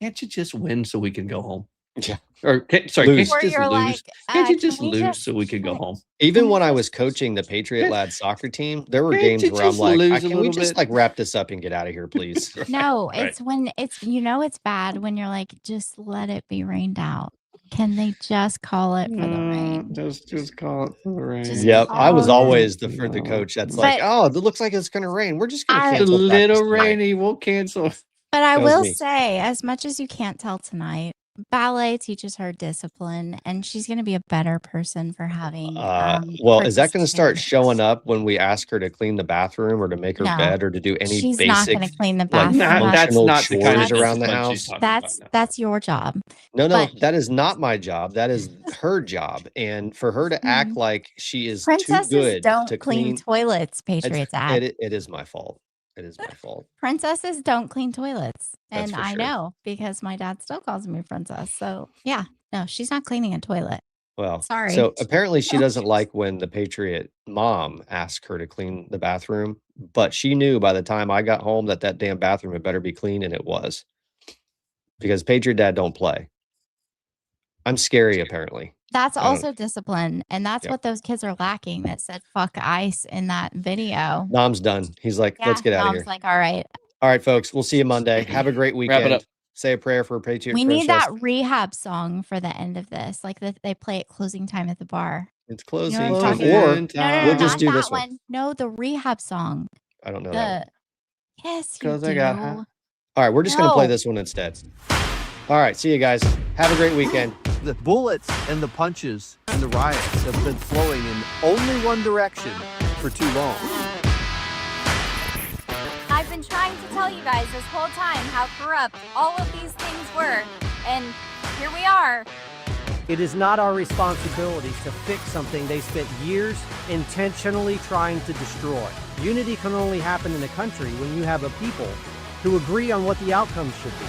can't you just win so we can go home? Yeah. Or can't you just lose? Can't you just lose so we can go home? Even when I was coaching the Patriot Lad soccer team, there were games where I'm like, can we just like wrap this up and get out of here, please? No, it's when it's, it's bad when you're like, just let it be rained out. Can they just call it for the rain? Just call it for the rain. Yep. I was always the coach that's like, oh, it looks like it's going to rain. We're just going to cancel. It's a little rainy. We'll cancel. But I will say, as much as you can't tell tonight, ballet teaches her discipline, and she's going to be a better person for having. Well, is that going to start showing up when we ask her to clean the bathroom or to make her No. bed or to do any She's basic not going to clean the like bathroom. That's functional not the kind of chores around the discipline she's house? talking about. That's your job. No, But that is not my job. That is her job. And for her to act like she is too princesses good don't to clean toilets, Patriots Dad. it is my fault. It is my fault. Princesses don't clean toilets. That's And for I sure. know because my dad still calls me princess. So yeah, no, she's not cleaning a toilet. Well, Sorry. so apparently she doesn't like when the Patriot mom asks her to clean the bathroom, but she knew by the time I got home that that damn bathroom had better be clean, and it was. Because Patriot Dad don't play. I'm scary, apparently. That's I don't- also discipline. And that's Yep. what those kids are lacking that said fuck ICE in that video. Nom's done. He's like, let's get out of Mom's here. like, all right. All right, folks. We'll see you Monday. Have a great Wrap it weekend. up. Say a prayer for Patriot We Princess. need that rehab song for the end of this. Like they play at closing time at the bar. It's You know closing what I'm time. talking Or about? No, we'll just not do that this one. No, the rehab song. I don't know that one. Yes, you 'Cause do. I got All right, we're just going to play No. this one instead. All right, see you guys. Have a great weekend. The bullets and the punches and the riots have been flowing in only one direction for too long. I've been trying to tell you guys this whole time how corrupt all of these things were, and here we are. It is not our responsibility to fix something they spent years intentionally trying to destroy. Unity can only happen in a country when you have a people who agree on what the outcomes should be.